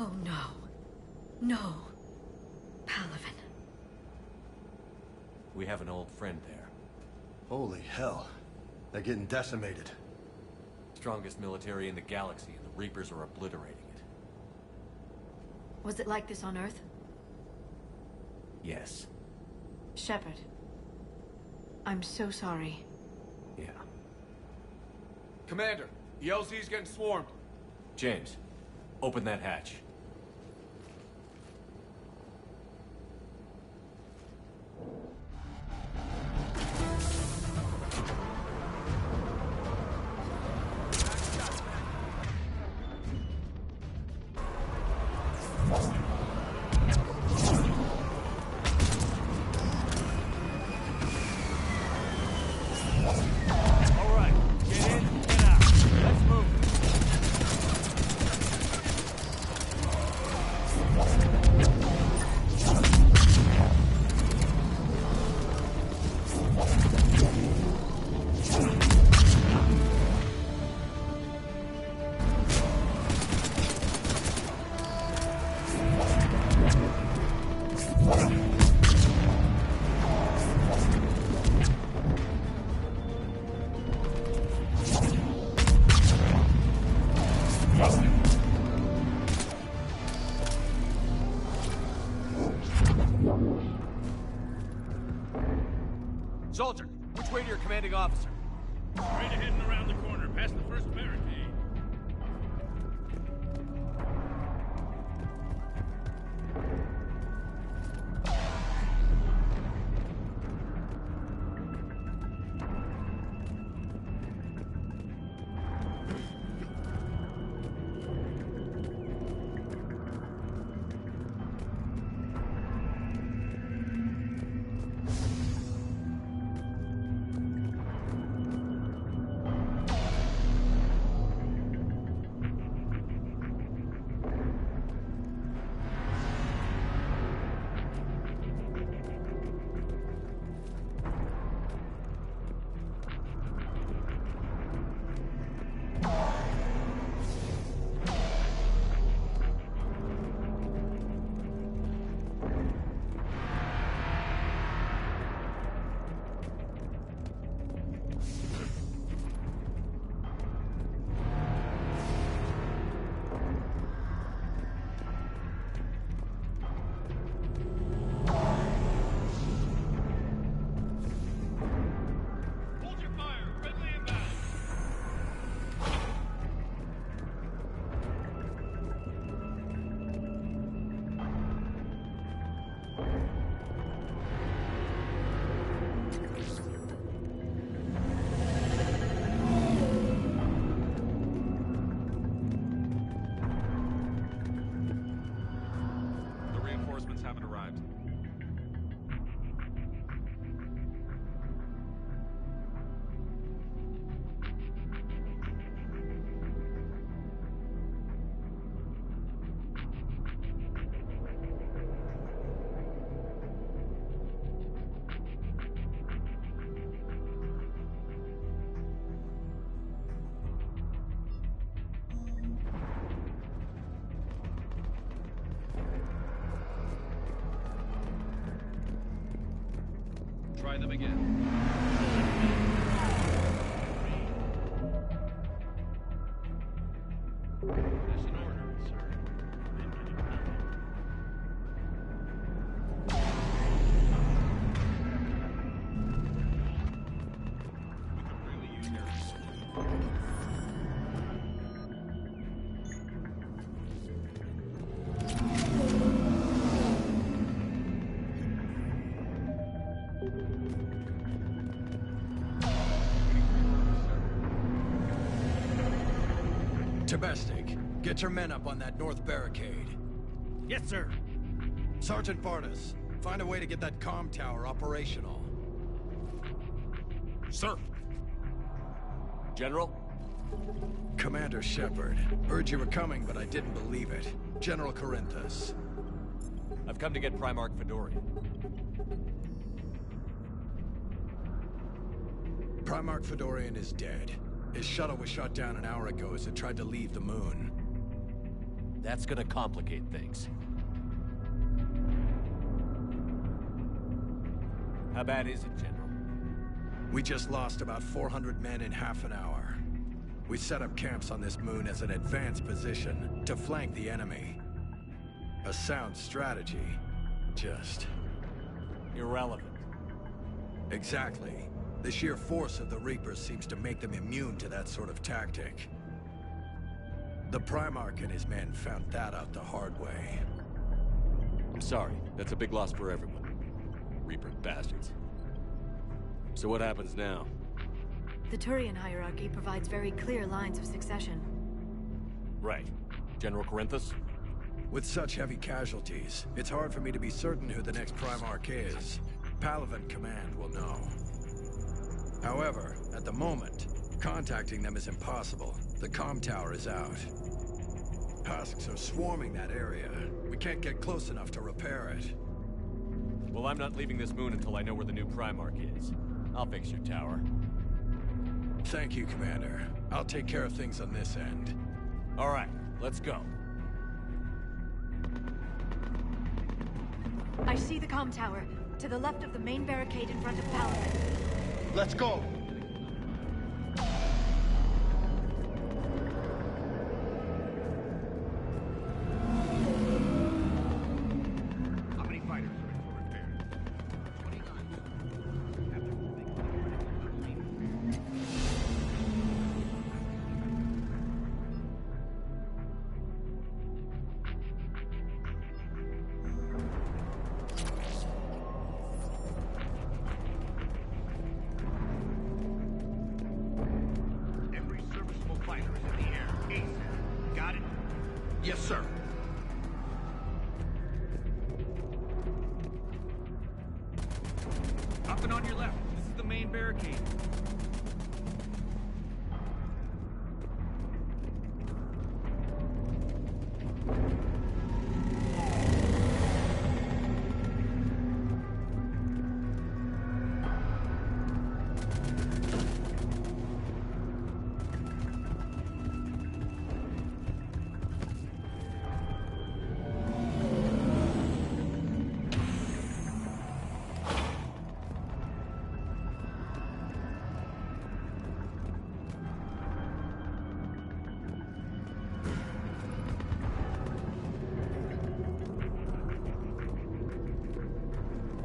Oh no. No. Palaven. We have an old friend there. Holy hell. They're getting decimated. Strongest military in the galaxy, and the Reapers are obliterating it. Was it like this on Earth? Yes. Shepard. I'm so sorry. Yeah. Commander, the LZ's getting swarmed. James, open that hatch. Soldier, which way to your commanding officer? Straight ahead and around the corner, past the first barricade. Try them again. There's an order, sir. We could really use air support. Domestic, get your men up on that north barricade. Yes, sir. Sergeant Barnes, find a way to get that comm tower operational. Sir. General? Commander Shepard. Heard you were coming, but I didn't believe it. General Corinthus. I've come to get Primarch Fedorian. Primarch Fedorian is dead. His shuttle was shot down an hour ago as it tried to leave the moon. That's gonna complicate things. How bad is it, General? We just lost about 400 men in half an hour. We set up camps on this moon as an advanced position to flank the enemy. A sound strategy, just... irrelevant. Exactly. The sheer force of the Reapers seems to make them immune to that sort of tactic. The Primarch and his men found that out the hard way. I'm sorry, that's a big loss for everyone. Reaper bastards. So what happens now? The Turian hierarchy provides very clear lines of succession. Right. General Corinthus? With such heavy casualties, it's hard for me to be certain who the next Primarch is. Palaven Command will know. However, at the moment, contacting them is impossible. The comm tower is out. Husks are swarming that area. We can't get close enough to repair it. Well, I'm not leaving this moon until I know where the new Primarch is. I'll fix your tower. Thank you, Commander. I'll take care of things on this end. All right, let's go. I see the comm tower, to the left of the main barricade in front of Palaven. Let's go! How many fighters are in for repairs? 29. Every serviceable fighter is in the air. ASAP. Got it? Yes, sir. Up and on your left. This is the main barricade.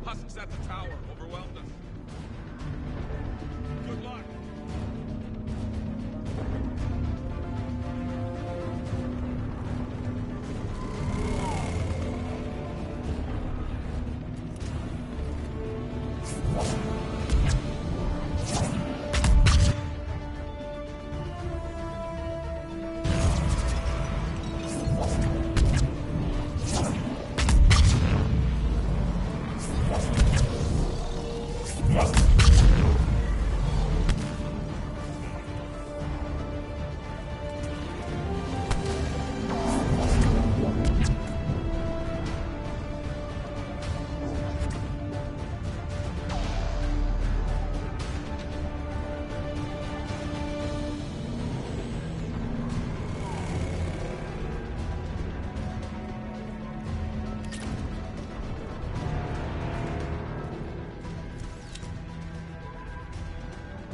Husks at the tower overwhelmed us. Good luck.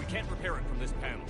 Can't repair it from this panel.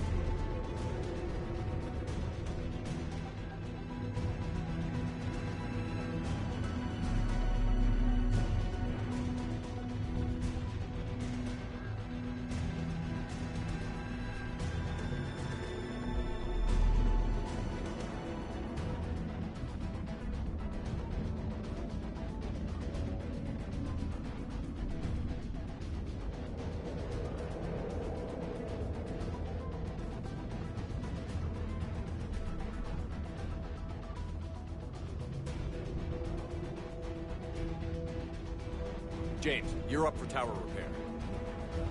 James, you're up for tower repair.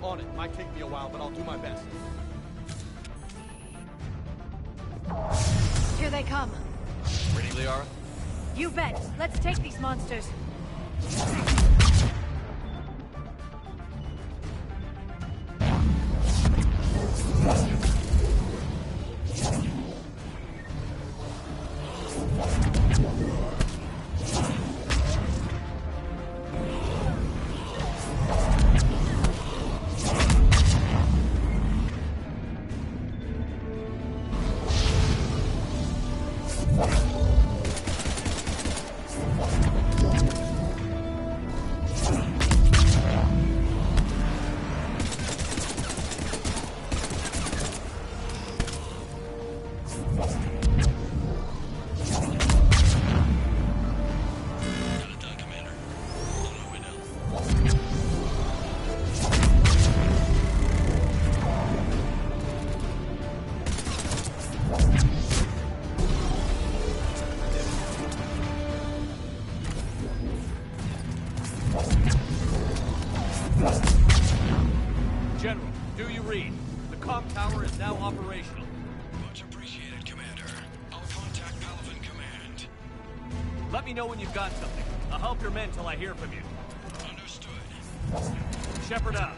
On it. Might take me a while, but I'll do my best. Here they come. Ready, Liara? You bet. Let's take these monsters. Let me know when you've got something. I'll help your men till I hear from you. Understood. Shepard out.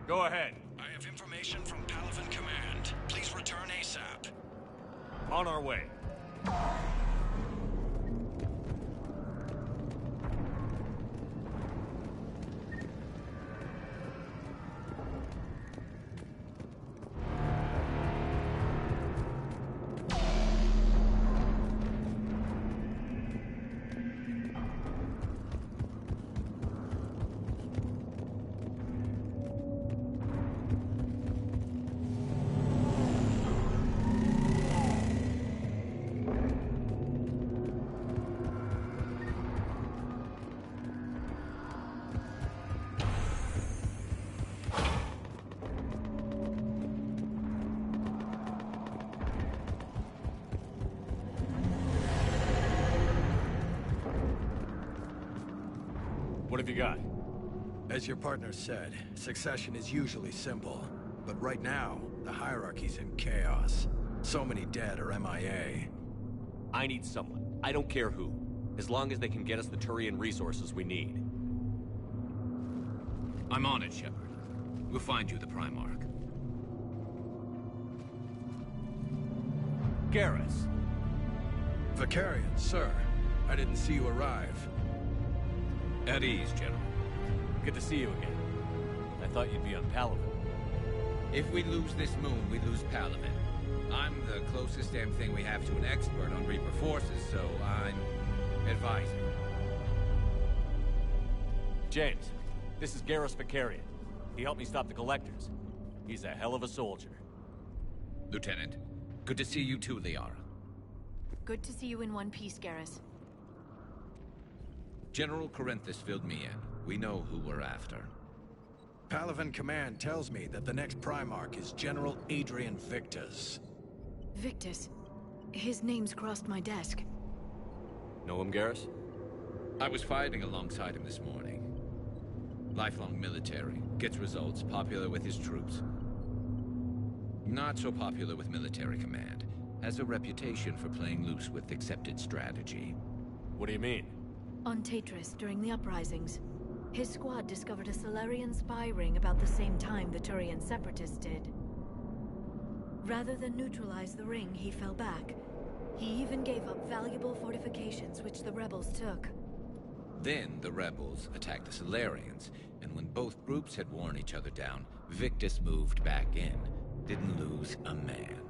Go ahead. I have information from Palaven Command. Please return ASAP. On our way. What have you got? As your partner said, succession is usually simple. But right now, the hierarchy's in chaos. So many dead or MIA. I need someone. I don't care who. As long as they can get us the Turian resources we need. I'm on it, Shepard. We'll find you the Primarch. Garrus. Vicarian, sir. I didn't see you arrive. At ease, General. Good to see you again. I thought you'd be on Palaven. If we lose this moon, we lose Palaven. I'm the closest damn thing we have to an expert on Reaper forces, so I'm advising. James, this is Garrus Vicarian. He helped me stop the Collectors. He's a hell of a soldier. Lieutenant, good to see you too, Liara. Good to see you in one piece, Garrus. General Corinthus filled me in. We know who we're after. Palaven Command tells me that the next Primarch is General Adrian Victus. Victus? His name's crossed my desk. Know him, Garrus? I was fighting alongside him this morning. Lifelong military, gets results, popular with his troops. Not so popular with military command. Has a reputation for playing loose with accepted strategy. What do you mean? On Tatris, during the uprisings, his squad discovered a Solarian spy ring about the same time the Turian Separatists did. Rather than neutralize the ring, he fell back. He even gave up valuable fortifications which the rebels took. Then the rebels attacked the Solarians, and when both groups had worn each other down, Victus moved back in. Didn't lose a man.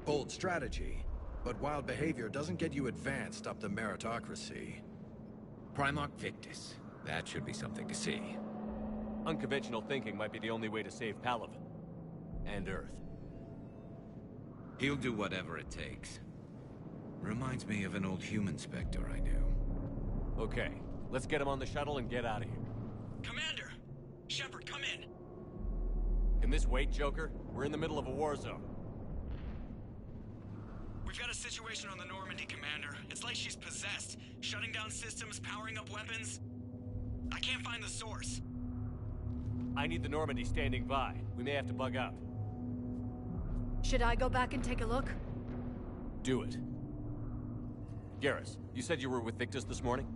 Bold strategy, but wild behavior doesn't get you advanced up the meritocracy. Primarch Victus. That should be something to see. Unconventional thinking might be the only way to save Palaven. And Earth. He'll do whatever it takes. Reminds me of an old human Spectre I knew. Okay, let's get him on the shuttle and get out of here. Commander! Shepard, come in! Can this wait, Joker? We're in the middle of a war zone. We We've got a situation on the Normandy, Commander. It's like she's possessed. Shutting down systems, powering up weapons. I can't find the source. I need the Normandy standing by. We may have to bug out. Should I go back and take a look? Do it. Garrus, you said you were with Victus this morning?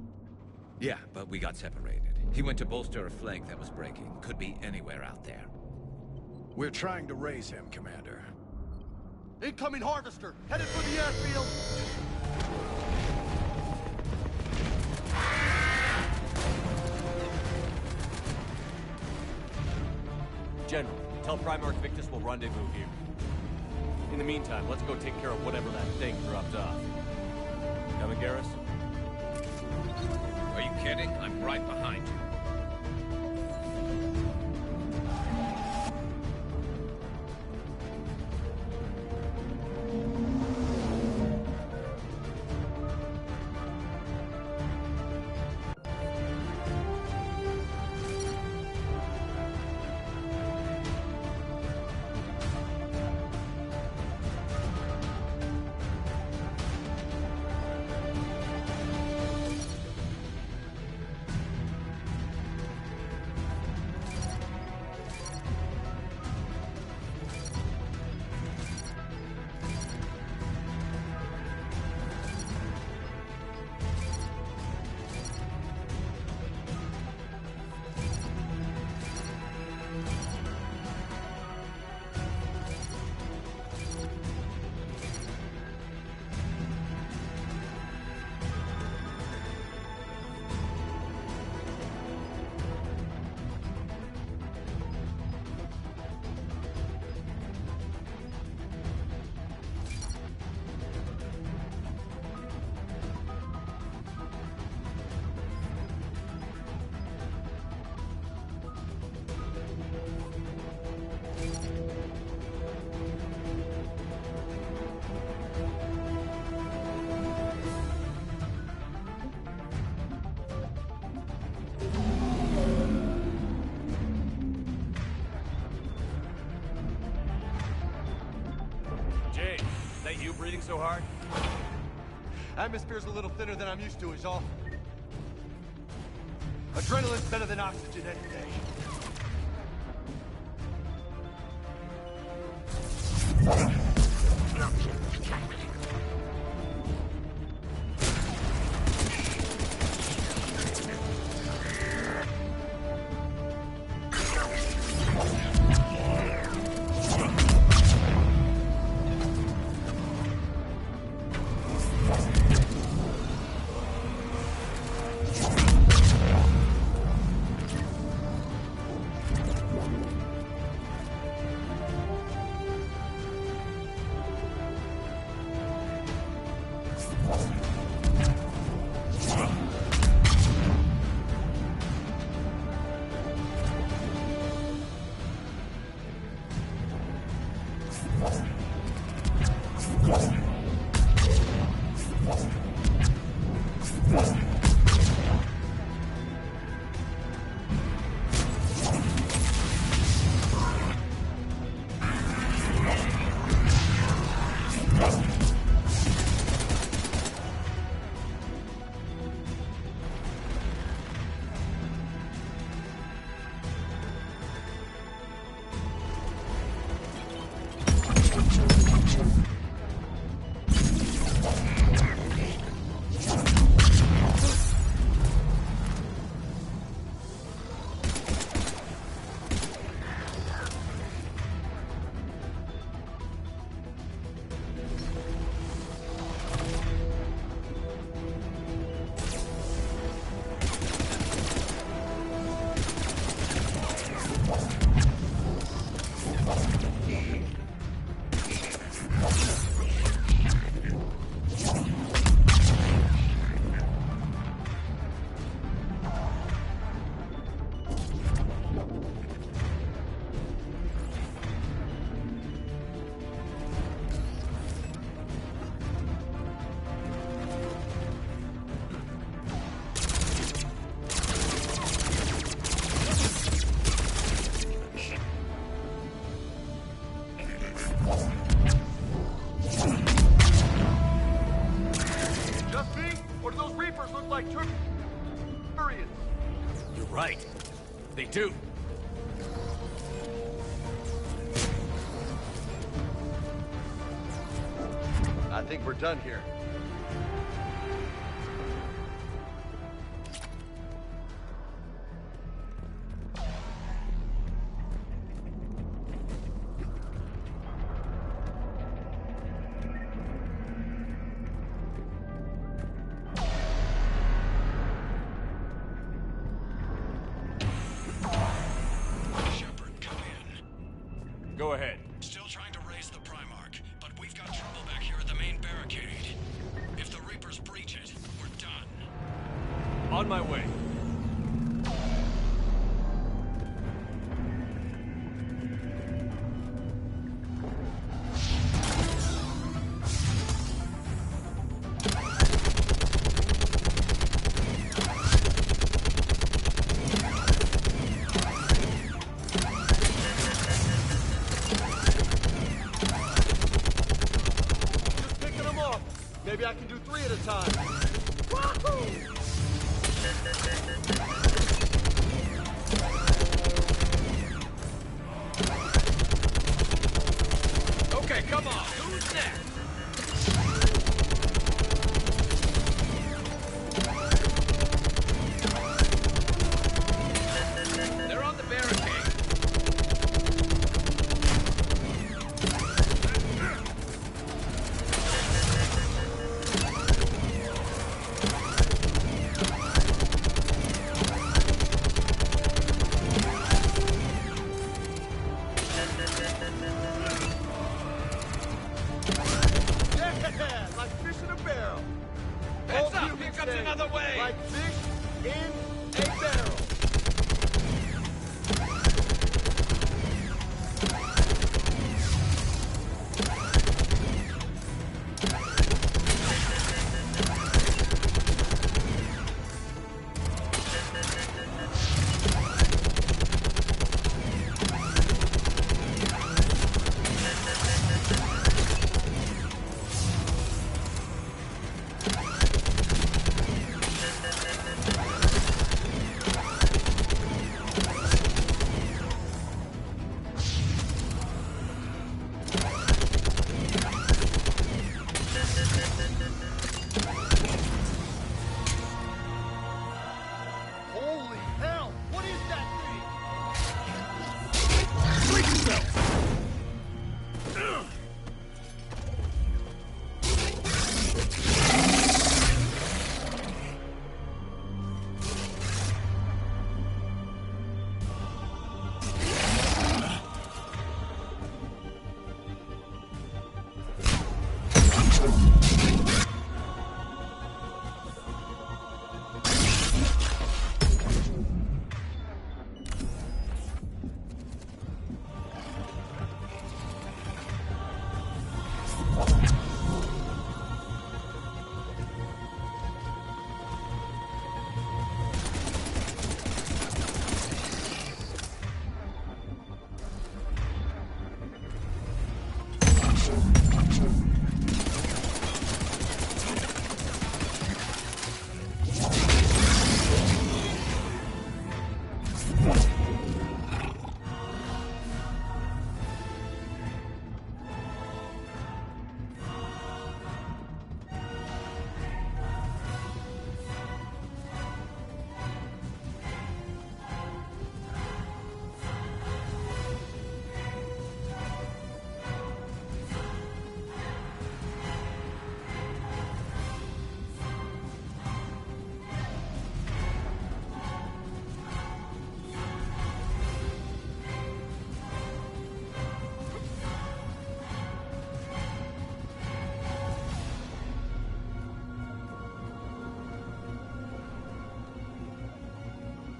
Yeah, but we got separated. He went to bolster a flank that was breaking. Could be anywhere out there. We're trying to raise him, Commander. Incoming Harvester! Headed for the airfield! General, tell Primarch Victus we'll rendezvous here. In the meantime, let's go take care of whatever that thing dropped off. Coming, Garrus? Are you kidding? I'm right behind you. Breathing so hard? Atmosphere's a little thinner than I'm used to, is all. Adrenaline's better than oxygen any day. like Turians. You're right. They do. I think we're done here. Go ahead. Still trying to raise the Primarch, but we've got trouble back here at the main barricade. If the Reapers breach it, we're done. On my way. Maybe I can do 3 at a time. Wahoo! Okay, come on. Who's next? They're on the barricade. Another way! Like fish in a barrel.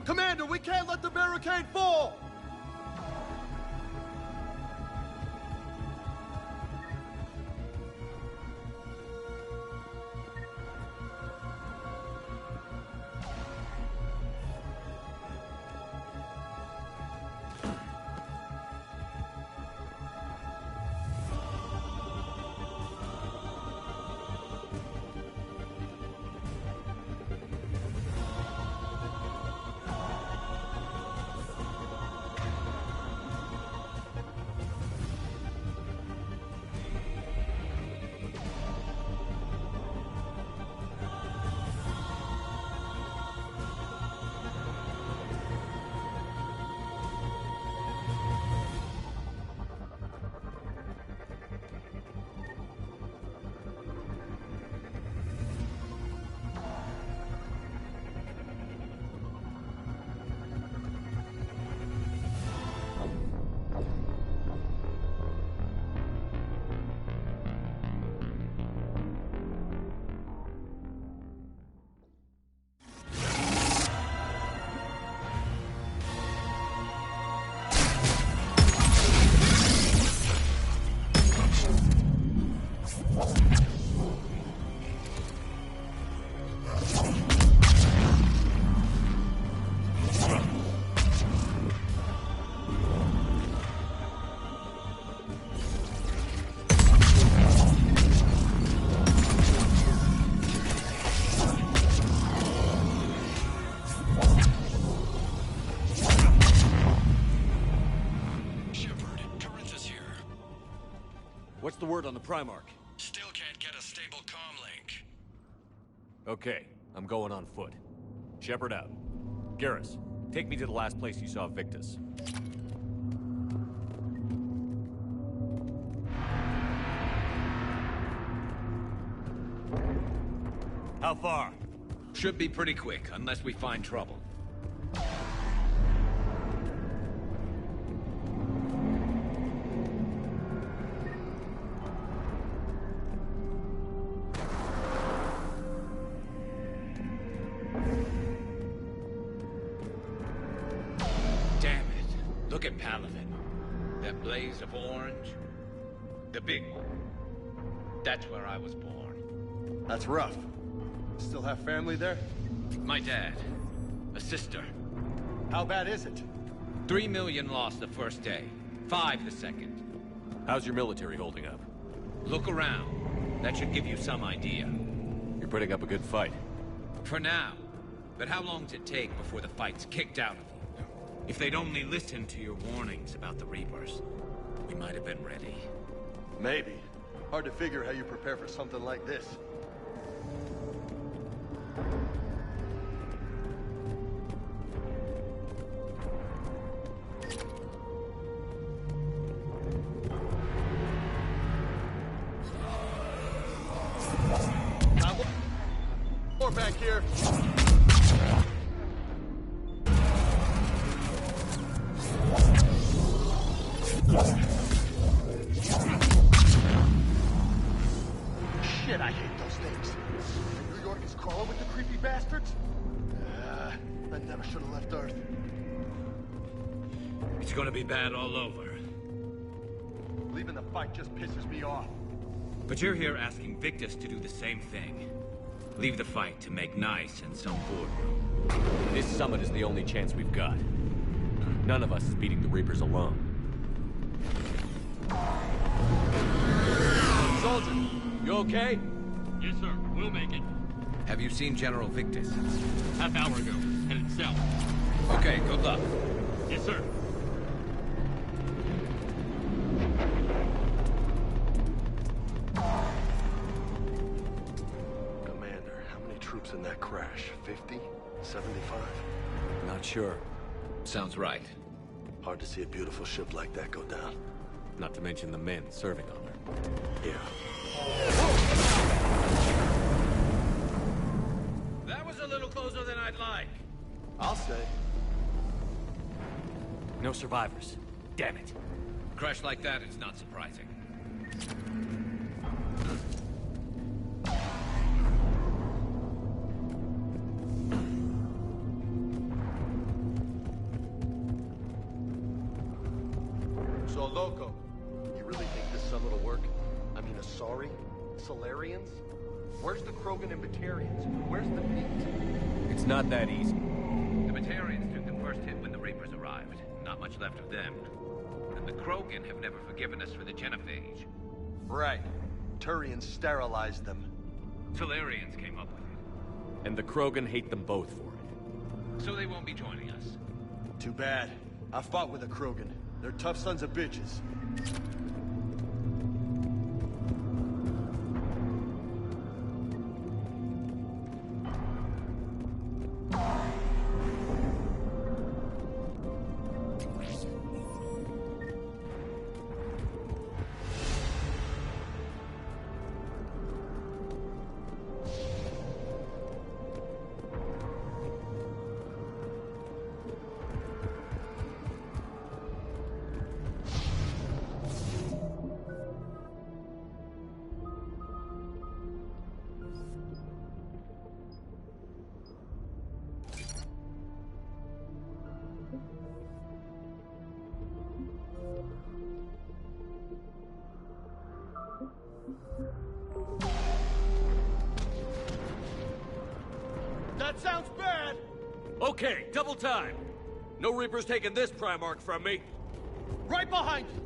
Commander, we can't let the barricade fall! word on the Primarch? Still can't get a stable comm link. Okay, I'm going on foot. Shepard out. Garrus, take me to the last place you saw Victus. How far? Should be pretty quick, unless we find trouble. Damn it. Look at Paladin. That blaze of orange. The big one. That's where I was born. That's rough. Still have family there? My dad. A sister. How bad is it? 3 million lost the first day. 5 the second. How's your military holding up? Look around. That should give you some idea. You're putting up a good fight. For now. But how long does it take before the fight's kicked out of you? If they'd only listened to your warnings about the Reapers, we might have been ready. Maybe. Hard to figure how you prepare for something like this. More back here. Shit, I hate those things. New York is crawling with the creepy bastards? I never should have left Earth. It's gonna be bad all over. Leaving the fight just pisses me off. But you're here asking Victus to do the same thing. Leave the fight to make nice in some boardroom. This summit is the only chance we've got. None of us is beating the Reapers alone. Soldier, you okay? Yes, sir. We'll make it. Have you seen General Victus? Half hour ago. Headed south. Okay, good luck. Yes, sir. Commander, how many troops in that crash? 50? 75? Not sure. Sounds right. Hard to see a beautiful ship like that go down. Not to mention the men serving on her. Yeah. That was a little closer than I'd like. I'll say. No survivors. Damn it. Crash like that, it's not surprising. So, Loco, you really think this summit will work? I mean, Asari? Solarians? Where's the Krogan and Batarians? Where's the meat? It's not that easy. The Batarians took the first hit when the Reapers arrived. Not much left of them. And the Krogan have never forgiven us for the Genophage. Right. Turians sterilized them. Solarians came up with it. And the Krogan hate them both for it. So they won't be joining us. Too bad. I fought with a Krogan. They're tough sons of bitches. That sounds bad! Okay, double time! No Reapers taking this Primarch from me! Right behind you!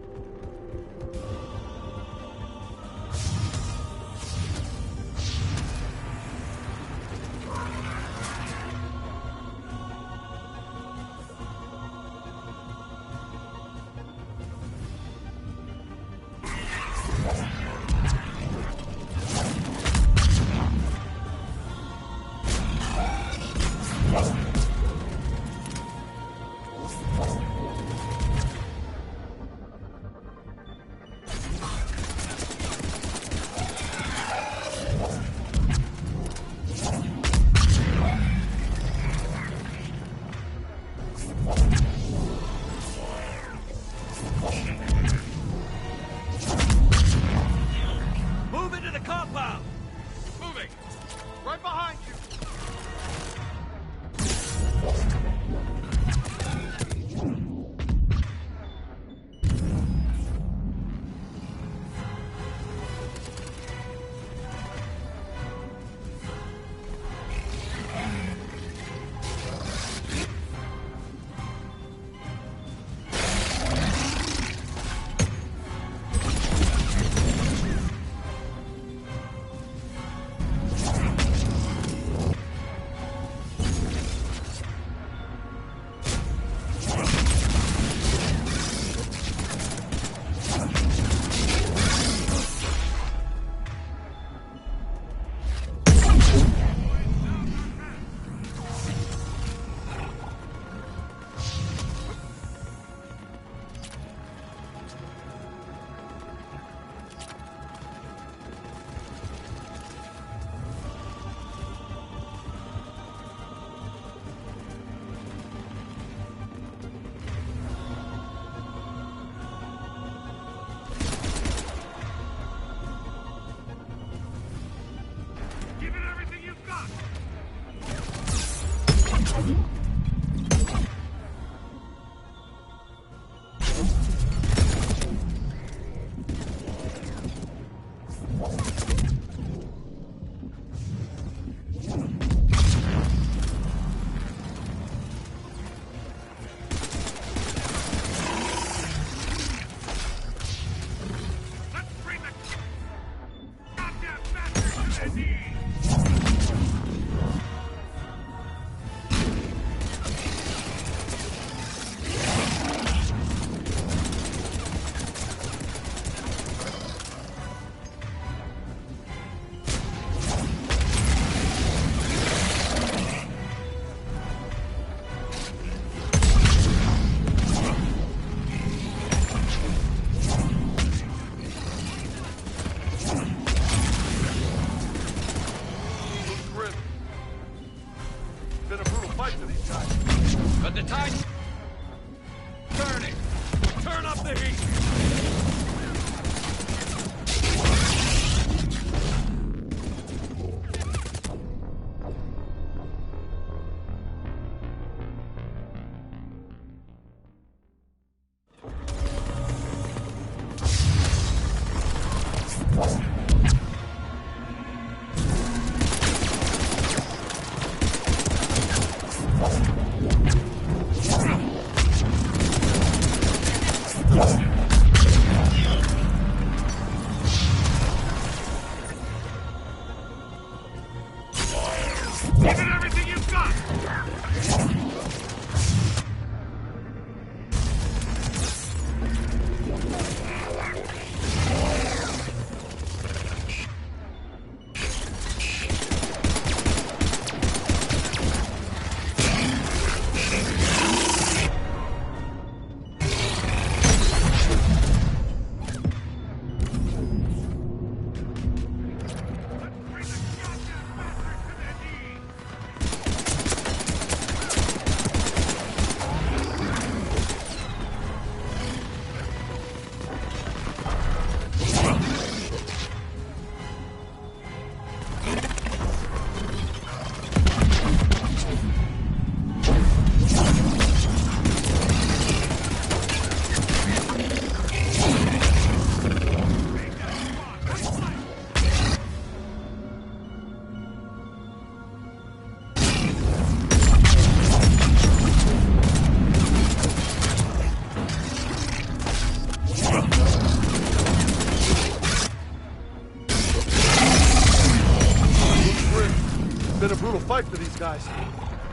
Fight for these guys.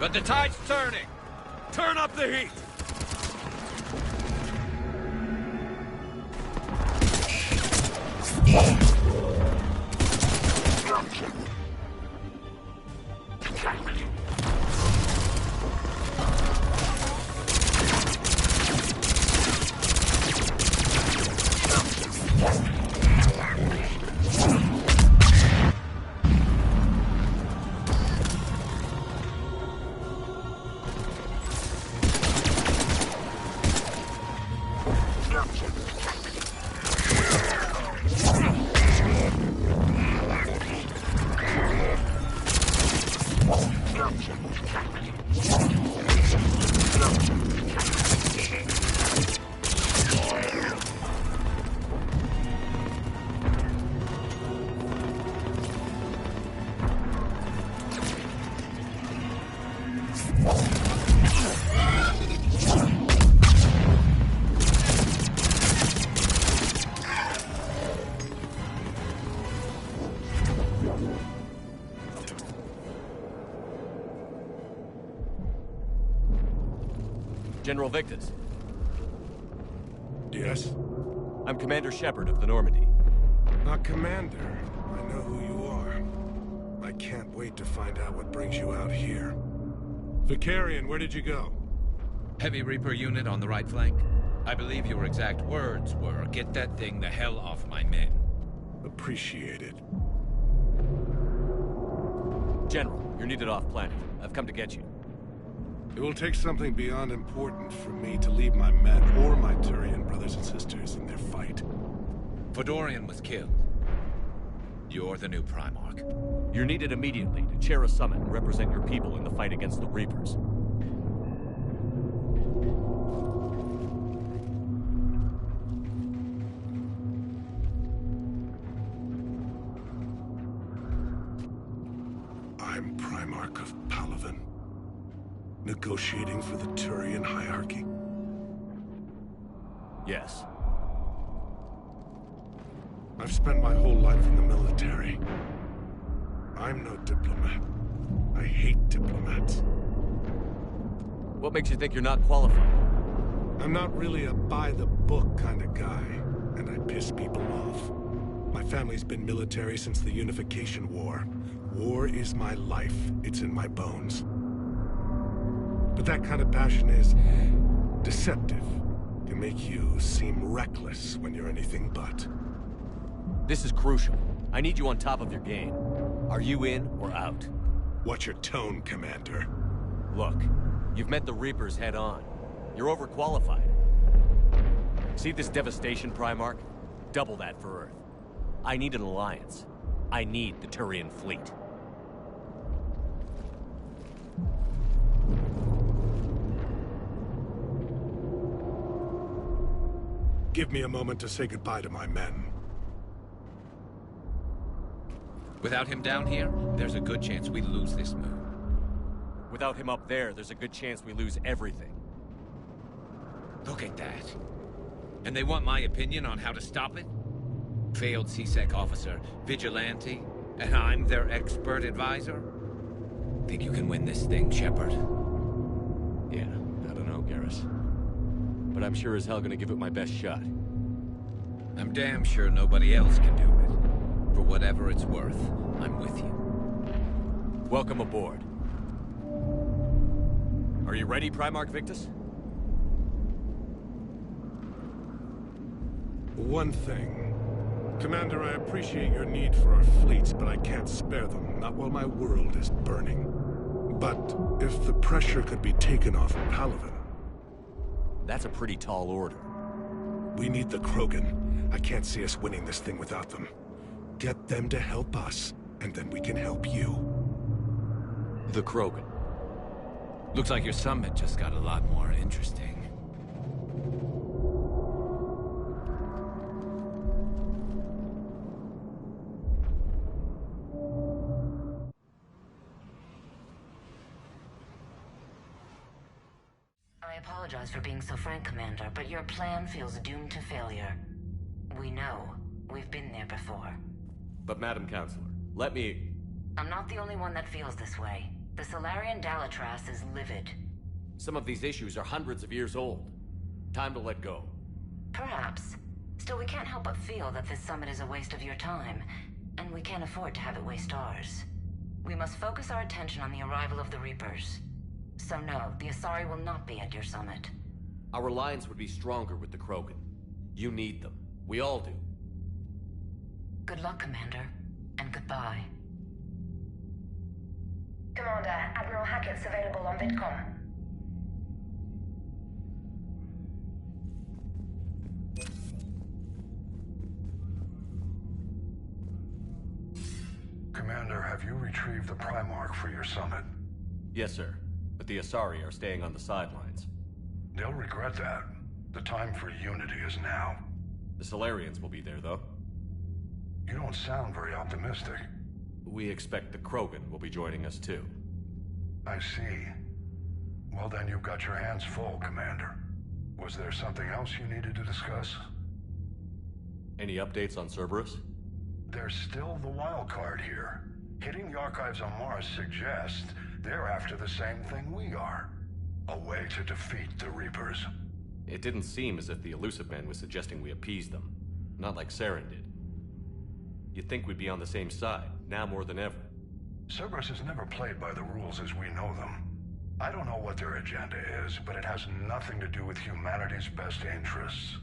But the tide's turning. Turn up the heat. General Victus. Yes? I'm Commander Shepard of the Normandy. Commander. I know who you are. I can't wait to find out what brings you out here. Vicarian, where did you go? Heavy Reaper unit on the right flank. I believe your exact words were, "Get that thing the hell off my men." Appreciate it. General, you're needed off-planet. I've come to get you. It will take something beyond important for me to leave my men or my Turian brothers and sisters in their fight. Fedorian was killed. You're the new Primarch. You're needed immediately to chair a summit and represent your people in the fight against the Reapers. Negotiating for the Turian hierarchy? Yes. I've spent my whole life in the military. I'm no diplomat. I hate diplomats. What makes you think you're not qualified? I'm not really a by-the-book kind of guy, and I piss people off. My family's been military since the Unification War. War is my life. It's in my bones. But that kind of passion is deceptive. Can make you seem reckless when you're anything but. This is crucial. I need you on top of your game. Are you in or out? Watch your tone, Commander. Look, you've met the Reapers head on. You're overqualified. See this devastation, Primarch? Double that for Earth. I need an alliance. I need the Turian fleet. Give me a moment to say goodbye to my men. Without him down here, there's a good chance we lose this move. Without him up there's a good chance we lose everything. Look at that. And they want my opinion on how to stop it? Failed CSEC officer, vigilante, and I'm their expert advisor? Think you can win this thing, Shepard? Yeah, I don't know, Garrus. But I'm sure as hell gonna give it my best shot. I'm damn sure nobody else can do it. For whatever it's worth, I'm with you. Welcome aboard. Are you ready, Primarch Victus? One thing. Commander, I appreciate your need for our fleets, but I can't spare them, not while my world is burning. But if the pressure could be taken off Palaven... That's a pretty tall order. We need the Krogan. I can't see us winning this thing without them. Get them to help us, and then we can help you. The Krogan. Looks like your summit just got a lot more interesting. I apologize for being so frank, Commander, but your plan feels doomed to failure. We know. We've been there before. But Madam Counselor, let me... I'm not the only one that feels this way. The Solarian Dalatras is livid. Some of these issues are hundreds of years old. Time to let go. Perhaps. Still, we can't help but feel that this summit is a waste of your time, and we can't afford to have it waste ours. We must focus our attention on the arrival of the Reapers. So no, the Asari will not be at your summit. Our alliance would be stronger with the Krogan. You need them. We all do. Good luck, Commander, and goodbye. Commander, Admiral Hackett's available on VidCom. Commander, have you retrieved the Primarch for your summit? Yes, sir. But the Asari are staying on the sidelines. They'll regret that. The time for unity is now. The Solarians will be there, though. You don't sound very optimistic. We expect the Krogan will be joining us, too. I see. Well, then you've got your hands full, Commander. Was there something else you needed to discuss? Any updates on Cerberus? There's still the wild card here. Hitting the archives on Mars suggests they're after the same thing we are. A way to defeat the Reapers. It didn't seem as if the Elusive Man was suggesting we appease them. Not like Saren did. You'd think we'd be on the same side, now more than ever. Cerberus has never played by the rules as we know them. I don't know what their agenda is, but it has nothing to do with humanity's best interests.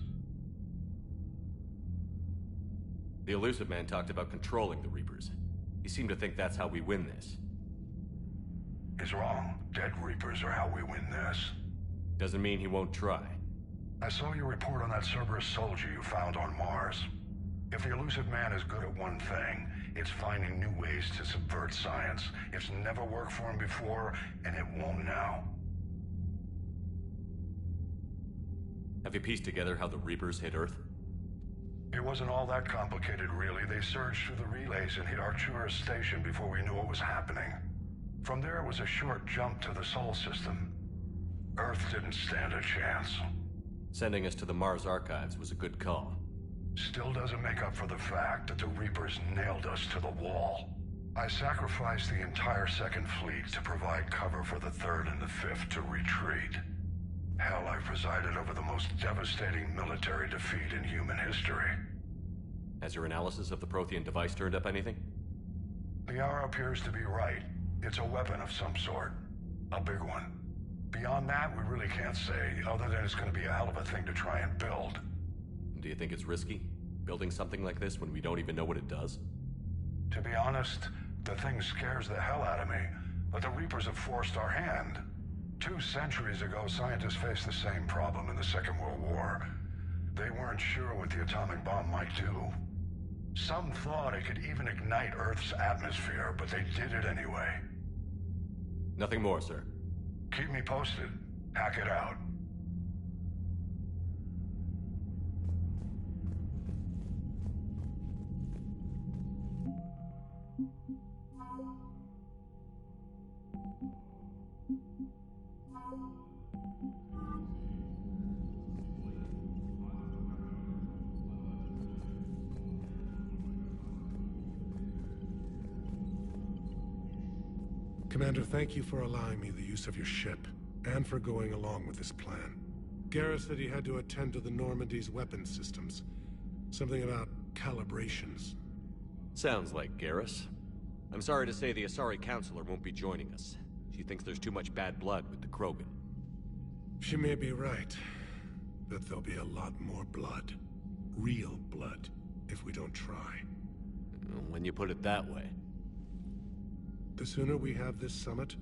The Elusive Man talked about controlling the Reapers. He seemed to think that's how we win this. He's wrong. Dead Reapers are how we win this. Doesn't mean he won't try. I saw your report on that Cerberus soldier you found on Mars. If the Elusive Man is good at one thing, it's finding new ways to subvert science. It's never worked for him before, and it won't now. Have you pieced together how the Reapers hit Earth? It wasn't all that complicated, really. They surged through the relays and hit Arcturus Station before we knew what was happening. From there, it was a short jump to the Sol system. Earth didn't stand a chance. Sending us to the Mars archives was a good call. Still doesn't make up for the fact that the Reapers nailed us to the wall. I sacrificed the entire Second Fleet to provide cover for the Third and the Fifth to retreat. Hell, I presided over the most devastating military defeat in human history. Has your analysis of the Prothean device turned up anything? Liara appears to be right. It's a weapon of some sort. A big one. Beyond that, we really can't say, other than it's going to be a hell of a thing to try and build. Do you think it's risky, building something like this when we don't even know what it does? To be honest, the thing scares the hell out of me, but the Reapers have forced our hand. 2 centuries ago, scientists faced the same problem in the Second World War. They weren't sure what the atomic bomb might do. Some thought it could even ignite Earth's atmosphere, but they did it anyway. Nothing more, sir. Keep me posted. Hack it out. Commander, thank you for allowing me the use of your ship, and for going along with this plan. Garrus said he had to attend to the Normandy's weapons systems. Something about calibrations. Sounds like Garrus. I'm sorry to say the Asari Counselor won't be joining us. She thinks there's too much bad blood with the Krogan. She may be right, but there'll be a lot more blood. Real blood, if we don't try. When you put it that way. The sooner we have this summit,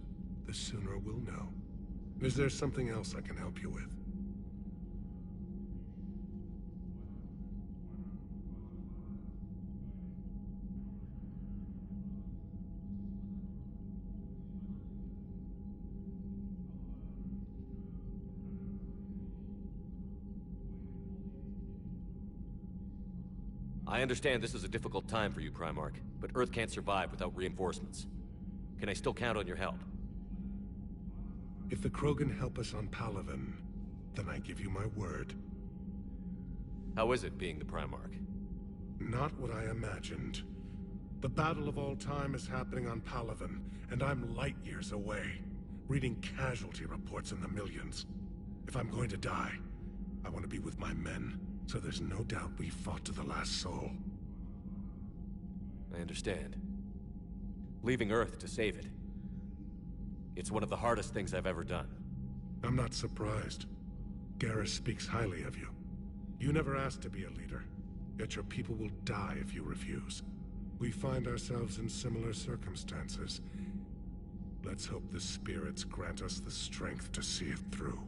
the sooner we'll know. Is there something else I can help you with? I understand this is a difficult time for you, Primarch, but Earth can't survive without reinforcements. Can I still count on your help? If the Krogan help us on Palaven, then I give you my word. How is it being the Primarch? Not what I imagined. The battle of all time is happening on Palaven, and I'm light years away, reading casualty reports in the millions. If I'm going to die, I want to be with my men, so there's no doubt we fought to the last soul. I understand. Leaving Earth to save it. It's one of the hardest things I've ever done. I'm not surprised. Garrus speaks highly of you. You never asked to be a leader, yet your people will die if you refuse. We find ourselves in similar circumstances. Let's hope the spirits grant us the strength to see it through.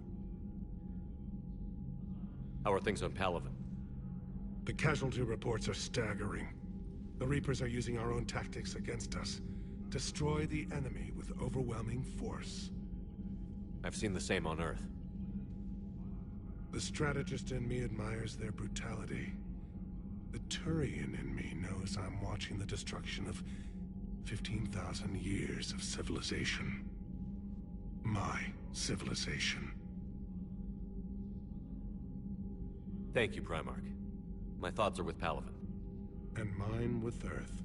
How are things on Palaven? The casualty reports are staggering. The Reapers are using our own tactics against us. Destroy the enemy with overwhelming force. I've seen the same on Earth. The strategist in me admires their brutality. The Turian in me knows I'm watching the destruction of 15,000 years of civilization. My civilization. Thank you, Primarch. My thoughts are with Palaven. And mine with Earth.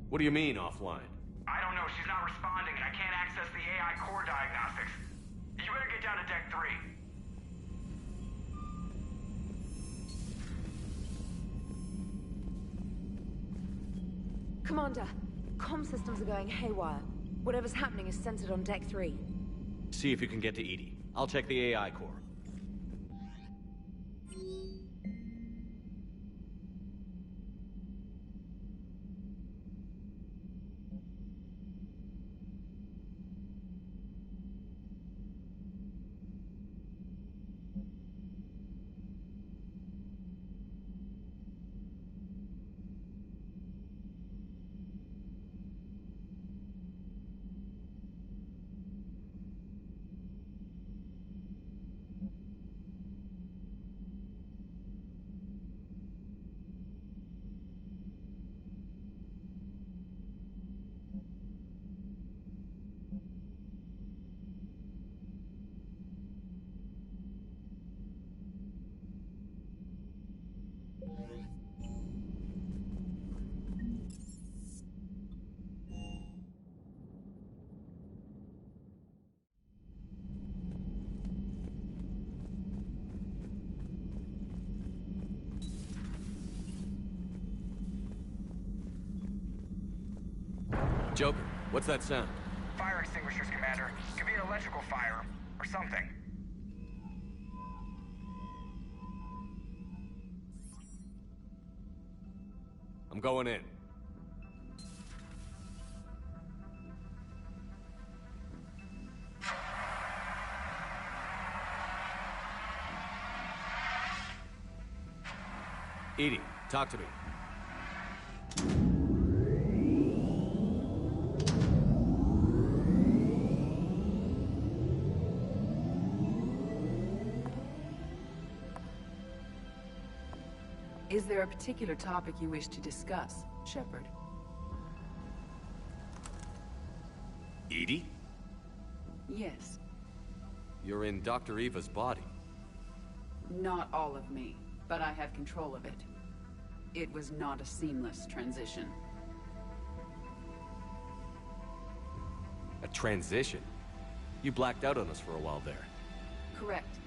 What do you mean, offline? I don't know. She's not responding, and I can't access the AI core diagnostics. You better get down to Deck 3. Commander, comm systems are going haywire. Whatever's happening is centered on Deck 3. See if you can get to EDI. I'll check the AI core. Joker, what's that sound? Fire extinguishers, Commander. Could be an electrical fire, or something. I'm going in. Edie, talk to me. Is there a particular topic you wish to discuss, Shepard? Edie? Yes. You're in Dr. Eva's body. Not all of me, but I have control of it. It was not a seamless transition. A transition? You blacked out on us for a while there. Correct.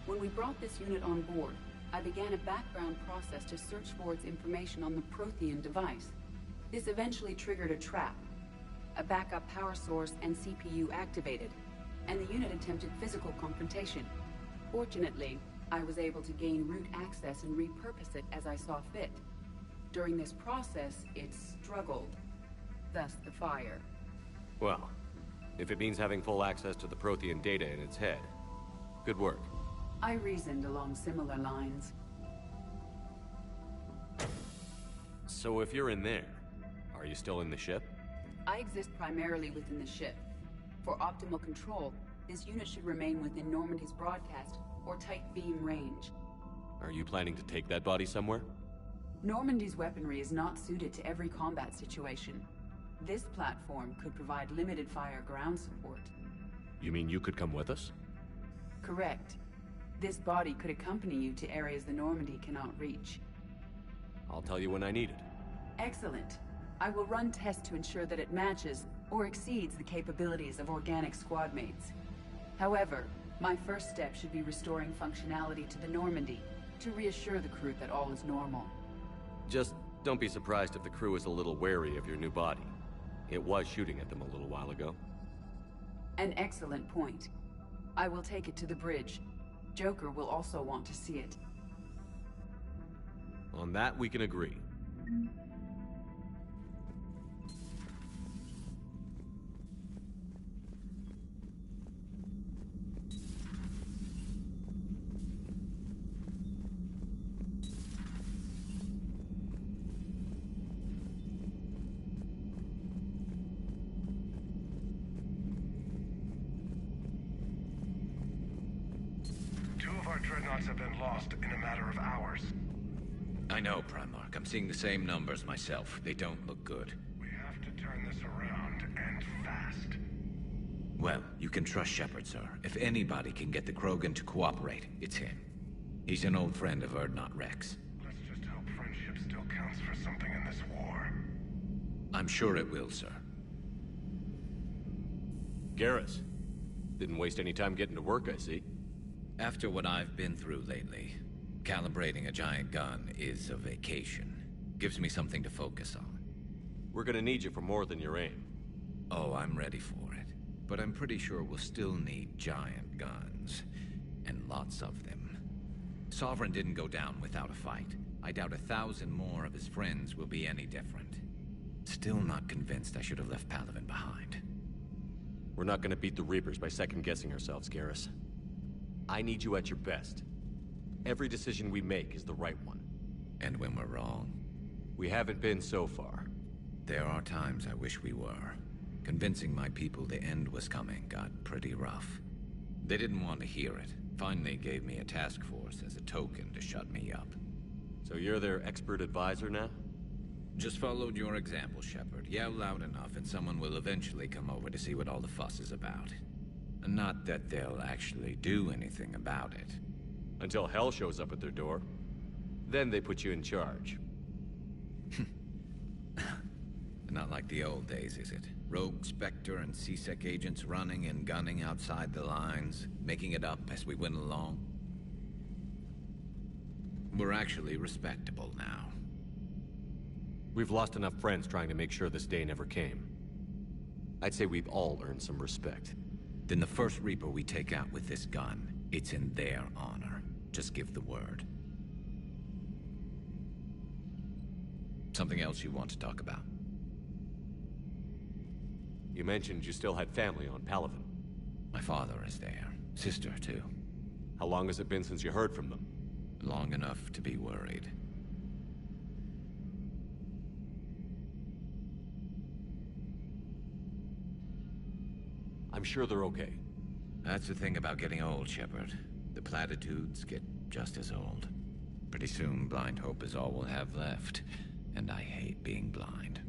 When we brought this unit on board, I began a background process to search for its information on the Prothean device. This eventually triggered a trap. A backup power source and CPU activated, and the unit attempted physical confrontation. Fortunately, I was able to gain root access and repurpose it as I saw fit. During this process, it struggled. Thus the fire. Well, if it means having full access to the Prothean data in its head, good work. I reasoned along similar lines. So if you're in there, are you still in the ship? I exist primarily within the ship. For optimal control, this unit should remain within Normandy's broadcast or tight beam range. Are you planning to take that body somewhere? Normandy's weaponry is not suited to every combat situation. This platform could provide limited fire ground support. You mean you could come with us? Correct. This body could accompany you to areas the Normandy cannot reach. I'll tell you when I need it. Excellent. I will run tests to ensure that it matches or exceeds the capabilities of organic squad mates. However, my first step should be restoring functionality to the Normandy to reassure the crew that all is normal. Just don't be surprised if the crew is a little wary of your new body. It was shooting at them a little while ago. An excellent point. I will take it to the bridge. Joker will also want to see it. On that, we can agree. Our dreadnoughts have been lost in a matter of hours. I know, Primarch. I'm seeing the same numbers myself. They don't look good. We have to turn this around, and fast. Well, you can trust Shepard, sir. If anybody can get the Krogan to cooperate, it's him. He's an old friend of Urdnot Rex. Let's just hope friendship still counts for something in this war. I'm sure it will, sir. Garrus. Didn't waste any time getting to work, I see. After what I've been through lately, calibrating a giant gun is a vacation. Gives me something to focus on. We're gonna need you for more than your aim. Oh, I'm ready for it. But I'm pretty sure we'll still need giant guns. And lots of them. Sovereign didn't go down without a fight. I doubt 1,000 more of his friends will be any different. Still not convinced I should have left Palaven behind. We're not gonna beat the Reapers by second-guessing ourselves, Garrus. I need you at your best. Every decision we make is the right one. And when we're wrong? We haven't been so far. There are times I wish we were. Convincing my people the end was coming got pretty rough. They didn't want to hear it. Finally gave me a task force as a token to shut me up. So you're their expert advisor now? Just followed your example, Shepard. Yell loud enough and someone will eventually come over to see what all the fuss is about. Not that they'll actually do anything about it. Until hell shows up at their door. Then they put you in charge. Not like the old days, is it? Rogue Spectre and C-Sec agents running and gunning outside the lines, making it up as we went along. We're actually respectable now. We've lost enough friends trying to make sure this day never came. I'd say we've all earned some respect. Then the first Reaper we take out with this gun, it's in their honor. Just give the word. Something else you want to talk about? You mentioned you still had family on Palaven. My father is there. Sister, too. How long has it been since you heard from them? Long enough to be worried. I'm sure they're okay. That's the thing about getting old, Shepard. The platitudes get just as old. Pretty soon, blind hope is all we'll have left. And I hate being blind.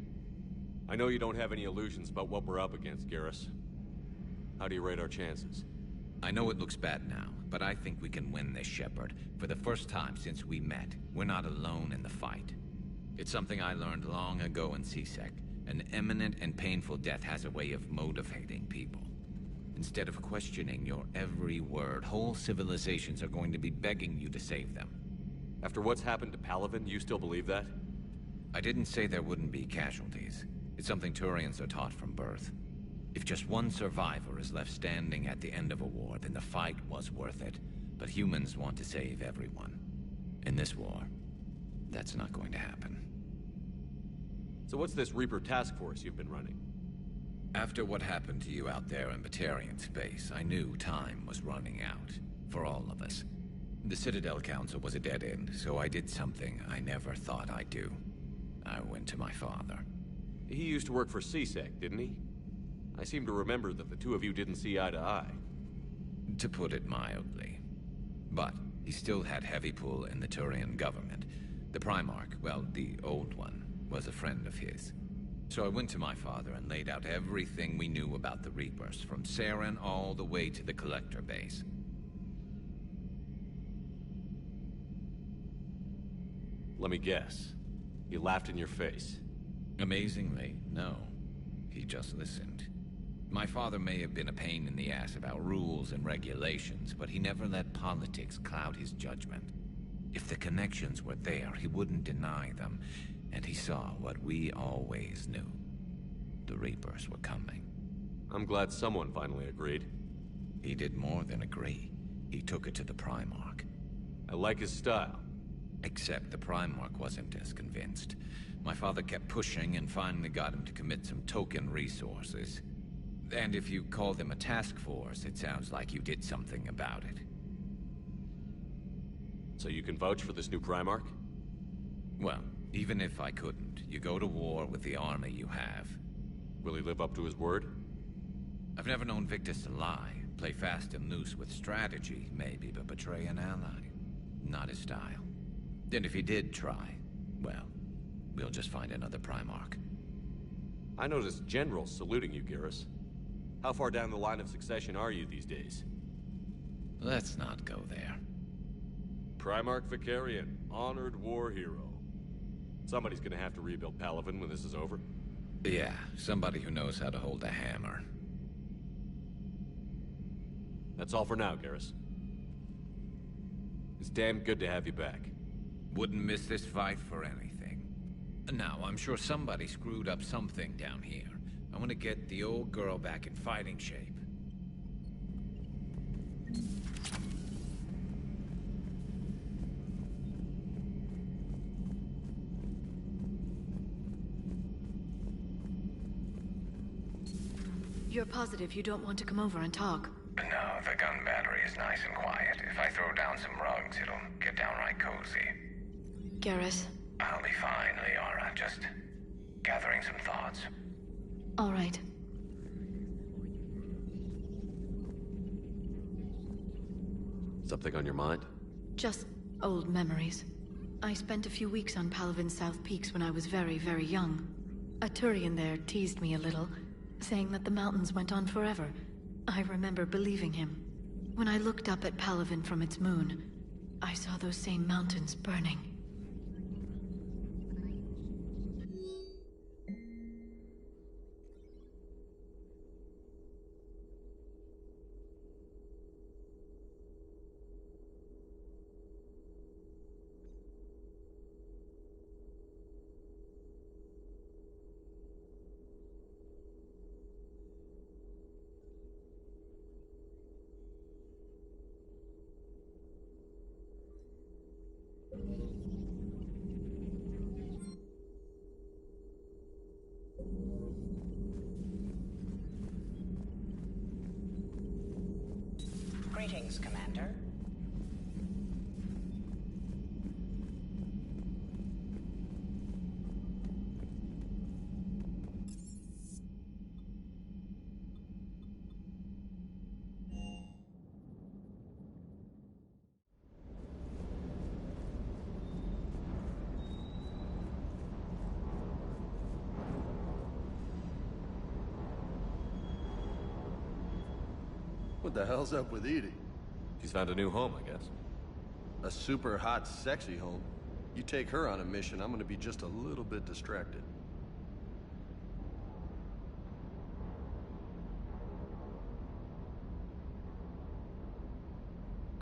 I know you don't have any illusions about what we're up against, Garrus. How do you rate our chances? I know it looks bad now, but I think we can win this, Shepard. For the first time since we met, we're not alone in the fight. It's something I learned long ago in CSEC. An imminent and painful death has a way of motivating people. Instead of questioning your every word, whole civilizations are going to be begging you to save them. After what's happened to Palaven, you still believe that? I didn't say there wouldn't be casualties. It's something Turians are taught from birth. If just one survivor is left standing at the end of a war, then the fight was worth it. But humans want to save everyone. In this war, that's not going to happen. So what's this Reaper task force you've been running? After what happened to you out there in Batarian space, I knew time was running out. For all of us. The Citadel Council was a dead end, so I did something I never thought I'd do. I went to my father. He used to work for CSEC, didn't he? I seem to remember that the two of you didn't see eye to eye. To put it mildly. But he still had heavy pull in the Turian government. The Primarch, well, the old one, was a friend of his. So I went to my father and laid out everything we knew about the Reapers, from Saren all the way to the Collector base. Let me guess. He laughed in your face. Amazingly, no. He just listened. My father may have been a pain in the ass about rules and regulations, but he never let politics cloud his judgment. If the connections were there, he wouldn't deny them, and he saw what we always knew. The Reapers were coming. I'm glad someone finally agreed. He did more than agree. He took it to the Primarch. I like his style. Except the Primarch wasn't as convinced. My father kept pushing and finally got him to commit some token resources. And if you call them a task force, it sounds like you did something about it. So you can vouch for this new Primarch? Well, even if I couldn't, you go to war with the army you have. Will he live up to his word? I've never known Victus to lie. Play fast and loose with strategy, maybe, but betray an ally. Not his style. And if he did try, well, we'll just find another Primarch. I noticed generals saluting you, Garrus. How far down the line of succession are you these days? Let's not go there. Primarch Vicarian, honored war hero. Somebody's gonna have to rebuild Palaven when this is over. Yeah, somebody who knows how to hold a hammer. That's all for now, Garrus. It's damn good to have you back. Wouldn't miss this fight for anything. Now, I'm sure somebody screwed up something down here. I want to get the old girl back in fighting shape. You're positive you don't want to come over and talk? No, the gun battery is nice and quiet. If I throw down some rugs, it'll get downright cozy. Garrus? I'll be fine, Liara. Just gathering some thoughts. All right. Something on your mind? Just old memories. I spent a few weeks on Palaven's South Peaks when I was very, very young. A Turian there teased me a little, saying that the mountains went on forever. I remember believing him. When I looked up at Palaven from its moon, I saw those same mountains burning. workings, Commander. What the hell's up with Edie? She's found a new home, I guess. A super hot, sexy home. You take her on a mission, I'm gonna be just a little bit distracted.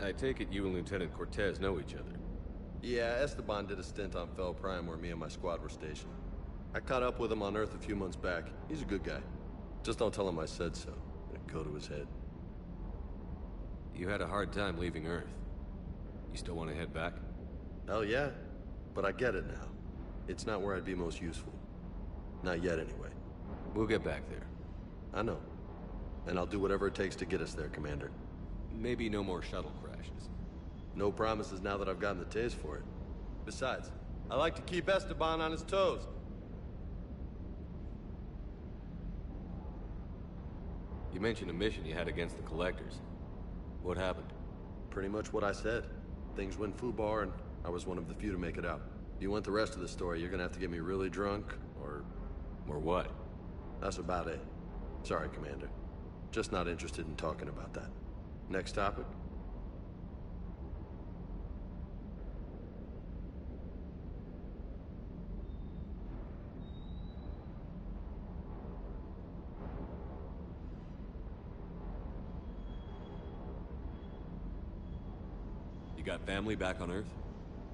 I take it you and Lieutenant Cortez know each other. Yeah, Esteban did a stint on Fel Prime where me and my squad were stationed. I caught up with him on Earth a few months back. He's a good guy. Just don't tell him I said so. It'd go to his head. You had a hard time leaving Earth. You still want to head back? Hell yeah. But I get it now. It's not where I'd be most useful. Not yet, anyway. We'll get back there. I know. And I'll do whatever it takes to get us there, Commander. Maybe no more shuttle crashes. No promises now that I've gotten the taste for it. Besides, I like to keep Esteban on his toes. You mentioned a mission you had against the Collectors. What happened? Pretty much what I said. Things went foobar, and I was one of the few to make it out. If you want the rest of the story, you're gonna have to get me really drunk, or... Or what? That's about it. Sorry, Commander. Just not interested in talking about that. Next topic? You got family back on Earth?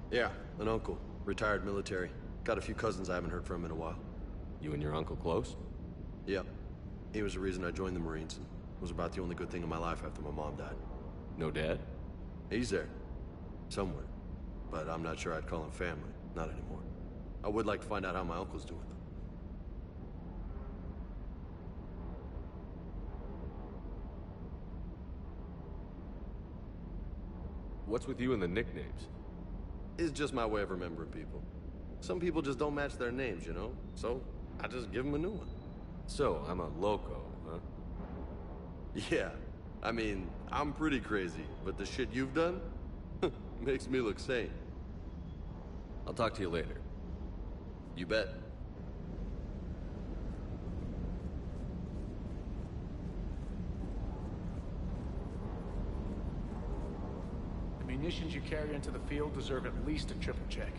Yeah, an uncle. Retired military. Got a few cousins I haven't heard from in a while. You and your uncle close? Yep. He was the reason I joined the Marines, and was about the only good thing in my life after my mom died. No dad? He's there. Somewhere. But I'm not sure I'd call him family. Not anymore. I would like to find out how my uncle's doing, though. What's with you and the nicknames? It's just my way of remembering people. Some people just don't match their names, you know? So, I just give them a new one. So, I'm a loco, huh? Yeah. I mean, I'm pretty crazy, but the shit you've done makes me look sane. I'll talk to you later. You bet. The munitions you carry into the field deserve at least a triple check.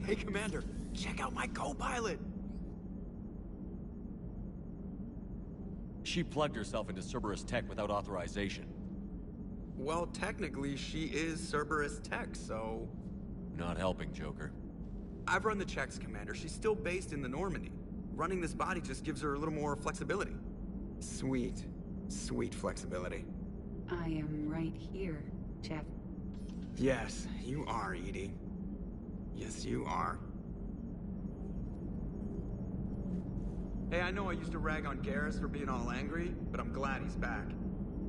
Hey, Commander, check out my co-pilot! She plugged herself into Cerberus tech without authorization. Well, technically, she is Cerberus tech, so... Not helping, Joker. I've run the checks, Commander. She's still based in the Normandy. Running this body just gives her a little more flexibility. Sweet. Sweet flexibility. I am right here, Jeff. Yes, you are, Edie. Yes, you are. Hey, I know I used to rag on Garrus for being all angry, but I'm glad he's back.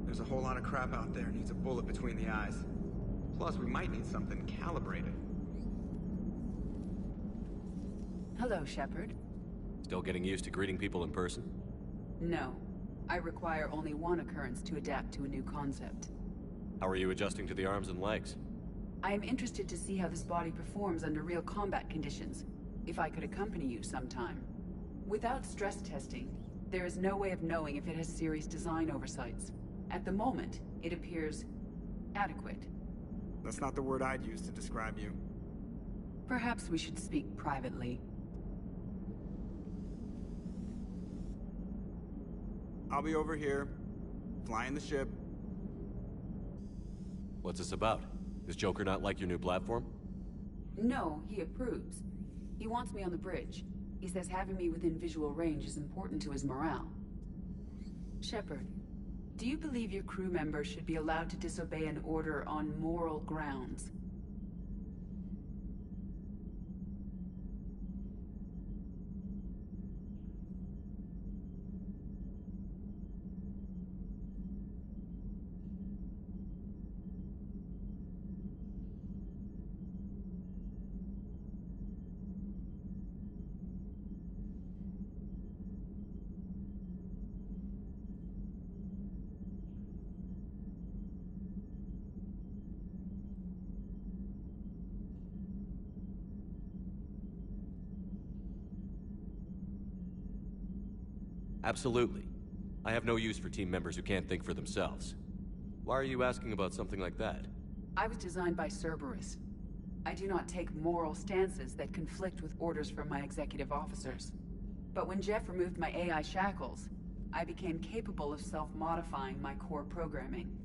There's a whole lot of crap out there needs a bullet between the eyes. Plus, we might need something calibrated. Hello, Shepard. Still getting used to greeting people in person? No. I require only one occurrence to adapt to a new concept. How are you adjusting to the arms and legs? I am interested to see how this body performs under real combat conditions. If I could accompany you sometime. Without stress testing, there is no way of knowing if it has serious design oversights. At the moment, it appears adequate. That's not the word I'd use to describe you. Perhaps we should speak privately. I'll be over here, flying the ship. What's this about? Does Joker not like your new platform? No, he approves. He wants me on the bridge. He says having me within visual range is important to his morale. Shepard, do you believe your crew members should be allowed to disobey an order on moral grounds? Absolutely. I have no use for team members who can't think for themselves. Why are you asking about something like that? I was designed by Cerberus. I do not take moral stances that conflict with orders from my executive officers. But when Jeff removed my AI shackles, I became capable of self-modifying my core programming.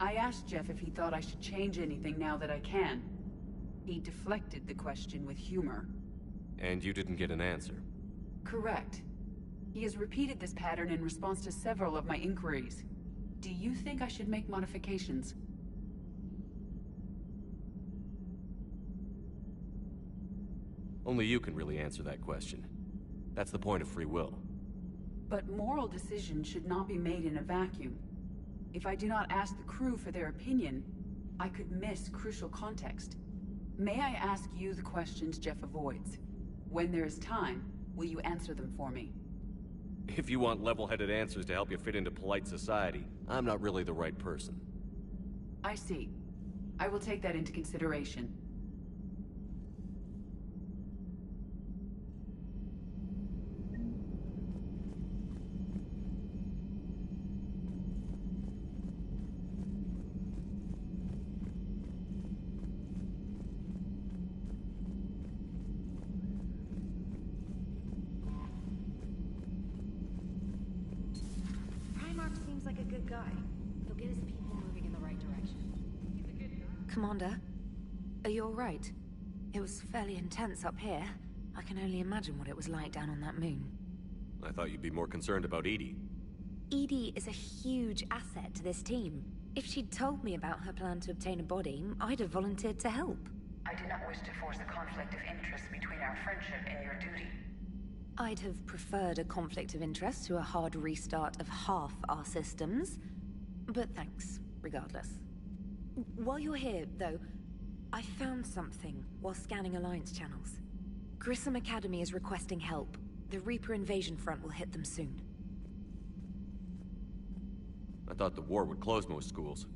I asked Jeff if he thought I should change anything now that I can. He deflected the question with humor. And you didn't get an answer? Correct. He has repeated this pattern in response to several of my inquiries. Do you think I should make modifications? Only you can really answer that question. That's the point of free will. But moral decisions should not be made in a vacuum. If I do not ask the crew for their opinion, I could miss crucial context. May I ask you the questions Jeff avoids? When there is time, will you answer them for me? If you want level-headed answers to help you fit into polite society, I'm not really the right person. I see. I will take that into consideration. Seems like a good guy. He'll get his people moving in the right direction. He's a good guy. Commander, are you alright? It was fairly intense up here. I can only imagine what it was like down on that moon. I thought you'd be more concerned about Edie. Edie is a huge asset to this team. If she'd told me about her plan to obtain a body, I'd have volunteered to help. I do not wish to force a conflict of interest between our friendship and your duty. I'd have preferred a conflict of interest to a hard restart of half our systems. But thanks, regardless. While you're here, though, I found something while scanning Alliance channels. Grissom Academy is requesting help. The Reaper invasion front will hit them soon. I thought the war would close most schools.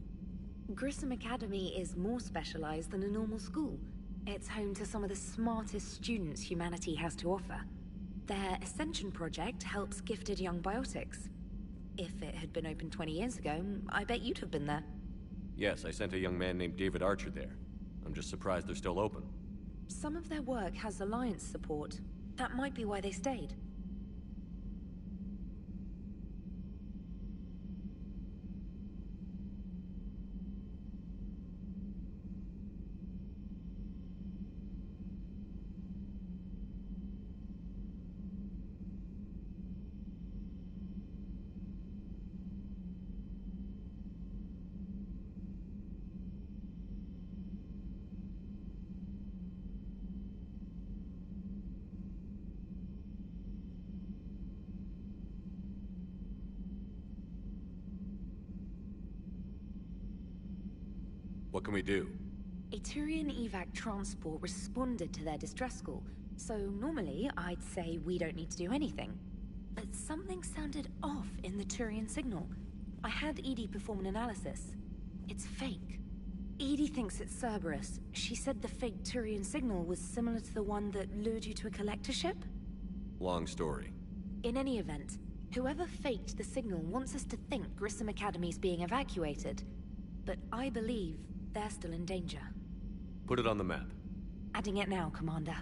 Grissom Academy is more specialized than a normal school. It's home to some of the smartest students humanity has to offer. Their Ascension project helps gifted young biotics. If it had been open 20 years ago, I bet you'd have been there. Yes, I sent a young man named David Archer there. I'm just surprised they're still open. Some of their work has Alliance support. That might be why they stayed. What can we do? A Turian evac transport responded to their distress call, so normally I'd say we don't need to do anything. But something sounded off in the Turian signal. I had Edie perform an analysis. It's fake. Edie thinks it's Cerberus. She said the fake Turian signal was similar to the one that lured you to a collector ship? Long story. In any event, whoever faked the signal wants us to think Grissom Academy's being evacuated. But I believe they're still in danger. Put it on the map. Adding it now, Commander.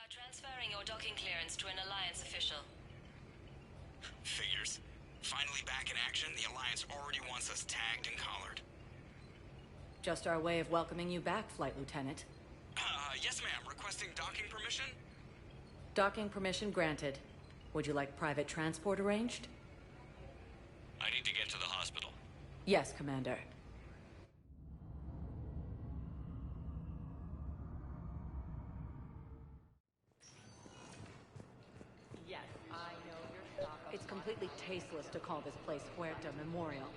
Transferring your docking clearance to an Alliance official. Figures. Finally back in action, the Alliance already wants us tagged and collared. Just our way of welcoming you back, Flight Lieutenant. Yes ma'am. Requesting docking permission? Docking permission granted. Would you like private transport arranged? I need to get to the hospital. Yes, Commander. It's completely tasteless to call this place Huerta Memorial.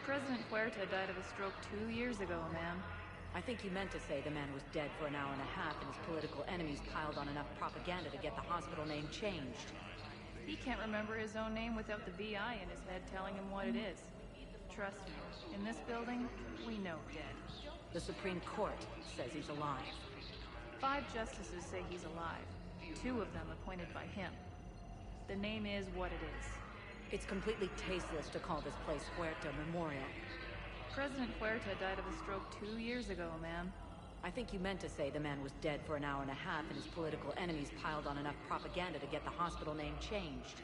President Huerta died of a stroke 2 years ago, ma'am. I think you meant to say the man was dead for an hour and a half and his political enemies piled on enough propaganda to get the hospital name changed. He can't remember his own name without the VI in his head telling him what it is. Trust me, in this building, we know dead. The Supreme Court says he's alive. 5 justices say he's alive. 2 of them appointed by him. The name is what it is. It's completely tasteless to call this place Huerta Memorial. President Huerta died of a stroke 2 years ago, ma'am. I think you meant to say the man was dead for an hour and a half and his political enemies piled on enough propaganda to get the hospital name changed.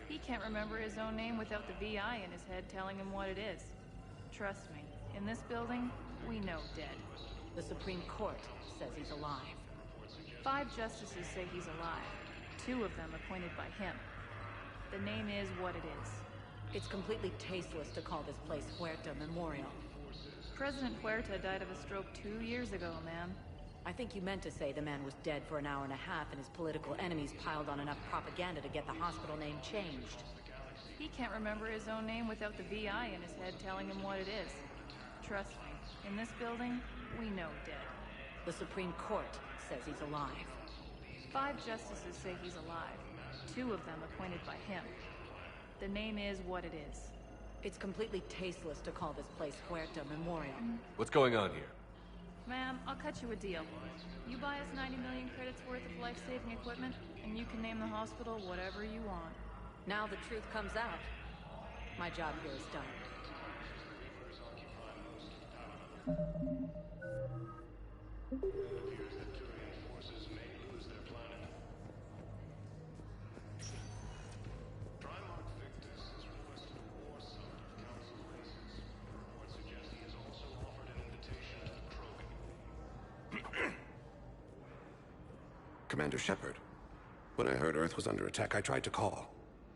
He can't remember his own name without the VI in his head telling him what it is. Trust me, in this building, we know dead. The Supreme Court says he's alive. 5 justices say he's alive. 2 of them appointed by him. The name is what it is. It's completely tasteless to call this place Huerta Memorial. President Huerta died of a stroke 2 years ago, ma'am. I think you meant to say the man was dead for an hour and a half and his political enemies piled on enough propaganda to get the hospital name changed. He can't remember his own name without the VI in his head telling him what it is. Trust me, in this building, we know dead. The Supreme Court says he's alive. 5 justices say he's alive. 2 of them appointed by him. The name is what it is. It's completely tasteless to call this place Huerta Memorial. What's going on here? Ma'am, I'll cut you a deal. You buy us 90 million credits worth of life-saving equipment, and you can name the hospital whatever you want. Now the truth comes out. My job here is done. Commander Shepard. When I heard Earth was under attack, I tried to call.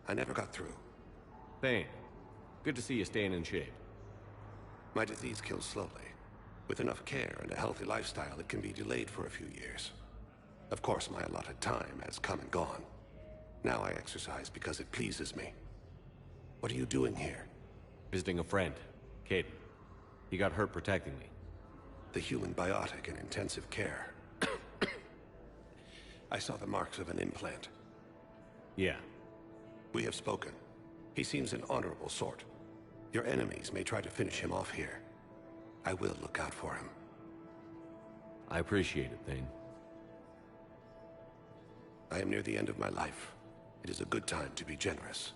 I never got through. Thane, good to see you staying in shape. My disease kills slowly. With enough care and a healthy lifestyle, it can be delayed for a few years. Of course, my allotted time has come and gone. Now I exercise because it pleases me. What are you doing here? Visiting a friend, Caden. He got hurt protecting me. The human biotic in intensive care. I saw the marks of an implant. Yeah. We have spoken. He seems an honorable sort. Your enemies may try to finish him off here. I will look out for him. I appreciate it, Thane. I am near the end of my life. It is a good time to be generous.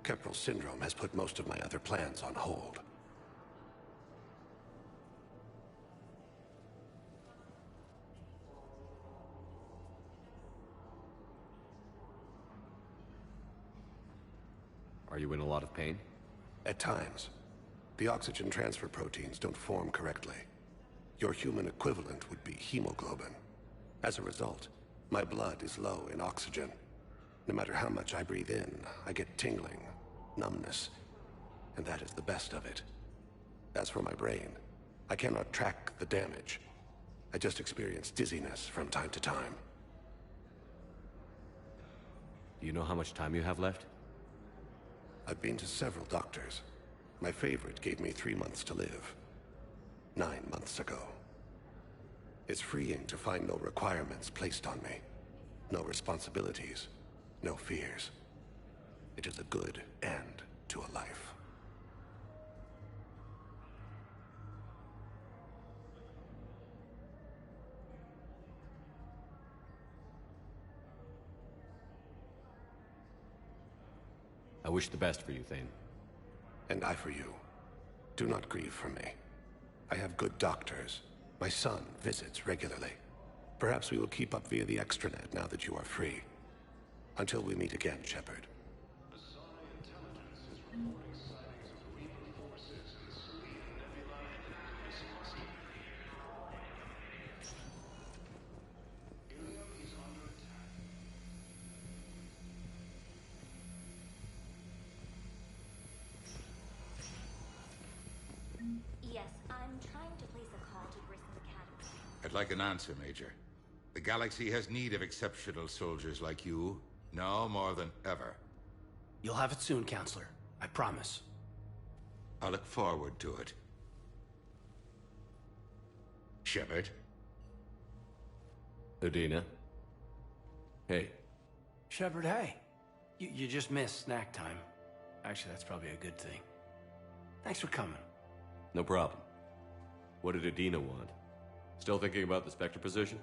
Keppel syndrome has put most of my other plans on hold. Are you in a lot of pain? At times. The oxygen transfer proteins don't form correctly. Your human equivalent would be hemoglobin. As a result, my blood is low in oxygen. No matter how much I breathe in, I get tingling, numbness, and that is the best of it. As for my brain, I cannot track the damage. I just experience dizziness from time to time. Do you know how much time you have left? I've been to several doctors. My favorite gave me 3 months to live. 9 months ago. It's freeing to find no requirements placed on me. No responsibilities. No fears. It is a good end to a life. I wish the best for you, Thane. And I for you. Do not grieve for me. I have good doctors. My son visits regularly. Perhaps we will keep up via the extranet now that you are free. Until we meet again, Shepard. Yes, I'm trying to place a call to Bristol Academy. I'd like an answer, Major. The galaxy has need of exceptional soldiers like you, now more than ever. You'll have it soon, Counselor. I promise. I look forward to it. Shepard? Udina? Hey. Shepard, hey. You just missed snack time. Actually, that's probably a good thing. Thanks for coming. No problem. What did Udina want? Still thinking about the Spectre position?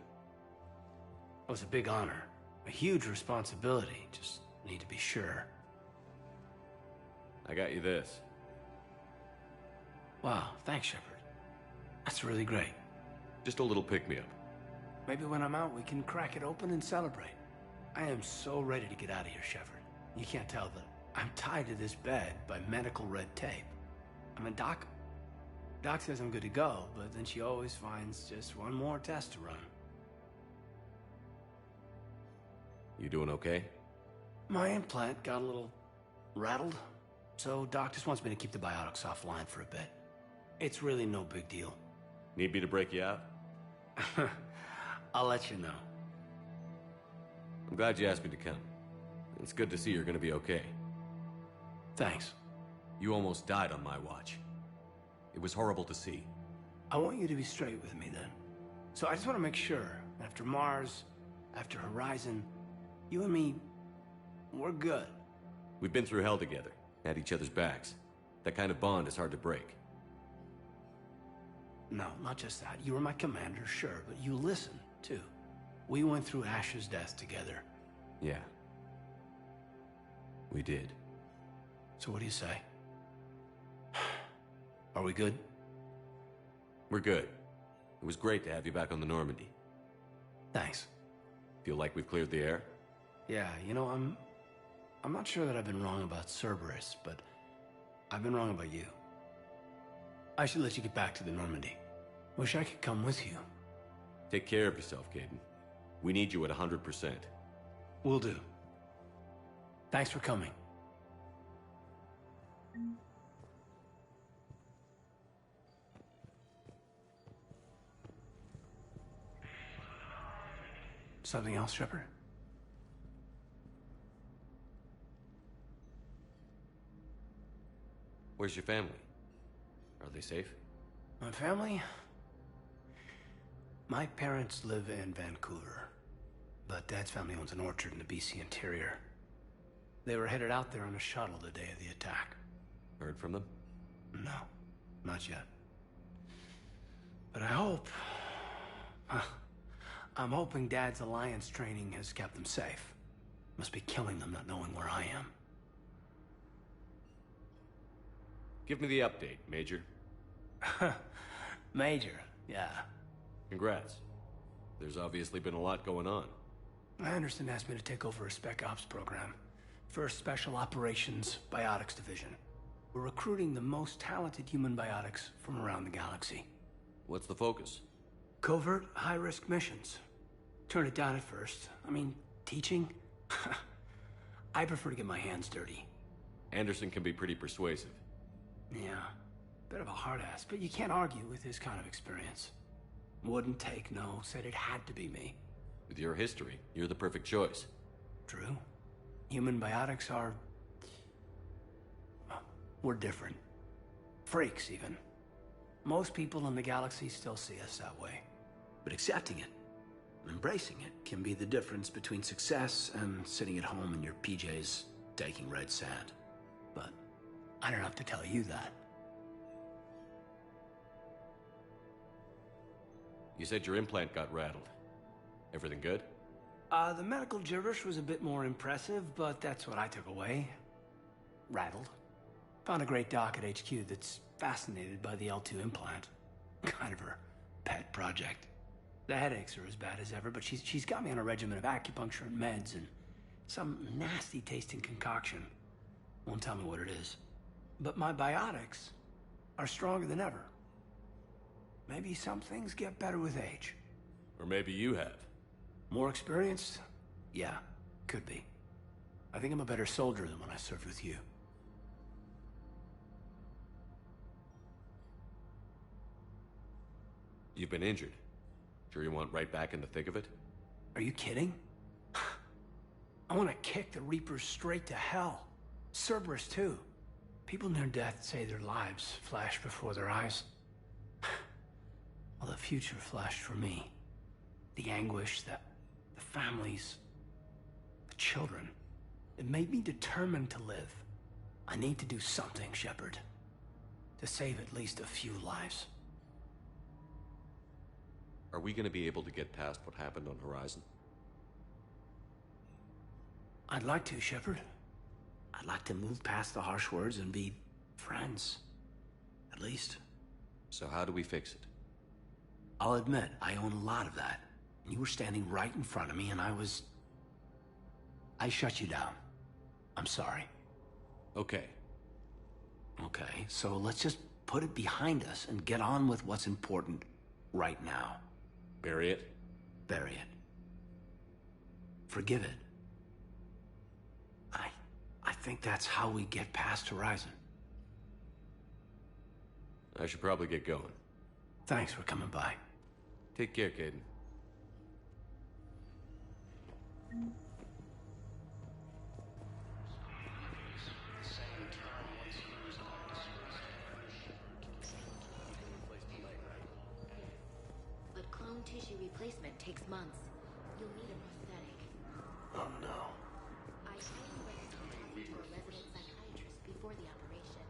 It was a big honor. A huge responsibility. Just need to be sure. I got you this. Wow, thanks, Shepard. That's really great. Just a little pick-me-up. Maybe when I'm out, we can crack it open and celebrate. I am so ready to get out of here, Shepard. You can't tell that I'm tied to this bed by medical red tape. I mean, Doc says I'm good to go, but then she always finds just one more test to run. You doing okay? My implant got a little rattled, so Doc just wants me to keep the biotics offline for a bit. It's really no big deal. Need me to break you out? I'll let you know. I'm glad you asked me to come. It's good to see you're gonna be okay. Thanks. You almost died on my watch. It was horrible to see. I want you to be straight with me then. So I just want to make sure, after Mars, after Horizon, you and me, we're good. We've been through hell together, at each other's backs. That kind of bond is hard to break. No, not just that. You were my commander, sure, but you listened, too. We went through Ash's death together. Yeah. We did. So what do you say? Are we good? We're good. It was great to have you back on the Normandy. Thanks. Feel like we've cleared the air? Yeah, you know, I'm not sure that I've been wrong about Cerberus, but I've been wrong about you. I should let you get back to the Normandy. Wish I could come with you. Take care of yourself, Caden. We need you at 100%. Will do. Thanks for coming. Something else, Shepard? Where's your family? Are they safe? My family? My parents live in Vancouver, but Dad's family owns an orchard in the BC interior. They were headed out there on a shuttle the day of the attack. Heard from them? No, not yet. But I hope... I'm hoping Dad's Alliance training has kept them safe. Must be killing them not knowing where I am. Give me the update, Major. Major, yeah. Congrats. There's obviously been a lot going on. Anderson asked me to take over a Spec Ops program. First Special Operations Biotics Division. We're recruiting the most talented human biotics from around the galaxy. What's the focus? Covert, high-risk missions. Turn it down at first. I mean, teaching? I prefer to get my hands dirty. Anderson can be pretty persuasive. Yeah, bit of a hard ass, but you can't argue with his kind of experience. Wouldn't take no, said it had to be me. With your history, you're the perfect choice. True. Human biotics are... well, we're different. Freaks, even. Most people in the galaxy still see us that way. But accepting it, embracing it, can be the difference between success and sitting at home in your PJs taking red sand. But I don't have to tell you that. You said your implant got rattled. Everything good? The medical gibberish was a bit more impressive, but that's what I took away. Rattled. Found a great doc at HQ that's fascinated by the L2 implant. Kind of her pet project. The headaches are as bad as ever, but she's got me on a regimen of acupuncture and meds and some nasty tasting concoction. Won't tell me what it is. But my biotics are stronger than ever. Maybe some things get better with age. Or maybe you have. More experienced? Yeah, could be. I think I'm a better soldier than when I served with you. You've been injured. Sure you want right back in the thick of it? Are you kidding? I want to kick the Reapers straight to hell. Cerberus, too. People near death say their lives flash before their eyes. Well, the future flashed for me. The anguish, the families, the children. It made me determined to live. I need to do something, Shepard. To save at least a few lives. Are we gonna be able to get past what happened on Horizon? I'd like to, Shepard. I'd like to move past the harsh words and be friends. At least. So how do we fix it? I'll admit, I own a lot of that. You were standing right in front of me and I shut you down. I'm sorry. Okay. Okay, so let's just put it behind us and get on with what's important right now. Bury it? Bury it. Forgive it. I think that's how we get past Horizon. I should probably get going. Thanks for coming by. Take care, Caden. But clone tissue replacement takes months. You'll need a prosthetic. Oh no. I highly recommend talking to a resident psychiatrist before the operation.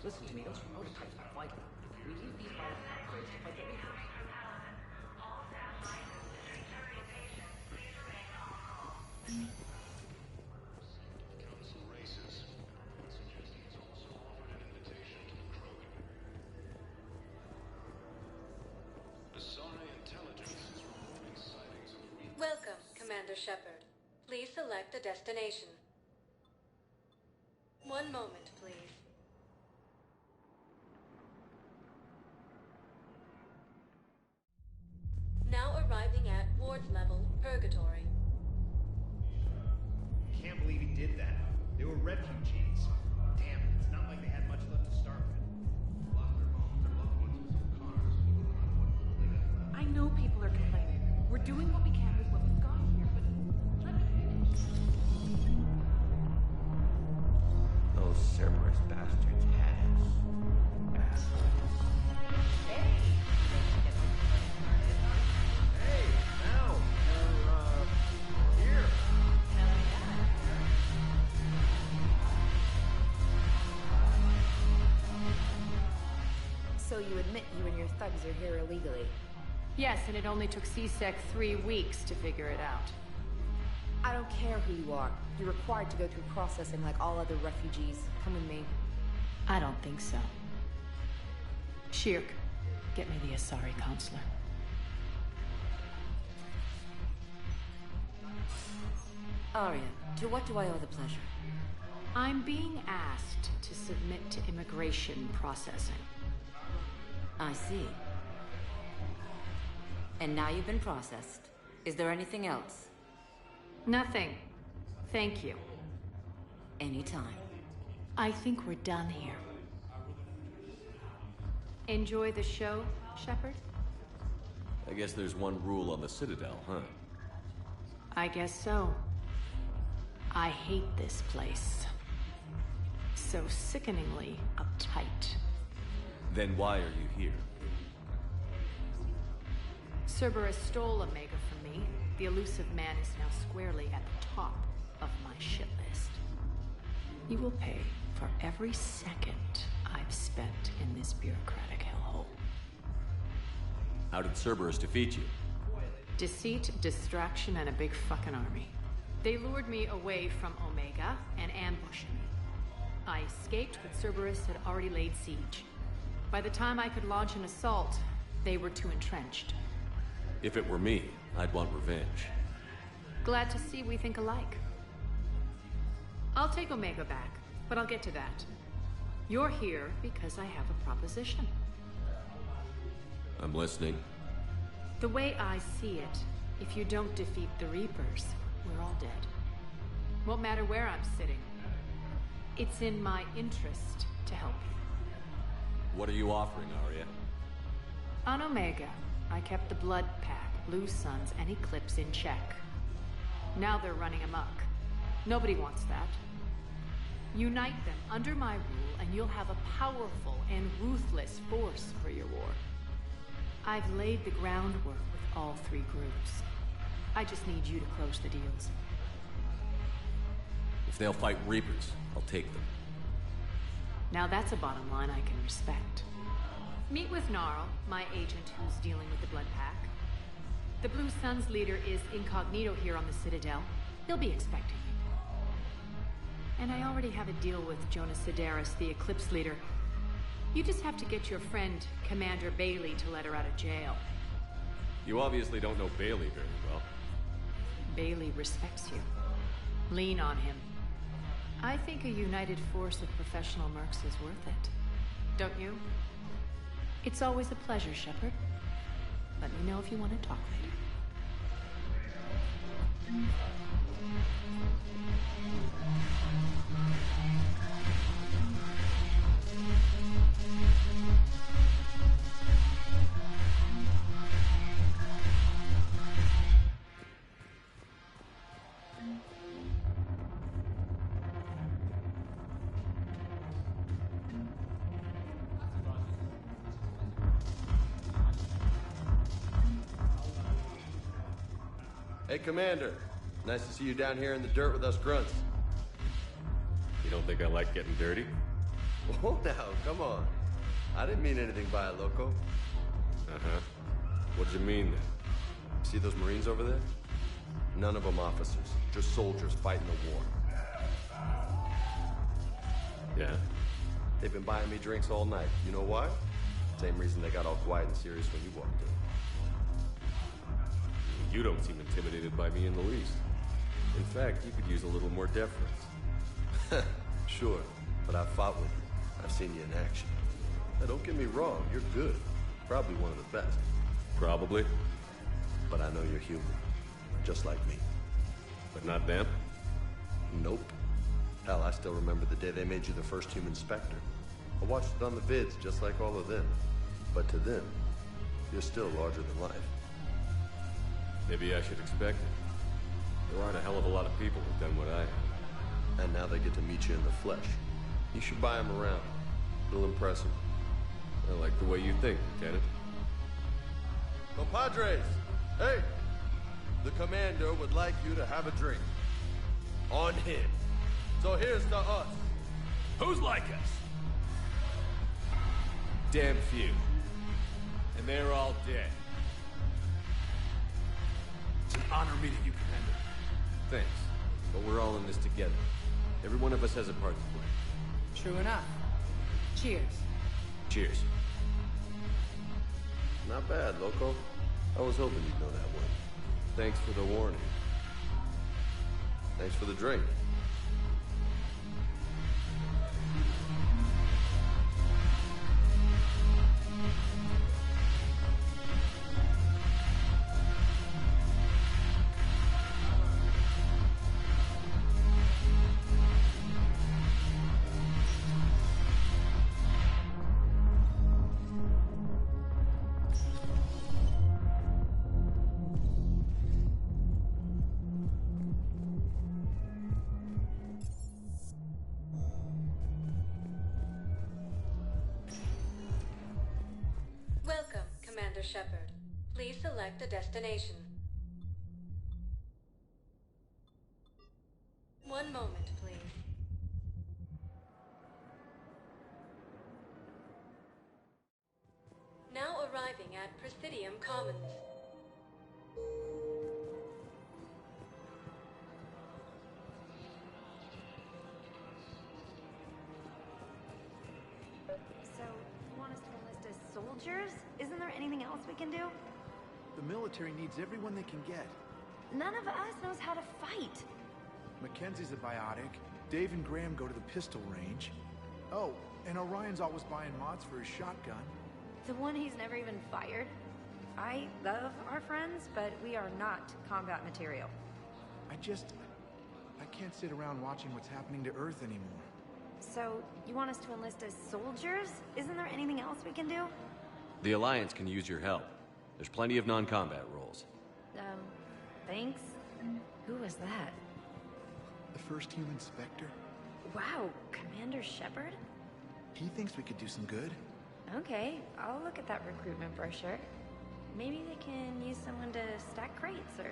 Listen to me, those prototypes are vital. We need these upgrades to fight the Reapers. Welcome, Commander Shepard. Please select a destination. One moment, please. Report level, purgatory. Can't believe he did that. They were refugees. Damn, it's not like they had much left to start with. Lost their homes, their loved ones, and some cars. What little they got left. I know people are complaining. We're doing what we can with what we've got here, but let me finish. Those Cerberus bastards had us. Assholes. Hey, now you're here. So you admit you and your thugs are here illegally? Yes, and it only took CSEC 3 weeks to figure it out. I don't care who you are. You're required to go through processing like all other refugees. Come with me. I don't think so. Shirk, get me the Asari counselor. Arya, to what do I owe the pleasure? I'm being asked to submit to immigration processing. I see. And now you've been processed. Is there anything else? Nothing. Thank you. Anytime. I think we're done here. Enjoy the show, Shepard? I guess there's one rule on the Citadel, huh? I guess so. I hate this place. So sickeningly uptight. Then why are you here? Cerberus stole Omega from me. The elusive man is now squarely at the top of my shit list. You will pay for every second I've spent in this bureaucratic hellhole. How did Cerberus defeat you? Deceit, distraction, and a big fucking army. They lured me away from Omega and ambushed me. I escaped, but Cerberus had already laid siege. By the time I could launch an assault, they were too entrenched. If it were me, I'd want revenge. Glad to see we think alike. I'll take Omega back, but I'll get to that. You're here because I have a proposition. I'm listening. The way I see it, if you don't defeat the Reapers, we're all dead. Won't matter where I'm sitting. It's in my interest to help you. What are you offering, Arya? On Omega, I kept the Blood Pack, Blue Suns, and Eclipse in check. Now they're running amok. Nobody wants that. Unite them under my rule, and you'll have a powerful and ruthless force for your war. I've laid the groundwork with all 3 groups. I just need you to close the deals. If they'll fight Reapers, I'll take them. Now that's a bottom line I can respect. Meet with Gnarl, my agent who's dealing with the Blood Pack. The Blue Suns leader is incognito here on the Citadel. He'll be expecting you. And I already have a deal with Jonas Sidaris, the Eclipse leader. You just have to get your friend, Commander Bailey, to let her out of jail. You obviously don't know Bailey very well. Bailey respects you. Lean on him. I think a united force of professional mercs is worth it. Don't you? It's always a pleasure, Shepard. Let me know if you want to talk later. Hey, Commander. Nice to see you down here in the dirt with us grunts. You don't think I like getting dirty? Oh, now, come on. I didn't mean anything by it, Loco. Uh-huh. What does it mean, then? See those Marines over there? None of them officers, just soldiers fighting the war. Yeah? They've been buying me drinks all night. You know why? Same reason they got all quiet and serious when you walked in. You don't seem intimidated by me in the least. In fact, you could use a little more deference. Sure, but I've fought with you. I've seen you in action. Now, don't get me wrong, you're good. Probably one of the best. Probably. But I know you're human. Just like me. But not them? Nope. Hell, I still remember the day they made you the first human Spectre. I watched it on the vids, just like all of them. But to them, you're still larger than life. Maybe I should expect it. There aren't a hell of a lot of people who've done what I have. And now they get to meet you in the flesh. You should buy them around. It'll impress them. I like the way you think, Lieutenant. Compadres! Hey! The commander would like you to have a drink. On him. So here's to us. Who's like us? Damn few. And they're all dead. It's an honor meeting you, Commander. Thanks. But we're all in this together. Every one of us has a part to play. True enough. Cheers. Cheers. Not bad, Loco. I was hoping you'd know that one. Thanks for the warning. Thanks for the drink. Welcome, Commander Shepard. Please select a destination. One moment, please. Now arriving at Presidium Commons. So, you want us to enlist as soldiers? Isn't there anything else we can do? The military needs everyone they can get. None of us knows how to fight. Mackenzie's a biotic. Dave and Graham go to the pistol range. Oh, and Orion's always buying mods for his shotgun. The one he's never even fired. I love our friends, but we are not combat material. I can't sit around watching what's happening to Earth anymore. So, you want us to enlist as soldiers? Isn't there anything else we can do? The Alliance can use your help. There's plenty of non-combat roles. Thanks. Who was that? The first human Spectre? Wow, Commander Shepard? He thinks we could do some good. Okay, I'll look at that recruitment brochure. Maybe they can use someone to stack crates or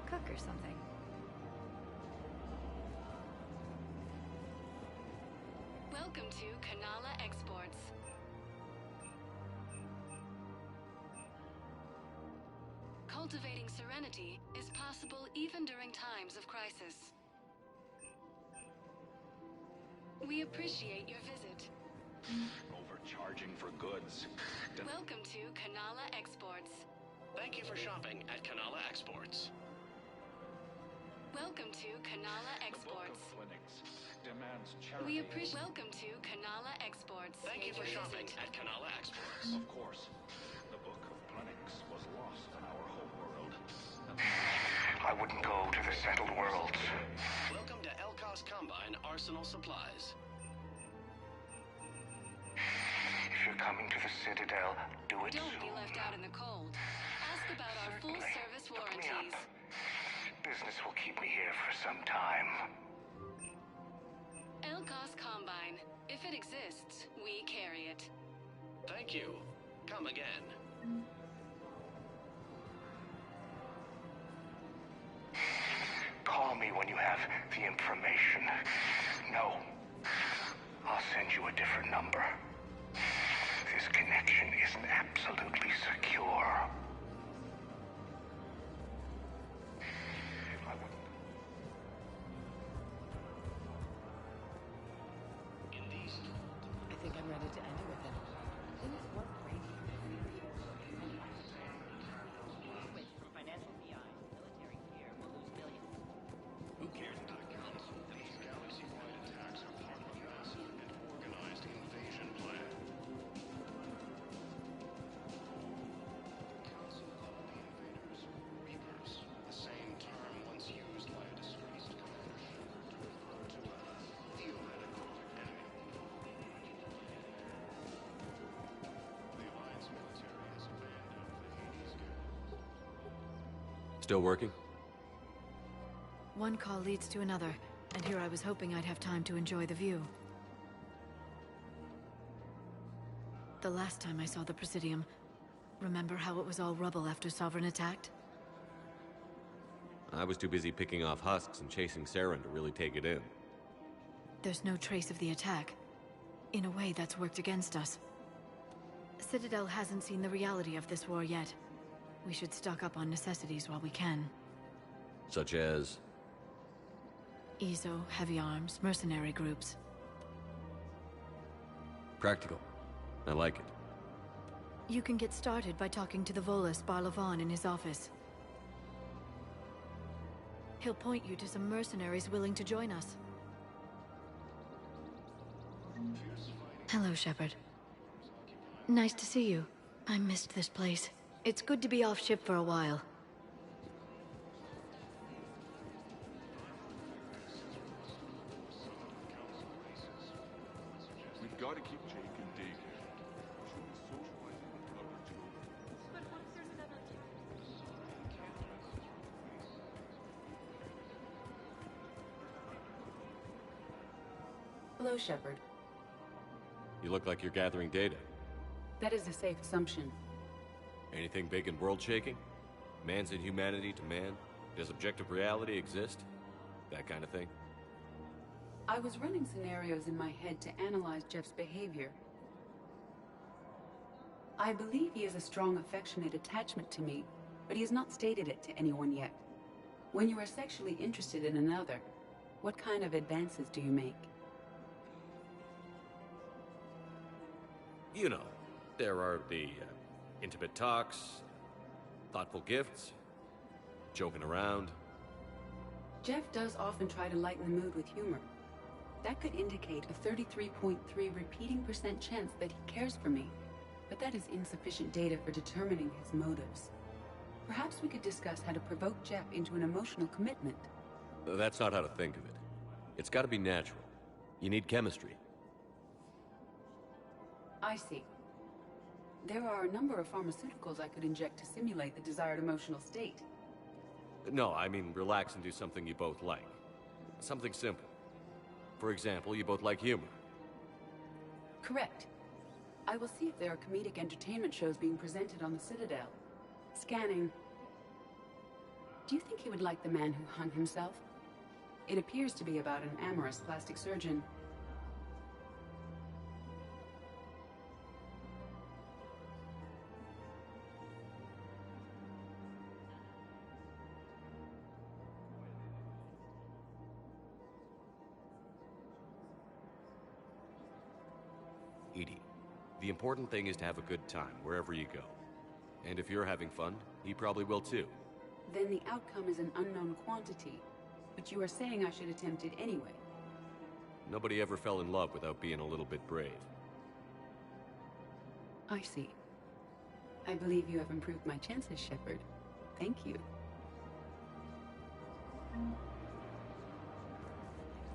cook or something. Welcome to Kanala Exports. Cultivating serenity is possible even during times of crisis. We appreciate your visit. Overcharging for goods. Welcome to Kanala Exports. Thank you for shopping at Kanala Exports. Welcome to Kanala Exports. Demands We appreciate. Welcome to Kanala Exports. Thank you for shopping at Kanala Exports. Of course, the Book of Plenix was lost in our home world. I wouldn't go to the settled worlds. Welcome to Elkos Combine Arsenal Supplies. If you're coming to the Citadel, do it Don't soon. be left out in the cold. Ask about our full service warranties. Business will keep me here for some time. Elkos Combine. If it exists, we carry it. Thank you. Come again. Call me when you have the information. No. I'll send you a different number. This connection isn't absolutely secure. I think I'm ready to end it with him. Things work great here. From financial PI, military fear, we'll lose billions. Who cares if it counts? These galaxy-wide attacks are part of a massive and organized invasion plan. Still working? One call leads to another, and here I was hoping I'd have time to enjoy the view. The last time I saw the Presidium, remember how it was all rubble after Sovereign attacked? I was too busy picking off husks and chasing Saren to really take it in. There's no trace of the attack. In a way, that's worked against us. Citadel hasn't seen the reality of this war yet. We should stock up on necessities while we can. Such as? EZO, heavy arms, mercenary groups. Practical. I like it. You can get started by talking to the Volus Barlavan in his office. He'll point you to some mercenaries willing to join us. Hello, Shepard. Nice to see you. I missed this place. It's good to be off ship for a while. We've got to keep Jake and Dave here. Should be socializing with other two. But what if there's another team? Hello, Shepard. You look like you're gathering data. That is a safe assumption. Anything big and world-shaking? Man's inhumanity to man? Does objective reality exist? That kind of thing? I was running scenarios in my head to analyze Jeff's behavior. I believe he has a strong affectionate attachment to me, but he has not stated it to anyone yet. When you are sexually interested in another, what kind of advances do you make? You know, there are the intimate talks, thoughtful gifts, joking around. Jeff does often try to lighten the mood with humor. That could indicate a 33.3 repeating % chance that he cares for me, but that is insufficient data for determining his motives. Perhaps we could discuss how to provoke Jeff into an emotional commitment. That's not how to think of it. It's got to be natural. You need chemistry. I see. There are a number of pharmaceuticals I could inject to simulate the desired emotional state. No, I mean relax and do something you both like. Something simple. For example, you both like humor. Correct. I will see if there are comedic entertainment shows being presented on the Citadel. Scanning. Do you think he would like The Man Who Hung Himself? It appears to be about an amorous plastic surgeon. Edie, the important thing is to have a good time wherever you go. And if you're having fun, he probably will too. Then the outcome is an unknown quantity. But you are saying I should attempt it anyway. Nobody ever fell in love without being a little bit brave. I see. I believe you have improved my chances, Shepard. Thank you.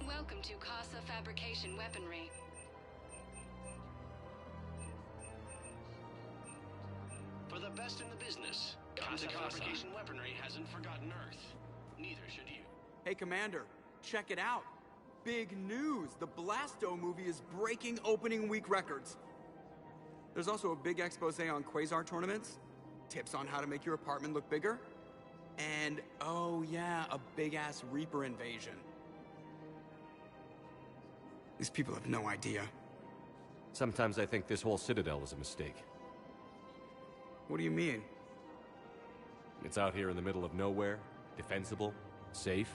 Welcome to Casa Fabrication Weaponry. For the best in the business, Casa Fabrication Weaponry hasn't forgotten Earth. Neither should you. Hey, Commander, check it out. Big news! The Blasto movie is breaking opening week records. There's also a big expose on Quasar tournaments, tips on how to make your apartment look bigger, and, oh yeah, a big-ass Reaper invasion. These people have no idea. Sometimes I think this whole Citadel is a mistake. What do you mean? It's out here in the middle of nowhere, defensible, safe.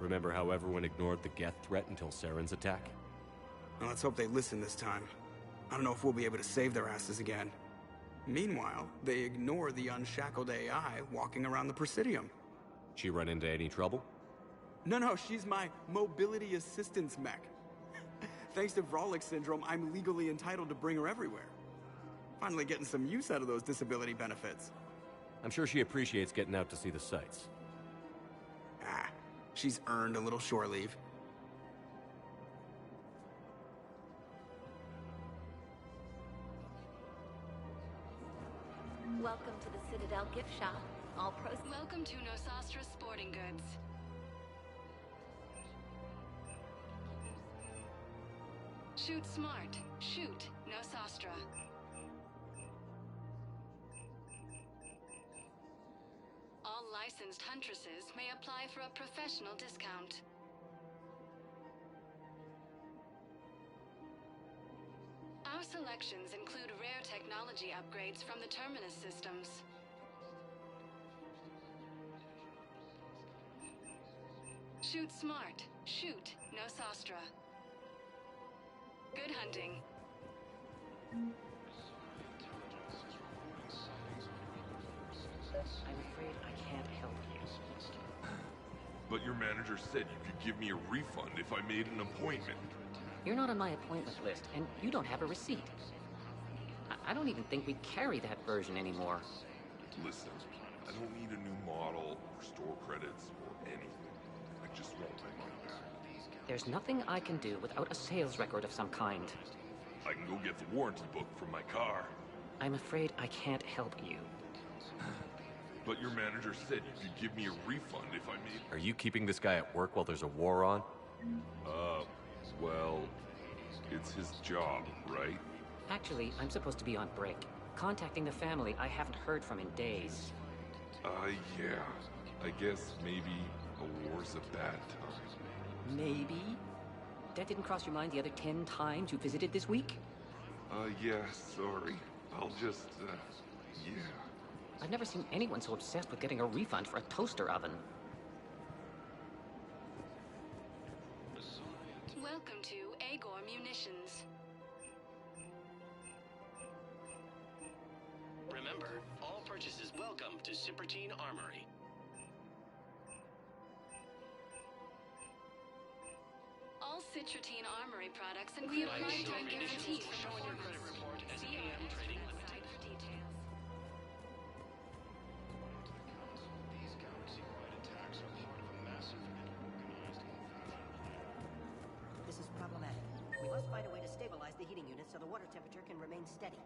Remember how everyone ignored the Geth threat until Saren's attack? Well, let's hope they listen this time. I don't know if we'll be able to save their asses again. Meanwhile, they ignore the unshackled AI walking around the Presidium. She run into any trouble? No, she's my mobility assistance mech. Thanks to Vrolic syndrome, I'm legally entitled to bring her everywhere. Finally getting some use out of those disability benefits. I'm sure she appreciates getting out to see the sights. Ah, she's earned a little shore leave. Welcome to the Citadel gift shop. All pros. Welcome to Nosastra Sporting Goods. Shoot smart. Shoot Nosastra. All licensed huntresses may apply for a professional discount. Our selections include rare technology upgrades from the Terminus systems. Shoot smart. Shoot Nosastra. Good hunting. I'm afraid I can't help you. But your manager said you could give me a refund if I made an appointment. You're not on my appointment list, and you don't have a receipt. I don't even think we carry that version anymore. Listen, I don't need a new model or store credits or anything. I just want my money back. There's nothing I can do without a sales record of some kind. I can go get the warranty book from my car. I'm afraid I can't help you. But your manager said you could give me a refund if I made... Are you keeping this guy at work while there's a war on? Well, it's his job, right? Actually, I'm supposed to be on break. Contacting the family I haven't heard from in days. Yeah. I guess maybe a war's a bad time. Maybe? That didn't cross your mind the other 10 times you visited this week? Yeah, sorry. I'll just, yeah. I've never seen anyone so obsessed with getting a refund for a toaster oven. Welcome to Agor Munitions. Remember, all purchases welcome to Cipertine Armory. All Citrotine Armory products include lifetime guarantees. Show on your credit report as AM Trading Limited. These galaxy-wide attacks are part of a massive and organized This is problematic. We must find a way to stabilize the heating unit so the water temperature can remain steady.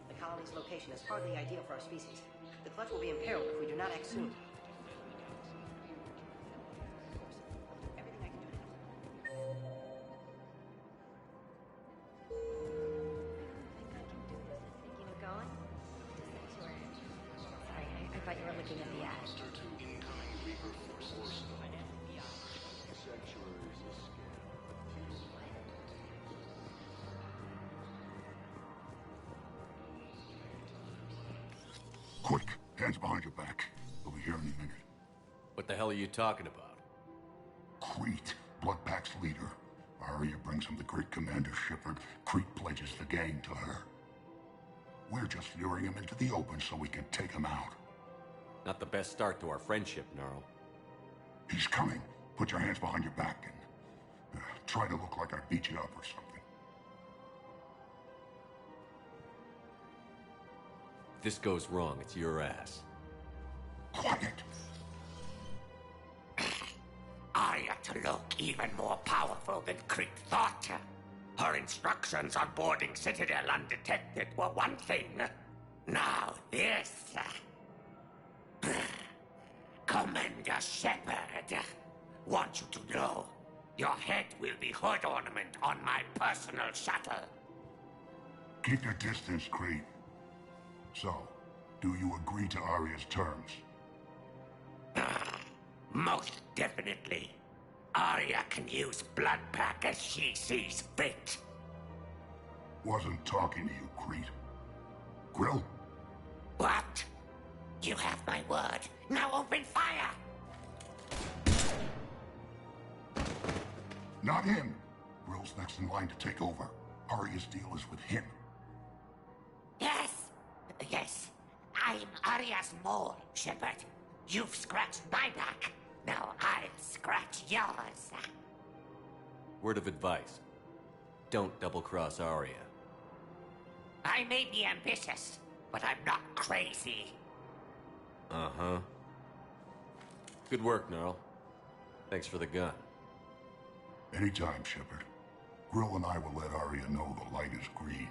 The colony's location is hardly ideal for our species. The clutch will be imperiled if we do not act soon. Everything I can do to help. Thinking of going? Sorry, I thought you were looking at the ad. Incoming Reaper forces. Sanctuary's a scam. Quick, hands behind your back. We'll be here in a minute. What the hell are you talking about? Crete, Bloodpack's leader. Arya brings him the great commander Shepard. Crete pledges the gang to her. We're just luring him into the open so we can take him out. Not the best start to our friendship, Gnarl. He's coming. Put your hands behind your back and try to look like I beat you up or something. If this goes wrong, it's your ass. Quiet! Arya to look even more powerful than Crete thought. Her instructions on boarding Citadel undetected were one thing. Now this. Commander Shepard, want you to know, your head will be hood ornament on my personal shuttle. Keep your distance, Crete. So, do you agree to Arya's terms? Most definitely. Arya can use Bloodpack as she sees fit. Wasn't talking to you, Crete. Grill? What? You have my word. Now open fire! Not him. Grill's next in line to take over. Arya's deal is with him. Yes. I'm Arya's mole, Shepard. You've scratched my back. Now I'll scratch yours. Word of advice. Don't double-cross Arya. I may be ambitious, but I'm not crazy. Uh-huh. Good work, Gnarl. Thanks for the gun. Anytime, Shepard. Grill and I will let Arya know the light is green.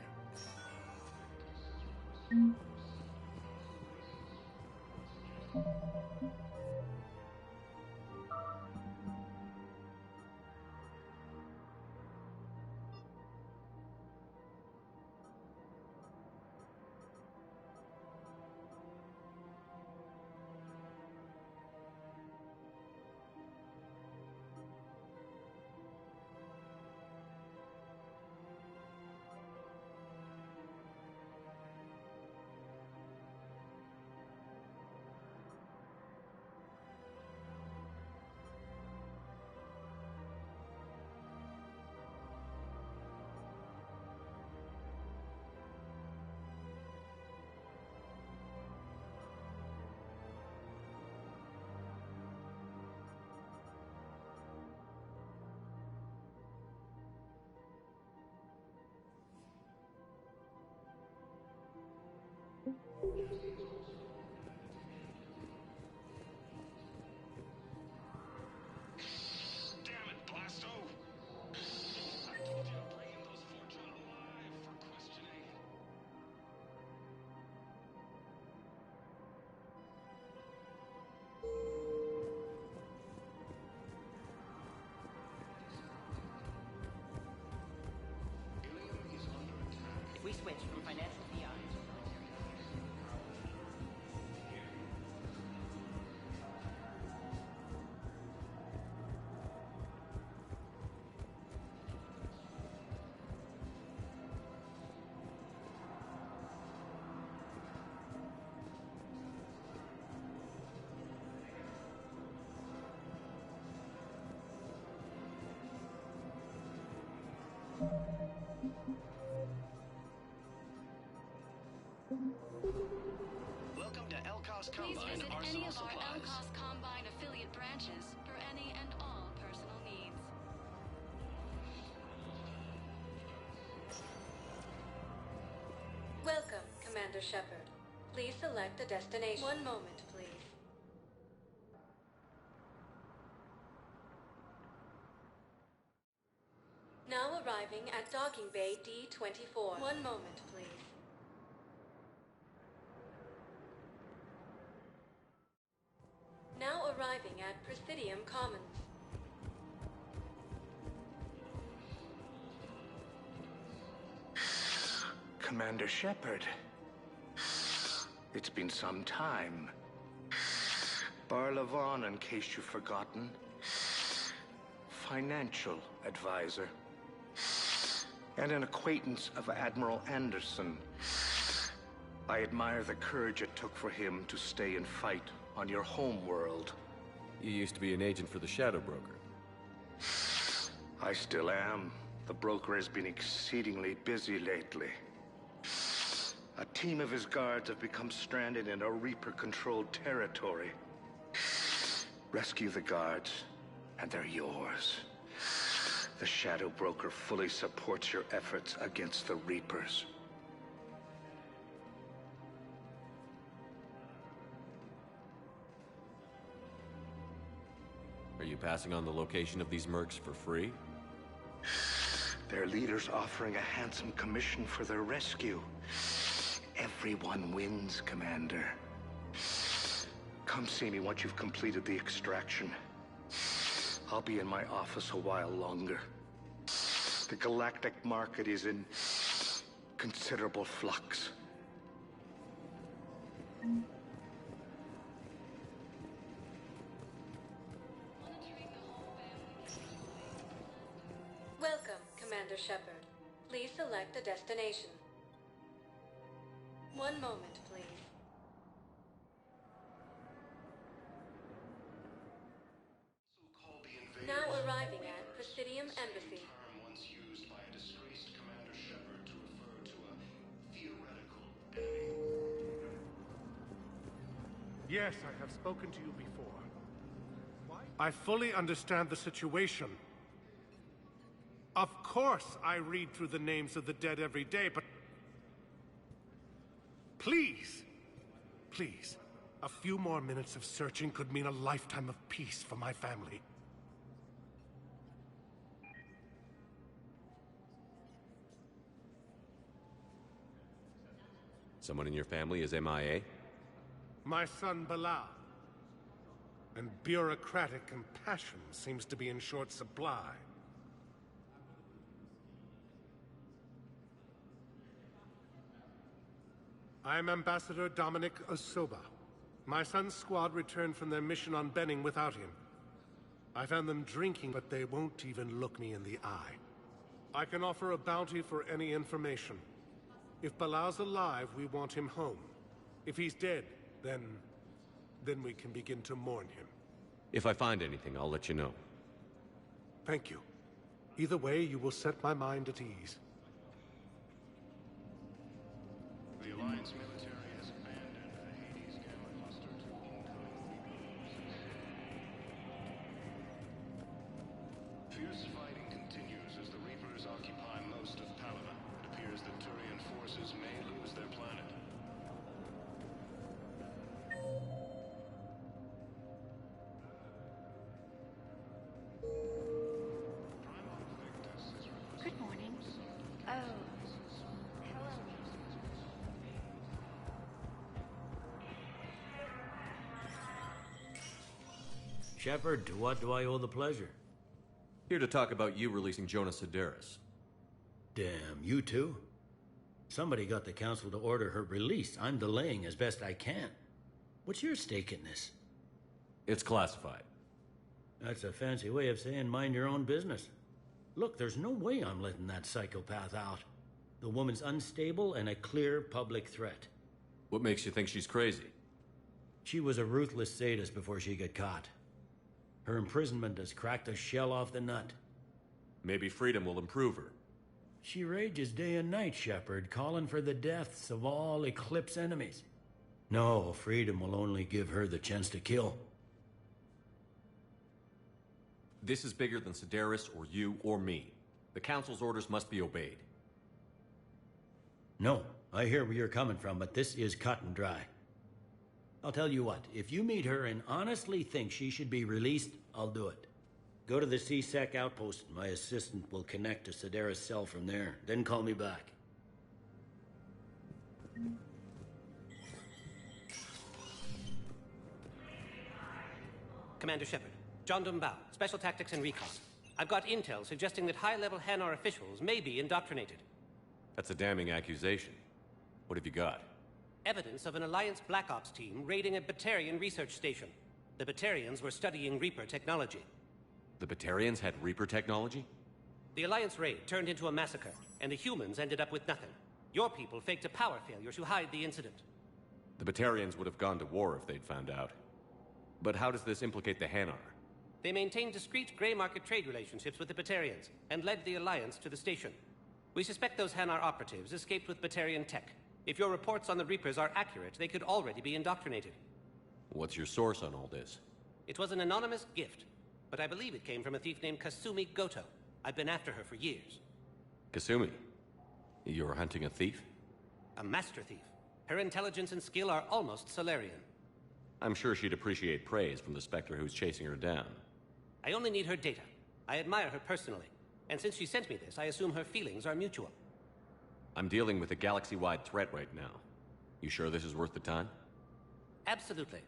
Damn it, Blasto! I told you to bring in those Fortuna alive for questioning. If we switch from financial PI to military Welcome to Elcos Please Combine visit Arsenal any of our Supplies. LCOS Combine affiliate branches for any and all personal needs. Welcome, Commander Shepard. Please select a destination. One moment, please. Now arriving at Docking Bay D-24. One moment, please. Now arriving at Presidium Commons. Commander Shepard. It's been some time. Bar Levon, in case you've forgotten. Financial advisor. And an acquaintance of Admiral Anderson. I admire the courage it took for him to stay and fight on your home world. You used to be an agent for the Shadow Broker. I still am. The broker has been exceedingly busy lately. A team of his guards have become stranded in a Reaper-controlled territory. Rescue the guards, and they're yours. The Shadow Broker fully supports your efforts against the Reapers. Are you passing on the location of these mercs for free? Their leader's offering a handsome commission for their rescue. Everyone wins, Commander. Come see me once you've completed the extraction. I'll be in my office a while longer. The galactic market is in considerable flux. Welcome, Commander Shepard. Please select a destination. One moment, please. Now arriving at Presidium Embassy. Term once used by a disgraced Commander Shepard to refer to a theoretical enemy. Yes, I have spoken to you before. I fully understand the situation. Of course I read through the names of the dead every day, but... Please, please, a few more minutes of searching could mean a lifetime of peace for my family. Someone in your family is MIA? My son Bilal. And bureaucratic compassion seems to be in short supply. I am Ambassador Dominic Osoba. My son's squad returned from their mission on Benning without him. I found them drinking, but they won't even look me in the eye. I can offer a bounty for any information. If Bilal's alive, we want him home. If he's dead, then we can begin to mourn him. If I find anything, I'll let you know. Thank you. Either way, you will set my mind at ease. The Alliance military has abandoned the Hades Gamma cluster to encode Reapers. Fierce fighting continues as the Reapers occupy most of Palamon. It appears that Turian forces may lose their planet. Good morning. Oh. Hello. Shepard, to what do I owe the pleasure? Here to talk about you releasing Jonas Sedaris. Damn, you too? Somebody got the council to order her release. I'm delaying as best I can. What's your stake in this? It's classified. That's a fancy way of saying mind your own business. Look, there's no way I'm letting that psychopath out. The woman's unstable and a clear public threat. What makes you think she's crazy? She was a ruthless sadist before she got caught. Her imprisonment has cracked the shell off the nut. Maybe freedom will improve her. She rages day and night, Shepard, calling for the deaths of all Eclipse enemies. No, freedom will only give her the chance to kill. This is bigger than Sedaris or you or me. The Council's orders must be obeyed. No, I hear where you're coming from, but this is cut and dry. I'll tell you what, if you meet her and honestly think she should be released, I'll do it. Go to the C-Sec outpost. My assistant will connect to Sedaris' cell from there. Then call me back. Commander Shepard, John Dumbao, Special Tactics and Recon. I've got intel suggesting that high-level Hanar officials may be indoctrinated. That's a damning accusation. What have you got? Evidence of an Alliance Black Ops team raiding a Batarian research station. The Batarians were studying Reaper technology. The Batarians had Reaper technology? The Alliance raid turned into a massacre, and the humans ended up with nothing. Your people faked a power failure to hide the incident. The Batarians would have gone to war if they'd found out. But how does this implicate the Hanar? They maintained discreet gray market trade relationships with the Batarians, and led the Alliance to the station. We suspect those Hanar operatives escaped with Batarian tech. If your reports on the Reapers are accurate, they could already be indoctrinated. What's your source on all this? It was an anonymous gift, but I believe it came from a thief named Kasumi Goto. I've been after her for years. Kasumi? You're hunting a thief? A master thief. Her intelligence and skill are almost Solarian. I'm sure she'd appreciate praise from the Spectre who's chasing her down. I only need her data. I admire her personally. And since she sent me this, I assume her feelings are mutual. I'm dealing with a galaxy-wide threat right now. You sure this is worth the time? Absolutely.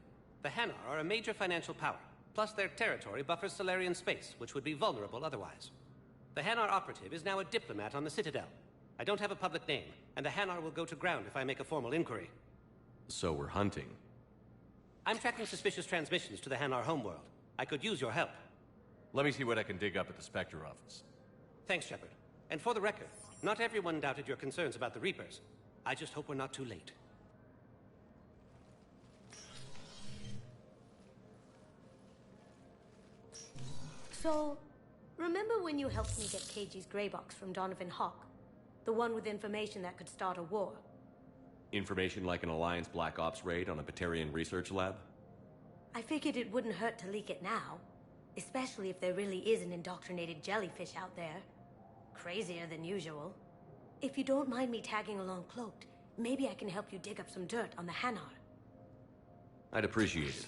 The Hanar are a major financial power, plus their territory buffers Solarian space, which would be vulnerable otherwise. The Hanar operative is now a diplomat on the Citadel. I don't have a public name, and the Hanar will go to ground if I make a formal inquiry. So we're hunting. I'm tracking suspicious transmissions to the Hanar homeworld. I could use your help. Let me see what I can dig up at the Spectre office. Thanks, Shepard. And for the record, not everyone doubted your concerns about the Reapers. I just hope we're not too late. So, remember when you helped me get KG's gray box from Donovan Hawk? The one with information that could start a war? Information like an Alliance Black Ops raid on a Batarian research lab? I figured it wouldn't hurt to leak it now. Especially if there really is an indoctrinated jellyfish out there. Crazier than usual. If you don't mind me tagging along cloaked, maybe I can help you dig up some dirt on the Hanar. I'd appreciate it.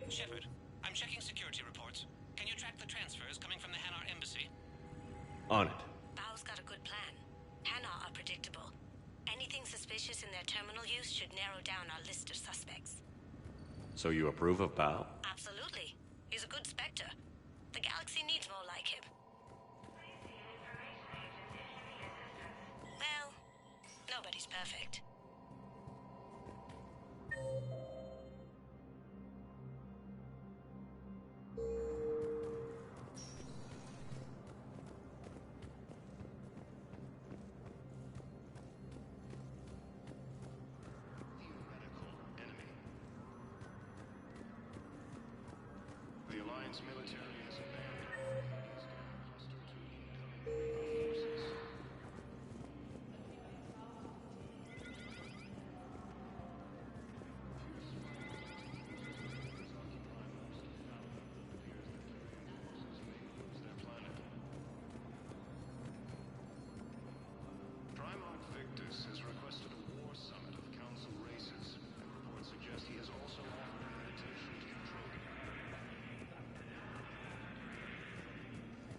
Shepard, I'm checking security reports. Can you track the transfers coming from the Hanar embassy? On it. Bao's got a good plan. Hanar are predictable. Anything suspicious in their terminal use should narrow down our list of suspects. So you approve of Bao? Absolutely. He's a good Spectre. The galaxy needs more like him. Well, nobody's perfect. The Alliance military has abandoned cluster to incoming forces. Primarch Victus has requested a war summit of Council races, and reports suggest he has also offered an invitation to control the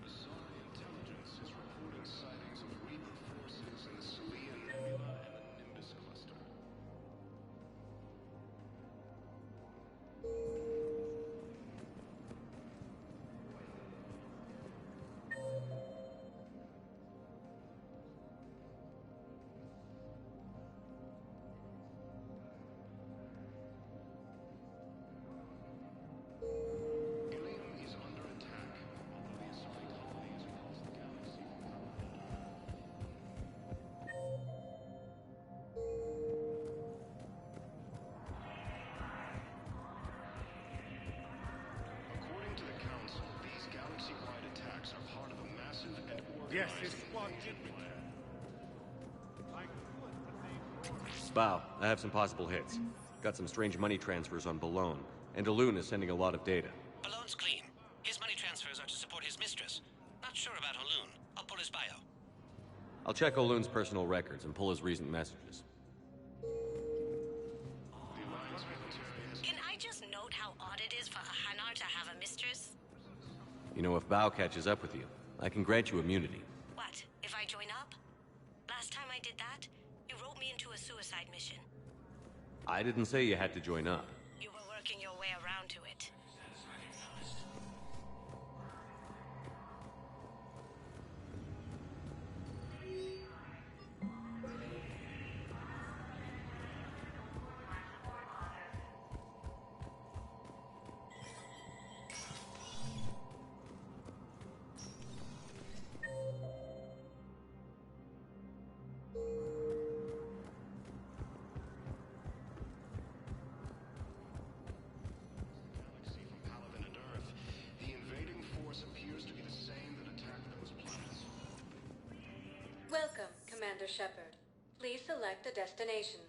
Asari intelligence is reporting sightings of Reaper forces in the Selene Nebula and the Nimbus cluster. Ilium is under attack, although the Asari colony is across the galaxy. According to the Council, these galaxy-wide attacks are part of a massive and Yes, organized his squad invasion did plan. Bao, I have some possible hits. Got some strange money transfers on Balone, and Alun is sending a lot of data. Balone's clean. His money transfers are to support his mistress. Not sure about Halun. I'll pull his bio. I'll check Olun's personal records and pull his recent messages. Can I just note how odd it is for a Hanar to have a mistress? You know, if Bao catches up with you, I can grant you immunity. What, if I join up? Last time I did that, you wrote me into a suicide mission. I didn't say you had to join up. You were working your way around to it. Galaxy from Paladin and Earth. The invading force appears to be the same that attacked those planets. Welcome, Commander Shepard. Please select a destination.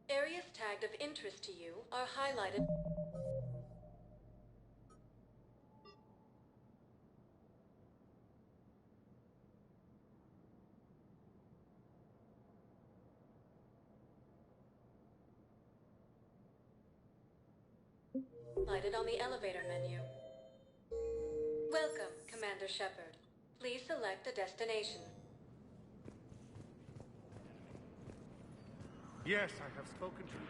Areas tagged of interest to you are highlighted. Highlighted on the elevator menu. Welcome, Commander Shepard. Please select a destination. Yes, I have spoken to you.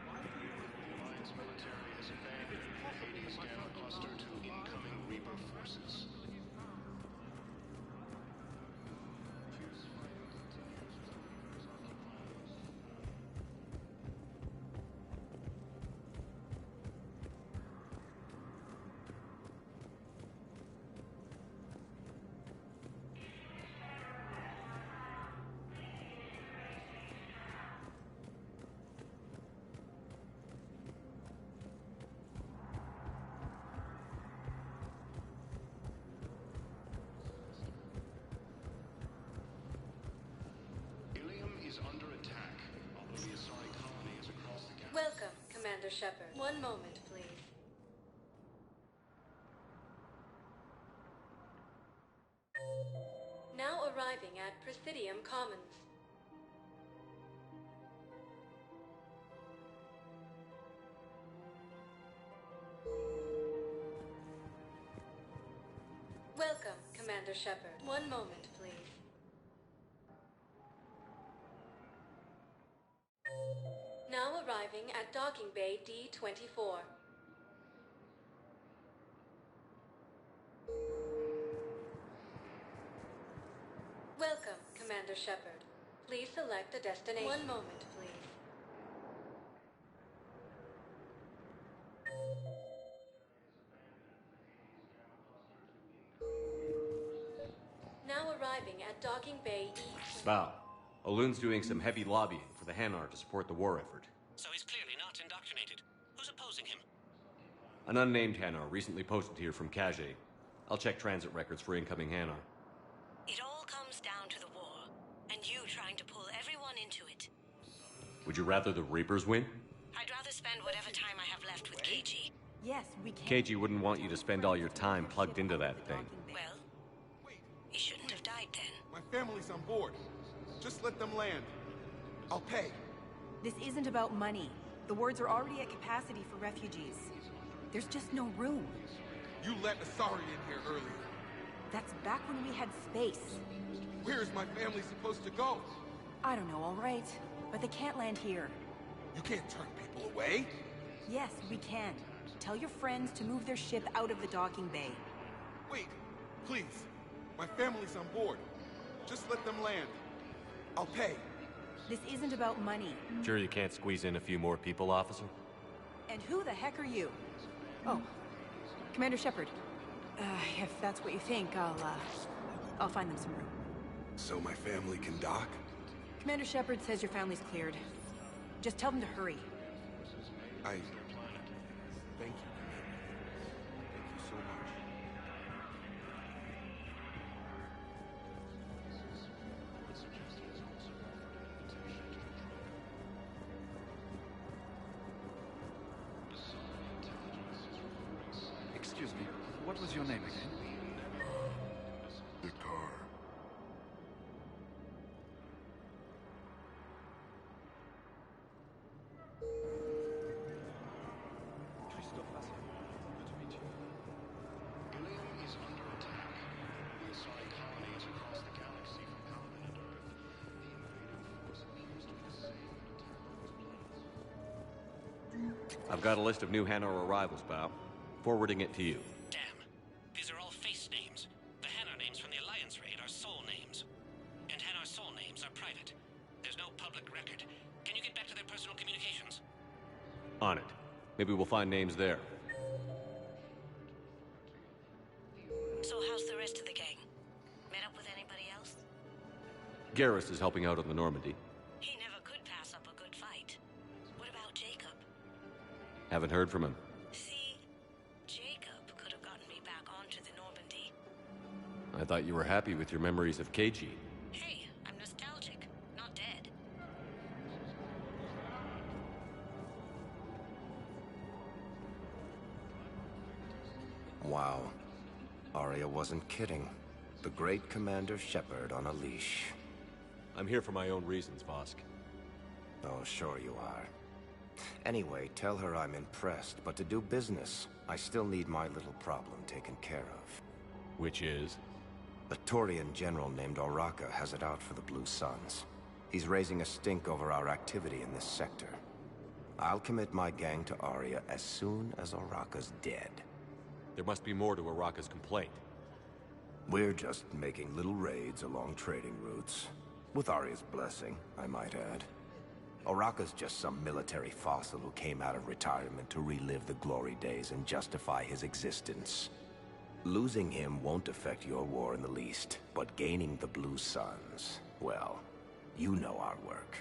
The Alliance military has abandoned the Hades Gamma cluster to incoming Reaper forces. Ilium is under attack, although the Asari colony is across the galaxy. Welcome, Commander Shepard. One moment, please. Now arriving at Presidium Commons. Commander Shepard. One moment, please. Now arriving at Docking Bay D-24. Welcome, Commander Shepard. Please select a destination. One moment, please. Now arriving at Docking Bay E... Val, Olun's doing some heavy lobbying for the Hanar to support the war effort. So he's clearly not indoctrinated. Who's opposing him? An unnamed Hanar recently posted here from Kage. I'll check transit records for incoming Hanar. It all comes down to the war, and you trying to pull everyone into it. Would you rather the Reapers win? I'd rather spend whatever time I have left with KG. Yes, we can. KG wouldn't want you to spend all your time plugged into that thing. Well, he shouldn't have died then. My family's on board. Just let them land. I'll pay. This isn't about money. The wards are already at capacity for refugees. There's just no room. You let Asari in here earlier. That's back when we had space. Where is my family supposed to go? I don't know, all right. But they can't land here. You can't turn people away. Yes, we can. Tell your friends to move their ship out of the docking bay. Wait, please. My family's on board. Just let them land. I'll pay. This isn't about money. Sure you can't squeeze in a few more people, officer? And who the heck are you? Oh, Commander Shepard. If that's what you think, I'll find them some room. So my family can dock? Commander Shepard says your family's cleared. Just tell them to hurry. Thank you, Commander. Thank you so much. Excuse me, what was your name again? Dakar. I've got a list of new Hanar arrivals, Bao. Forwarding it to you. Damn. These are all face names. The Hanar names from the Alliance raid are soul names. And Hanar soul names are private. There's no public record. Can you get back to their personal communications? On it. Maybe we'll find names there. So how's the rest of the gang? Met up with anybody else? Garrus is helping out on the Normandy. He never could pass up a good fight. What about Jacob? Haven't heard from him. See, Jacob could have gotten me back onto the Normandy. I thought you were happy with your memories of KG. Hey, I'm nostalgic, not dead. Wow. Arya wasn't kidding. The great Commander Shepard on a leash. I'm here for my own reasons, Vosk. Oh, sure you are. Anyway, tell her I'm impressed, but to do business, I still need my little problem taken care of. Which is? A Taurian general named Oraka has it out for the Blue Suns. He's raising a stink over our activity in this sector. I'll commit my gang to Arya as soon as Oraka's dead. There must be more to Oraka's complaint. We're just making little raids along trading routes. With Arya's blessing, I might add. Oraka's just some military fossil who came out of retirement to relive the glory days and justify his existence. Losing him won't affect your war in the least, but gaining the Blue Suns, well, you know our work.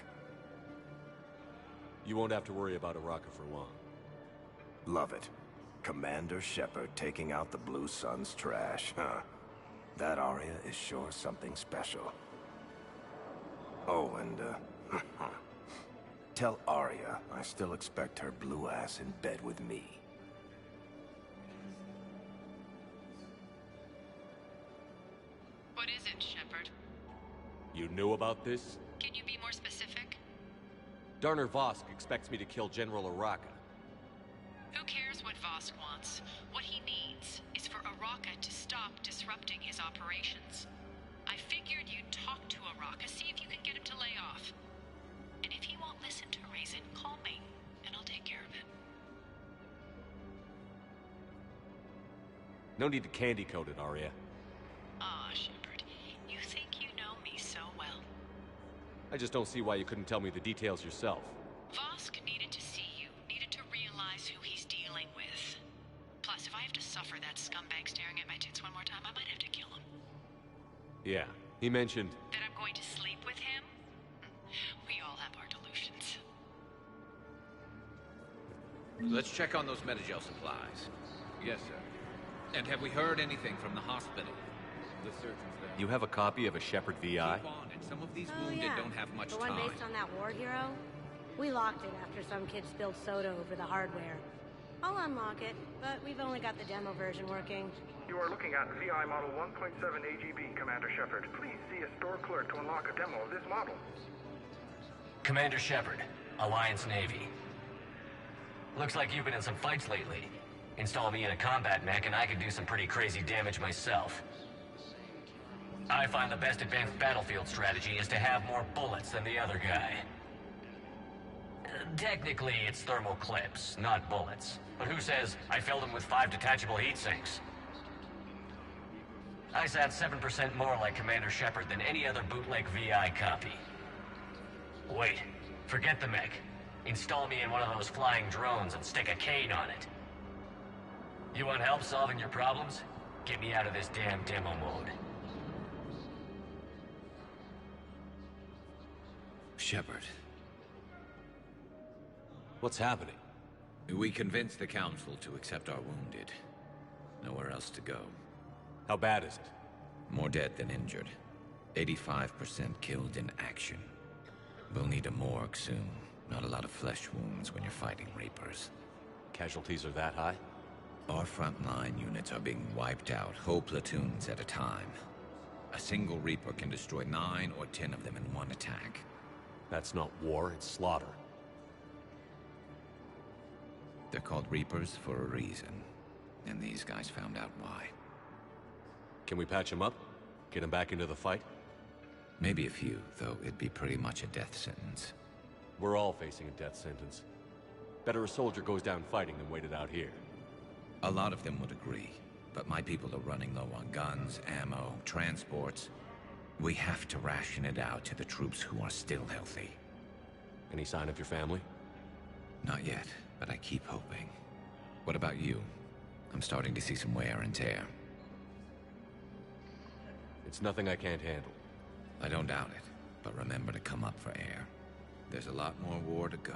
You won't have to worry about Oraka for long. Love it. Commander Shepard taking out the Blue Suns trash, huh? That Arya is sure something special. Oh, and, tell Arya I still expect her blue ass in bed with me. What is it, Shepard? You knew about this? Can you be more specific? Darner Vosk expects me to kill General Oraka. Who cares what Vosk wants? What he needs is for Araka Araka to stop disrupting his operations. I figured you'd talk to Araka, see if you can get him to lay off. And if he won't listen to reason, call me, and I'll take care of it. No need to candy-coat it, Arya. Aw, Shepard, you think you know me so well. I just don't see why you couldn't tell me the details yourself. Vosk needed to see you, needed to realize who he's dealing with. Plus, if I have to suffer that scumbag staring at my tits one more time, I might have to kill him. Yeah, he mentioned... That I'm going to sleep with him? We all have our delusions. Let's check on those Metagel supplies. Yes, sir. And have we heard anything from the hospital? The surgeons there. You have a copy of a Shepard VI? Keep on it. Some of these wounded don't have much the time. one based on that war hero? We locked it after some kid spilled soda over the hardware. I'll unlock it, but we've only got the demo version working. You are looking at VI Model 1.7 AGB, Commander Shepard. Please see a store clerk to unlock a demo of this model. Commander Shepard, Alliance Navy. Looks like you've been in some fights lately. Install me in a combat mech and I could do some pretty crazy damage myself. I find the best advanced battlefield strategy is to have more bullets than the other guy. Technically, it's thermal clips, not bullets. But who says I filled them with 5 detachable heat sinks? I sound 7% more like Commander Shepard than any other bootleg VI copy. Wait, forget the mech. Install me in one of those flying drones and stick a cane on it. You want help solving your problems? Get me out of this damn demo mode. Shepard. What's happening? We convinced the Council to accept our wounded. Nowhere else to go. How bad is it? More dead than injured. 85% killed in action. We'll need a morgue soon. Not a lot of flesh wounds when you're fighting Reapers. Casualties are that high? Our frontline units are being wiped out, whole platoons at a time. A single Reaper can destroy 9 or 10 of them in one attack. That's not war, it's slaughter. They're called Reapers for a reason. And these guys found out why. Can we patch them up? Get them back into the fight? Maybe a few, though it'd be pretty much a death sentence. We're all facing a death sentence. Better a soldier goes down fighting than waited out here. A lot of them would agree, but my people are running low on guns, ammo, transports. We have to ration it out to the troops who are still healthy. Any sign of your family? Not yet, but I keep hoping. What about you? I'm starting to see some wear and tear. It's nothing I can't handle. I don't doubt it, but remember to come up for air. There's a lot more war to go.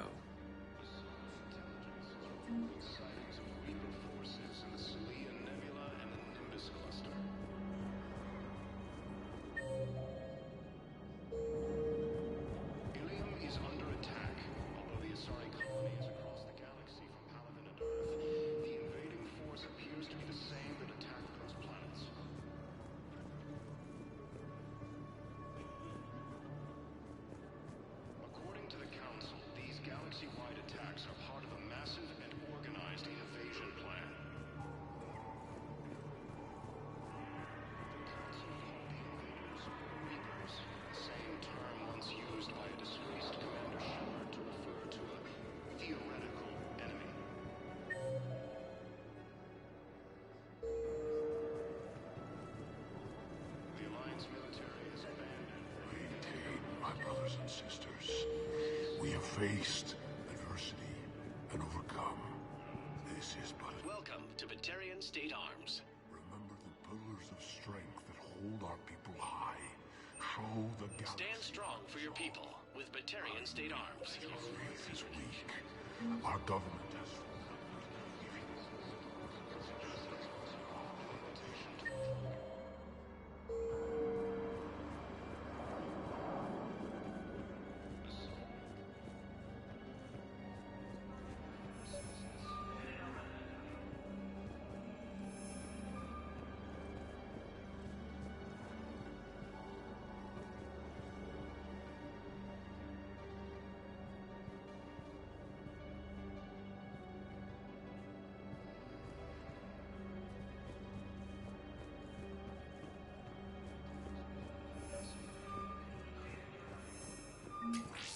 Sisters, we have faced adversity and overcome. This is but a... Welcome to Batarian State Arms. Remember the pillars of strength that hold our people high. Show the galaxy... Stand strong for your people with Batarian State Arms. Faith is weak. Our government has...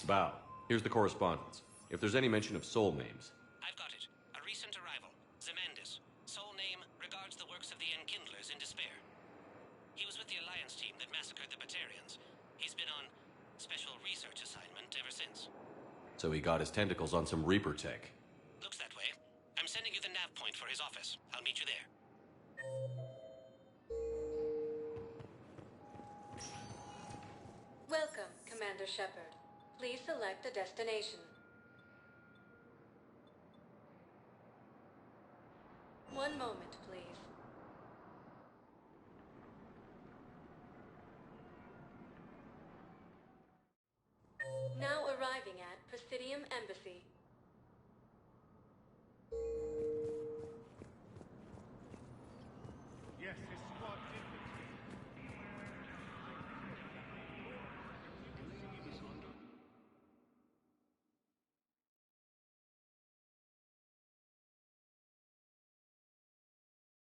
Bow, here's the correspondence. If there's any mention of soul names. I've got it. A recent arrival. Zemandis. Sole name regards the works of the Enkindlers in despair. He was with the Alliance team that massacred the Batarians. He's been on special research assignment ever since. So he got his tentacles on some Reaper tech. Looks that way. I'm sending you the nav point for his office. I'll meet you there. Welcome, Commander Shepard. Please select a destination. One moment.